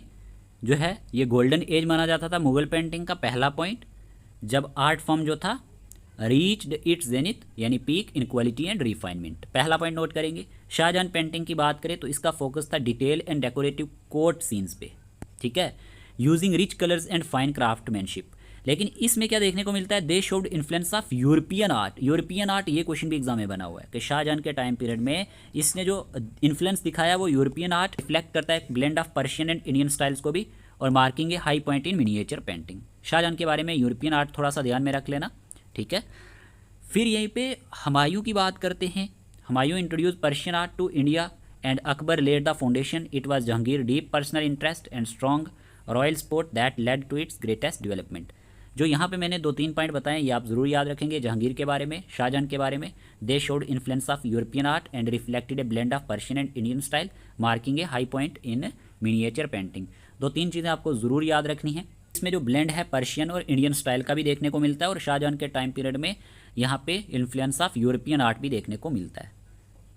जो है ये गोल्डन एज माना जाता था मुगल पेंटिंग का, पहला पॉइंट। जब आर्ट फॉर्म जो था रीच्ड इट्स जेनिथ यानी peak in quality and refinement, पहला पॉइंट नोट करेंगे। शाहजहां पेंटिंग की बात करें तो इसका फोकस था detail and decorative court scenes पे, ठीक है, using rich colours and fine craftsmanship. लेकिन इसमें क्या देखने को मिलता है, they showed influence of European art. European art, ये क्वेश्चन भी एग्जाम में बना हुआ है कि शाहजहां के टाइम पीरियड में इसने जो इन्फ्लुएंस दिखाया वो यूरोपियन आर्ट रिफ्लेक्ट करता है, blend of Persian and Indian styles को भी, और marking a high point in miniature painting. Shah Jahan के बारे में यूरोपियन आर्ट थोड़ा सा ध्यान में रख लेना, ठीक है। फिर यहीं पे हुमायूं की बात करते हैं। Humayun introduce Persian art to India and Akbar laid the foundation. It was Jahangir deep personal interest and strong royal support that led to its greatest development. जो यहाँ पे मैंने 2-3 पॉइंट बताए ये आप ज़रूर याद रखेंगे, जहांगीर के बारे में, शाहजहां के बारे में। They showed influence of European art and reflected A blend of Persian and Indian style, marking a high point in miniature painting. 2-3 चीज़ें आपको ज़रूर याद रखनी है। इसमें जो ब्लेंड है पर्शियन और इंडियन स्टाइल का भी देखने को मिलता है, और शाहजहां के टाइम पीरियड में यहाँ पे इन्फ्लुएंस ऑफ यूरोपियन आर्ट भी देखने को मिलता है।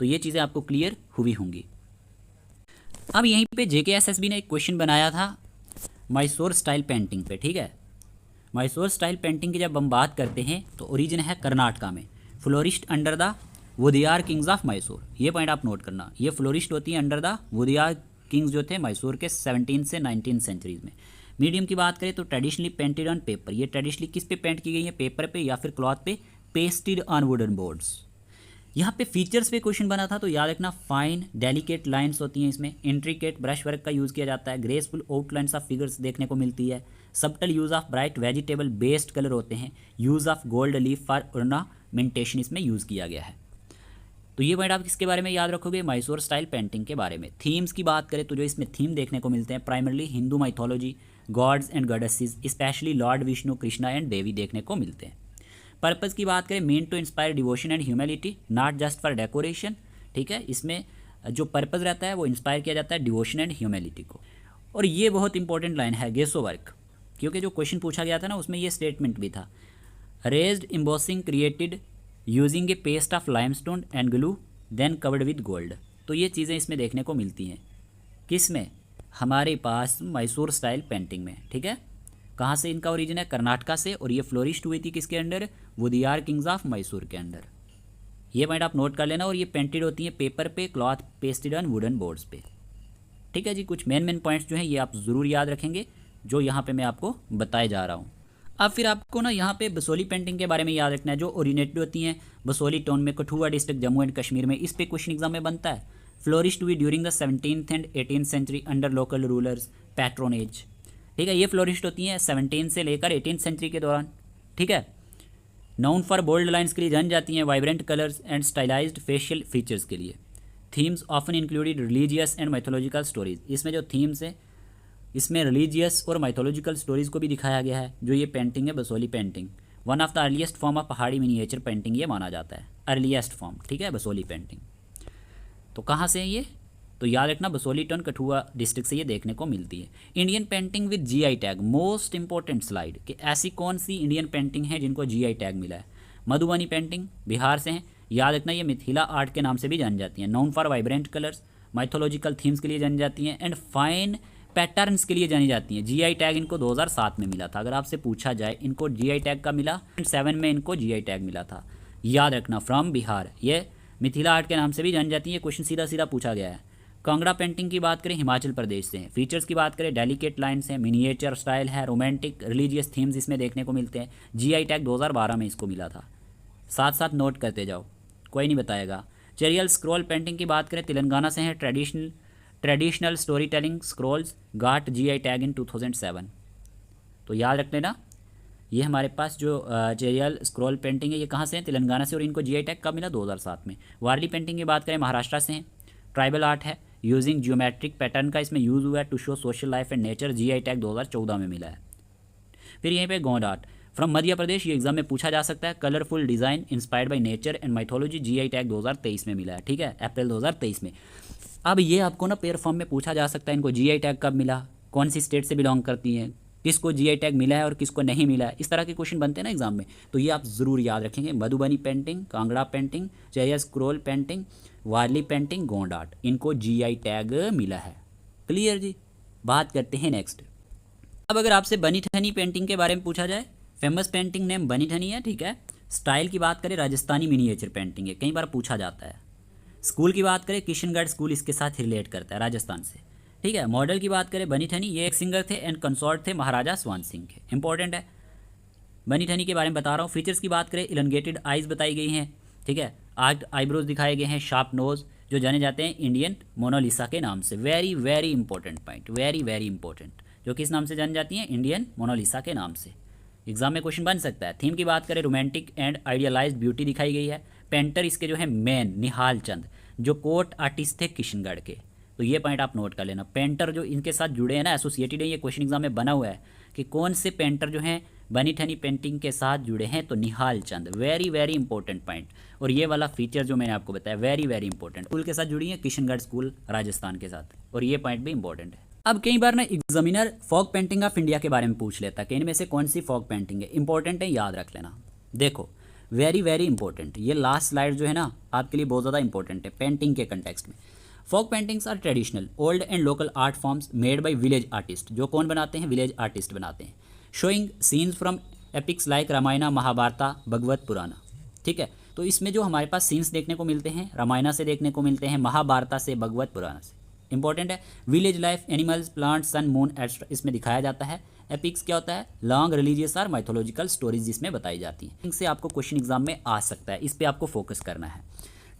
तो ये चीज़ें आपको क्लियर हुई होंगी। अब यहीं पे JKSSB ने एक क्वेश्चन बनाया था मैसूर स्टाइल पेंटिंग पे, ठीक है। मैसूर स्टाइल पेंटिंग की जब हम बात करते हैं तो ओरिजिन है कर्नाटका में, flourished under the Wodeyar kings of Mysore. ये पॉइंट आप नोट करना, ये फ्लोरिस्ट होती है अंडर द वुदियार किंग्स जो थे मैसूर के 17 से 19 सेंचुरीज में। मीडियम की बात करें तो ट्रेडिशनली पेंटेड ऑन पेपर, ये ट्रेडिशनली किस पे पेंट की गई है, पेपर पे या फिर क्लॉथ पे, पेस्टेड ऑन वुडन बोर्ड्स। यहाँ पे फीचर्स पे क्वेश्चन बना था तो याद रखना, फाइन डेलिकेट लाइंस होती हैं इसमें, इंट्रिकेट ब्रश वर्क का यूज़ किया जाता है, ग्रेसफुल आउटलाइंस ऑफ फिगर्स देखने को मिलती है, subtle use of bright vegetable based colour होते हैं, use of gold leaf for ornamentation इसमें यूज़ किया गया है। तो ये पॉइंट आप किसके बारे में याद रखोगे, मैसूर स्टाइल पेंटिंग के बारे में। थीम्स की बात करें तो जो इसमें थीम देखने को मिलते हैं primarily Hindu mythology, gods and goddesses, especially Lord Vishnu, Krishna and Devi देखने को मिलते हैं। पर्पज़ की बात करें, main to inspire devotion and humanity, not just for decoration, ठीक है। इसमें जो पर्पज़ रहता है वो इंस्पायर किया जाता है डिवोशन एंड ह्यूमिलिटी को। और ये बहुत इंपॉर्टेंट लाइन है गेसो वर्क, क्योंकि जो क्वेश्चन पूछा गया था ना उसमें ये स्टेटमेंट भी था, raised embossing created using a paste of limestone and glue then covered with gold. तो ये चीज़ें इसमें देखने को मिलती हैं, किस में, हमारे पास मैसूर स्टाइल पेंटिंग में। ठीक है, कहाँ से इनका ओरिजिन है, कर्नाटका से, और ये फ्लोरिश हुई थी किसके अंडर, वुदियार किंग्स ऑफ मैसूर के अंडर। ये पॉइंट आप नोट कर लेना। और ये पेंटेड होती हैं पेपर पे, cloth pasted on wooden boards पे। ठीक है जी, कुछ मेन पॉइंट्स जो हैं ये आप ज़रूर याद रखेंगे जो यहाँ पे मैं आपको बताए जा रहा हूँ। अब फिर आपको ना यहाँ पे बसोली पेंटिंग के बारे में याद रखना है, जो ओरिजिनेटेड होती हैं बसोली टाउन में, कठुआ डिस्ट्रिक्ट, जम्मू एंड कश्मीर में। इस पे क्वेश्चन एग्जाम में बनता है। फ्लोरिश्ड हुई during the 17th and 18th century under local rulers patronage. ठीक है, ये फ्लोरिश्ड होती हैं 17 से लेकर 18th सेंचुरी के दौरान। ठीक है, नाउन फॉर बोल्ड लाइन्स के लिए जान जाती हैं, vibrant colours and stylised facial features के लिए। Themes often included religious and mythological stories. इसमें जो थीम्स है इसमें रिलीजियस और माइथोलॉजिकल स्टोरीज़ को भी दिखाया गया है। जो ये पेंटिंग है Basoli painting, one of the earliest form of पहाड़ी मिनिएचर पेंटिंग ये माना जाता है, अर्लीस्ट फॉर्म। ठीक है, बसोली पेंटिंग। तो कहाँ से है ये, तो याद रखना बसोली टाउन कठुआ डिस्ट्रिक्ट से ये देखने को मिलती है। Indian painting with GI tag, most important slide, कि ऐसी कौन सी इंडियन पेंटिंग है जिनको जीआई टैग मिला है। मधुबनी पेंटिंग बिहार से है, याद रखना ये मिथिला आर्ट के नाम से भी जानी जाती हैं। Noun for vibrant colours, mythological themes के लिए जानी जाती हैं, एंड फाइन पैटर्न्स के लिए जानी जाती हैं। जीआई टैग इनको 2007 में मिला था। अगर आपसे पूछा जाए इनको जीआई टैग का मिला, 7 में इनको जीआई टैग मिला था। याद रखना, फ्रॉम बिहार। ये मिथिला आर्ट के नाम से भी जानी जाती है। क्वेश्चन सीधा सीधा पूछा गया है। कांगड़ा पेंटिंग की बात करें हिमाचल प्रदेश से हैं। फीचर्स की बात करें डेलिकेट लाइन्स हैं, मिनिएचर स्टाइल है, रोमांटिक रिलीजियस थीम्स इसमें देखने को मिलते हैं। जीआई टैग 2012 में इसको मिला था। साथ साथ नोट करते जाओ, कोई नहीं बताएगा। चेरियल स्क्रॉल पेंटिंग की बात करें तेलंगाना से है, traditional story telling scrolls got GI tag in 2007। तो याद रख लेना, ये हमारे पास जो चेरियल स्क्रॉल पेंटिंग है ये कहाँ से है, तेलंगाना से, और इनको जीआई टैग कब मिला, 2007 में। वारली पेंटिंग की बात करें महाराष्ट्र से हैं, ट्राइबल आर्ट है, यूजिंग जियोमेट्रिक पैटर्न का इसमें यूज़ हुआ है to show social life and nature, GI tag 2014 में मिला है। फिर यहीं पे गौंड आर्ट फ्रॉम मध्य प्रदेश, ये एग्जाम में पूछा जा सकता है। Colourful design inspired by nature and mythology, GI tag 2023 में मिला है। ठीक है, अप्रैल 2023 में। अब ये आपको ना पेयर फॉर्म में पूछा जा सकता है, इनको जीआई टैग कब मिला, कौन सी स्टेट से बिलोंग करती हैं, किसको जीआई टैग मिला है और किसको नहीं मिला है। इस तरह के क्वेश्चन बनते हैं ना एग्जाम में, तो ये आप ज़रूर याद रखेंगे। Madhubani painting, Kangra painting, Cheriyal scroll painting, Warli painting, Gond art, इनको जीआई टैग मिला है। क्लियर जी। बात करते हैं नेक्स्ट। अब अगर आपसे बनी ठनी पेंटिंग के बारे में पूछा जाए, फेमस पेंटिंग नेम बनी ठनी है। ठीक है, स्टाइल की बात करें राजस्थानी मिनिएचर पेंटिंग है, कई बार पूछा जाता है। स्कूल की बात करें किशनगढ़ स्कूल इसके साथ रिलेट करता है राजस्थान से। ठीक है, मॉडल की बात करें बनी ठनी, ये एक सिंगर थे एंड कंसॉर्ट थे महाराजा स्वान सिंह के। इंपॉर्टेंट है, बनी ठनी के बारे में बता रहा हूँ। फीचर्स की बात करें इलंगेटेड आइज़ बताई गई हैं। ठीक है, आर्क्ड आईब्रोज दिखाए गए हैं, शार्प नोज, जो जाने जाते हैं इंडियन मोनालिसा के नाम से। Very very important point, very very important, जो किस नाम से जानी जाती हैं, इंडियन मोनालिसा के नाम से। एग्जाम में क्वेश्चन बन सकता है। थीम की बात करें रोमांटिक एंड आइडियलाइज्ड ब्यूटी दिखाई गई है। पेंटर इसके जो है मेन निहाल चंद, जो कोर्ट आर्टिस्ट थे किशनगढ़ के। तो ये पॉइंट आप नोट कर लेना। पेंटर जो इनके साथ जुड़े हैं ना, एसोसिएटेड है, ये क्वेश्चन एग्जाम में बना हुआ है कि कौन से पेंटर जो हैं बनी ठनी पेंटिंग के साथ जुड़े हैं, तो Nihal Chand. Very very important point. और ये वाला फीचर जो मैंने आपको बताया वेरी वेरी इंपॉर्टेंट, स्कूल के साथ जुड़ी है किशनगढ़ स्कूल राजस्थान के साथ, और ये पॉइंट भी इंपॉर्टेंट है। अब कई बार ना examiner folk painting of India के बारे में पूछ लेता है कि इनमें से कौन सी फॉक पेंटिंग है। इंपॉर्टेंट है, याद रख लेना। देखो वेरी वेरी इंपॉर्टेंट, ये लास्ट स्लाइड जो है ना आपके लिए बहुत ज़्यादा इंपॉर्टेंट है पेंटिंग के कंटेक्स्ट में। Folk paintings are traditional old and local art forms made by village artist, जो कौन बनाते हैं, विलेज आर्टिस्ट बनाते हैं। Showing scenes from epics like Ramayana, Mahabharata, Bhagavat Purana. ठीक है, तो इसमें जो हमारे पास सीन्स देखने को मिलते हैं, रामायणा से देखने को मिलते हैं, महाभारता से, भगवत पुराना से। इंपॉर्टेंट है, विलेज लाइफ, एनिमल्स, प्लांट्स, सन, मून एक्स्ट्रा इसमें दिखाया जाता है। एपिक्स क्या होता है, लॉन्ग रिलीजियस और माइथोलॉजिकल स्टोरीज जिसमें बताई जाती हैं। इनसे आपको क्वेश्चन एग्जाम में आ सकता है, इस पे आपको फोकस करना है।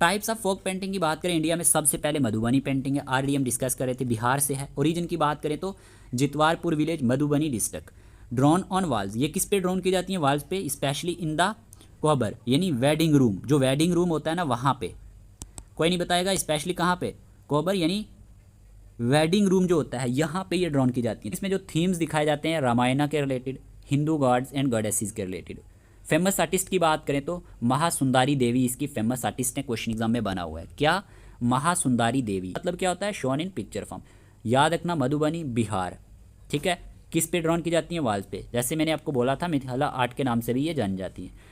टाइप्स ऑफ फोक पेंटिंग की बात करें, इंडिया में सबसे पहले मधुबनी पेंटिंग है, ऑलरेडी हम डिस्कस कर रहे थे, बिहार से है। ओरिजिन की बात करें तो Jitwarpur village, Madhubani district. Drawn on walls, ये किस पे ड्रॉन की जाती हैं, वॉल्स पे, स्पेशली इन द कोहबर, यानी वेडिंग रूम, जो वेडिंग रूम होता है ना वहाँ पे। कोई नहीं बताएगा स्पेशली कहाँ पे, कोहबर यानी वेडिंग रूम जो होता है यहाँ पे ये ड्रॉन की जाती है। इसमें जो थीम्स दिखाए जाते हैं रामायणा के related, Hindu gods and goddesses के रिलेटेड। फेमस आर्टिस्ट की बात करें तो महासुंदरी देवी इसकी फेमस आर्टिस्ट है, क्वेश्चन एग्जाम में बना हुआ है। क्या महासुंदरी देवी, मतलब क्या होता है, शोन इन पिक्चर फॉर्म। याद रखना मधुबनी बिहार, ठीक है। किस पे ड्रॉन की जाती है, वॉल्स पे, जैसे मैंने आपको बोला था मिथिला आर्ट के नाम से भी ये जानी जाती है।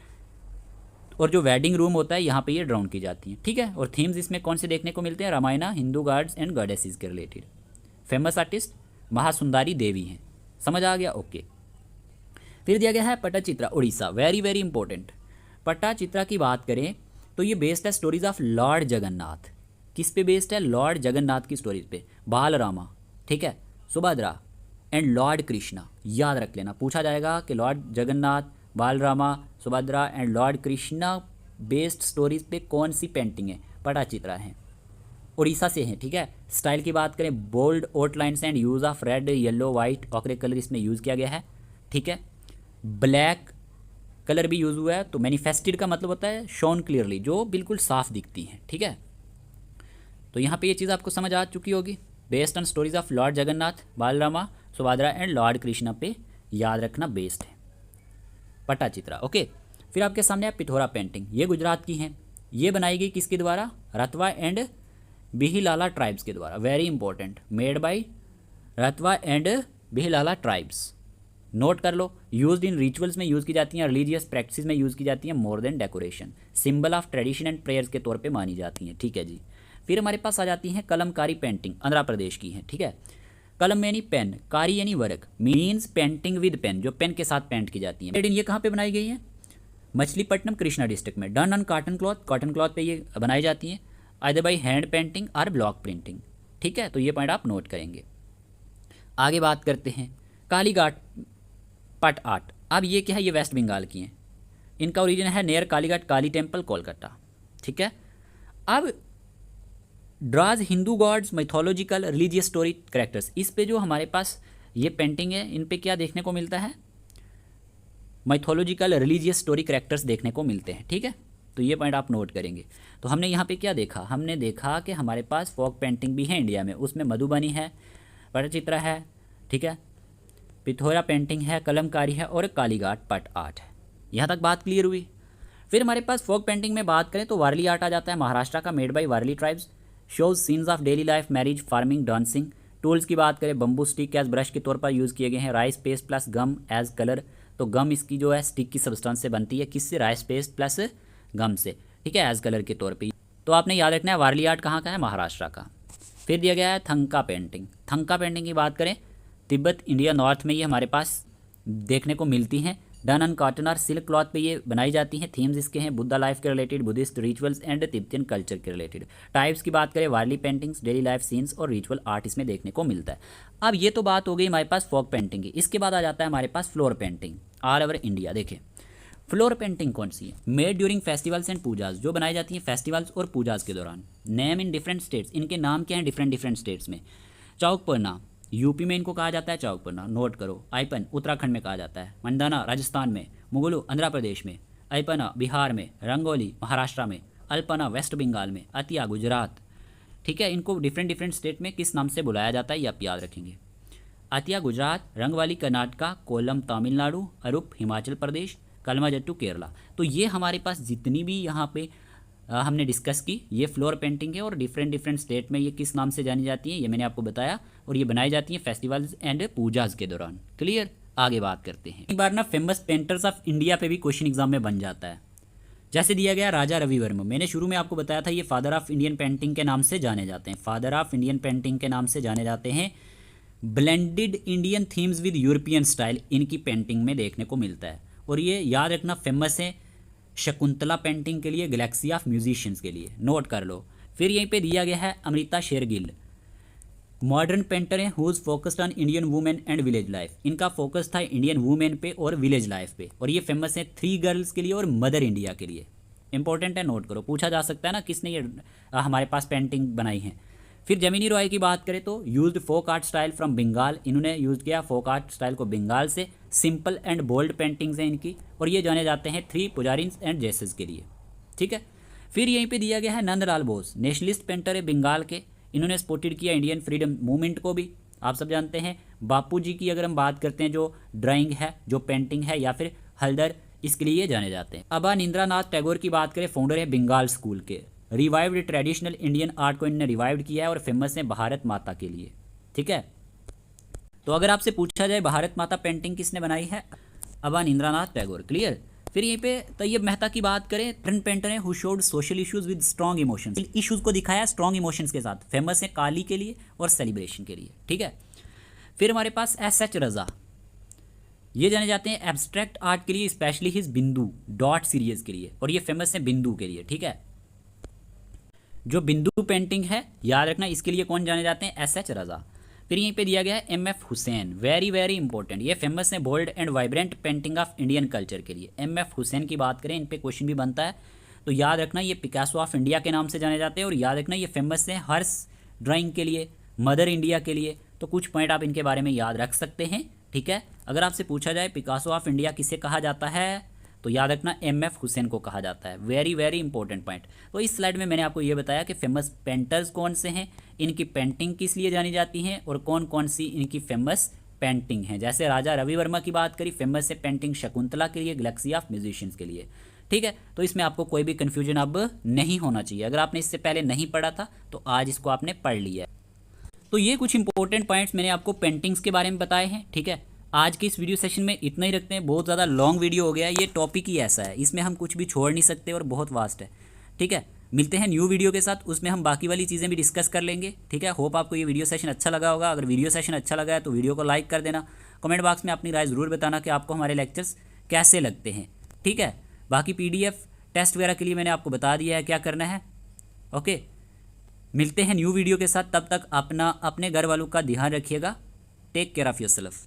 और जो वेडिंग रूम होता है यहाँ पे ये ड्रॉन की जाती है, ठीक है। और थीम्स इसमें कौन से देखने को मिलते हैं, Ramayana, Hindu gods and goddesses के related. Famous artist Mahasundari Devi हैं, समझ आ गया, ओके। फिर दिया गया है Pattachitra Orissa, very very important. Pattachitra की बात करें तो ये बेस्ड है स्टोरीज ऑफ लॉर्ड जगन्नाथ। किस पे बेस्ड है, लॉर्ड जगन्नाथ की स्टोरीज पे। बालरामा, ठीक है, सुभद्रा एंड लॉर्ड कृष्णा, याद रख लेना, पूछा जाएगा कि lord Jagannath, Balarama, Subhadra and lord Krishna based stories पे कौन सी पेंटिंग है, पट्टचित्रा है, उड़ीसा से है, ठीक है। स्टाइल की बात करें, bold outlines and use of red, yellow, white, ochre colour इसमें यूज़ किया गया है, ठीक है। ब्लैक कलर भी यूज़ हुआ है, तो मैनिफेस्टेड का मतलब होता है शोन क्लियरली, जो बिल्कुल साफ दिखती हैं, ठीक है। तो यहाँ पे ये चीज़ आपको समझ आ चुकी होगी। Based on stories of lord Jagannath, Balarama, Subhadra and lord Krishna पे याद रखना बेस्ड है पट्टचित्रा, ओके। फिर आपके सामने है पिथौरा पेंटिंग, ये गुजरात की है। ये बनाई गई किसके द्वारा, रतवा एंड बिहिलाला ट्राइब्स के द्वारा, very important, made by Rathwa and Bhilala tribes, note कर लो। यूज्ड इन रिचुअल्स में यूज़ की जाती हैं, रिलीजियस प्रैक्टिस में यूज़ की जाती हैं, more than decoration, symbol of tradition and prayers के तौर पे मानी जाती हैं, ठीक है जी। फिर हमारे पास आ जाती हैं कलमकारी पेंटिंग, आंध्र प्रदेश की है, ठीक है। कलम यानी पेन, कारी यानी work, means painting with pen, जो पेन के साथ पेंट की जाती है। ये कहाँ पे बनाई गई है, मछलीपट्टनम कृष्णा डिस्ट्रिक्ट में। Done on cotton cloth, cotton cloth पे ये बनाई जाती हैं, आइदर बाई हैंड पेंटिंग और ब्लॉक प्रिंटिंग, ठीक है। तो ये पॉइंट आप नोट करेंगे। आगे बात करते हैं कालीघाट पट आर्ट। अब ये क्या है, ये वेस्ट बंगाल की हैं, इनका ओरिजिन है नियर कालीघाट काली टेम्पल कोलकाता, ठीक है। अब draws Hindu gods, mythological, religious story characters, इस पे जो हमारे पास ये पेंटिंग है, इन पे क्या देखने को मिलता है, मैथोलॉजिकल, रिलीजियस स्टोरी कैरेक्टर्स देखने को मिलते हैं, ठीक है। तो ये पॉइंट आप नोट करेंगे। तो हमने यहाँ पे क्या देखा, हमने देखा कि हमारे पास फोक पेंटिंग भी है इंडिया में, उसमें मधुबनी है, पट्टचित्रा है, ठीक है, पिथौरा पेंटिंग है, कलमकारी है और कालीघाट पट आर्ट है। यहाँ तक बात क्लियर हुई। फिर हमारे पास फोक पेंटिंग में बात करें तो वारली आर्ट आ जाता है, महाराष्ट्र का, made by Warli tribes, shows scenes of daily life, marriage, farming, dancing. Tools की बात करें, बम्बू स्टिक एज ब्रश के तौर पर यूज़ किए गए हैं, राइस पेस्ट प्लस गम एज कलर। तो गम इसकी जो है स्टिक की सब्सटेंस से बनती है, किससे, राइस पेस्ट प्लस गम से, ठीक है, एज कलर के तौर पे। तो आपने याद रखना है वारली आर्ट कहाँ का है, महाराष्ट्र का। फिर दिया गया है थंका पेंटिंग। थंका पेंटिंग की बात करें, तिब्बत, इंडिया, नॉर्थ में ये हमारे पास देखने को मिलती हैं। डन ऑन कॉटन और सिल्क क्लॉथ पे ये बनाई जाती हैं। थीम्स इसके हैं बुद्धा लाइफ के related, Buddhist rituals and Tibetan culture के रिलेटेड। टाइप्स की बात करें, वारली पेंटिंग्स, डेली लाइफ सीन्स और रिचुअल आर्ट इसमें देखने को मिलता है। अब ये तो बात हो गई हमारे पास फोक पेंटिंग की। इसके बाद आ जाता है हमारे पास floor painting all over India. देखिए फ्लोर पेंटिंग कौन सी है, made during festivals and pujas, जो बनाई जाती हैं फेस्टिवल्स और पूजाज के दौरान। नेम इन डिफरेंट स्टेट्स, इनके नाम क्या हैं डिफरेंट स्टेट्स में। चौकपरना यूपी में इनको कहा जाता है चौकपरना, नोट करो। आइपन उत्तराखंड में कहा जाता है, मंदाना राजस्थान में, मुगलू आंध्र प्रदेश में, अयपना बिहार में, रंगोली महाराष्ट्र में, अल्पना वेस्ट बंगाल में, अतिया गुजरात, ठीक है। इनको डिफरेंट स्टेट में किस नाम से बुलाया जाता है ये आप याद रखेंगे। अतिया गुजरात, रंगवाली कर्नाटका, कोलम तमिलनाडु, अरूप हिमाचल प्रदेश, कलमाजट्टू केरला। तो ये हमारे पास जितनी भी यहाँ पे हमने डिस्कस की, ये फ्लोर पेंटिंग है और डिफरेंट स्टेट में ये किस नाम से जानी जाती है ये मैंने आपको बताया। और ये बनाई जाती हैं फेस्टिवल्स एंड पूजाज के दौरान। क्लियर, आगे बात करते हैं। एक बार ना फेमस पेंटर्स ऑफ इंडिया पे भी क्वेश्चन एग्जाम में बन जाता है। जैसे दिया गया राजा रवि वर्मा, मैंने शुरू में आपको बताया था ये फादर ऑफ इंडियन पेंटिंग के नाम से जाने जाते हैं, फादर ऑफ इंडियन पेंटिंग के नाम से जाने जाते हैं। Blended Indian themes with European style इनकी पेंटिंग में देखने को मिलता है। और ये याद रखना फेमस है शकुंतला पेंटिंग के लिए, गैलेक्सी ऑफ म्यूजिशियंस के लिए, नोट कर लो। फिर यहीं पे दिया गया है अमृता शेरगिल, मॉडर्न पेंटर हैं whose focused on Indian women and village life. इनका फोकस था इंडियन वुमेन पे और विलेज लाइफ पे। और ये फेमस है 3 गर्ल्स के लिए और मदर इंडिया के लिए। इंपॉर्टेंट है, नोट करो, पूछा जा सकता है ना किसने ये हमारे पास पेंटिंग बनाई है। फिर जमीनी रॉय की बात करें तो used folk art style from Bengal, इन्होंने यूज़ किया फोक आर्ट स्टाइल को बंगाल से। सिंपल एंड बोल्ड पेंटिंग्स हैं इनकी और ये जाने जाते हैं 3 पुजारिन्स एंड जेसेस के लिए, ठीक है। फिर यहीं पे दिया गया है नंदलाल बोस, नेशनलिस्ट पेंटर है बंगाल के, इन्होंने सपोर्टेड किया इंडियन फ्रीडम मूवमेंट को भी, आप सब जानते हैं। बापू जी की अगर हम बात करते हैं, जो ड्राइंग है, जो पेंटिंग है, या फिर हल्दर, इसके लिए जाने जाते हैं। अब नींद्रानाथ टैगोर की बात करें, फाउंडर है बंगाल स्कूल के, रिवाइव्ड ट्रेडिशनल इंडियन आर्ट को इन्होंने रिवाइव्ड किया है और फेमस है भारत माता के लिए। ठीक है, तो अगर आपसे पूछा जाए भारत माता पेंटिंग किसने बनाई है, अवनींद्रनाथ टैगोर। क्लियर। फिर यहीं पे तैयब मेहता की बात करें, ट्रेंड पेंटर हैं who showed social issues with strong emotions, issues को दिखाया स्ट्रॉन्ग इमोशंस के साथ, फेमस है काली के लिए और सेलिब्रेशन के लिए। ठीक है, फिर हमारे पास एस.एच. रजा, ये जाने जाते हैं एब्स्ट्रैक्ट आर्ट के लिए, स्पेशली हिज बिंदु डॉट सीरीज के लिए, और ये फेमस है बिंदु के लिए। ठीक है, जो बिंदु पेंटिंग है याद रखना, इसके लिए कौन जाने जाते हैं, एस.एच. रजा। फिर यहीं पे दिया गया है M F. Husain, very very important, ये फेमस है bold and vibrant painting of Indian culture के लिए। एम.एफ. हुसैन की बात करें, इन पे क्वेश्चन भी बनता है, तो याद रखना ये पिकासो ऑफ इंडिया के नाम से जाने जाते हैं, और याद रखना ये फेमस है हर्ष ड्राइंग के लिए, मदर इंडिया के लिए। तो कुछ पॉइंट आप इनके बारे में याद रख सकते हैं। ठीक है, अगर आपसे पूछा जाए पिकासो ऑफ इंडिया किसे कहा जाता है, तो याद रखना एम.एफ. हुसैन को कहा जाता है। Very very important point. तो इस स्लाइड में मैंने आपको ये बताया कि फेमस पेंटर्स कौन से हैं, इनकी पेंटिंग किस लिए जानी जाती हैं, और कौन कौन सी इनकी फेमस पेंटिंग हैं। जैसे राजा रवि वर्मा की बात करी, फेमस है पेंटिंग शकुंतला के लिए, गैलेक्सी ऑफ म्यूजिशियंस के लिए। ठीक है, तो इसमें आपको कोई भी कन्फ्यूजन अब नहीं होना चाहिए। अगर आपने इससे पहले नहीं पढ़ा था तो आज इसको आपने पढ़ लिया है। तो ये कुछ इंपॉर्टेंट पॉइंट्स मैंने आपको पेंटिंग्स के बारे में बताए हैं। ठीक है, आज के इस वीडियो सेशन में इतना ही रखते हैं, बहुत ज़्यादा लॉन्ग वीडियो हो गया है, ये टॉपिक ही ऐसा है, इसमें हम कुछ भी छोड़ नहीं सकते और बहुत वास्ट है। ठीक है, मिलते हैं न्यू वीडियो के साथ, उसमें हम बाकी वाली चीज़ें भी डिस्कस कर लेंगे। ठीक है, होप आपको ये वीडियो सेशन अच्छा लगा होगा। अगर वीडियो सेशन अच्छा लगा है तो वीडियो को लाइक कर देना, कमेंट बॉक्स में अपनी राय ज़रूर बताना कि आपको हमारे लेक्चर्स कैसे लगते हैं। ठीक है, बाकी PDF टेस्ट वगैरह के लिए मैंने आपको बता दिया है क्या करना है। ओके, मिलते हैं न्यू वीडियो के साथ, तब तक अपने घर वालों का ध्यान रखिएगा। Take care of yourself.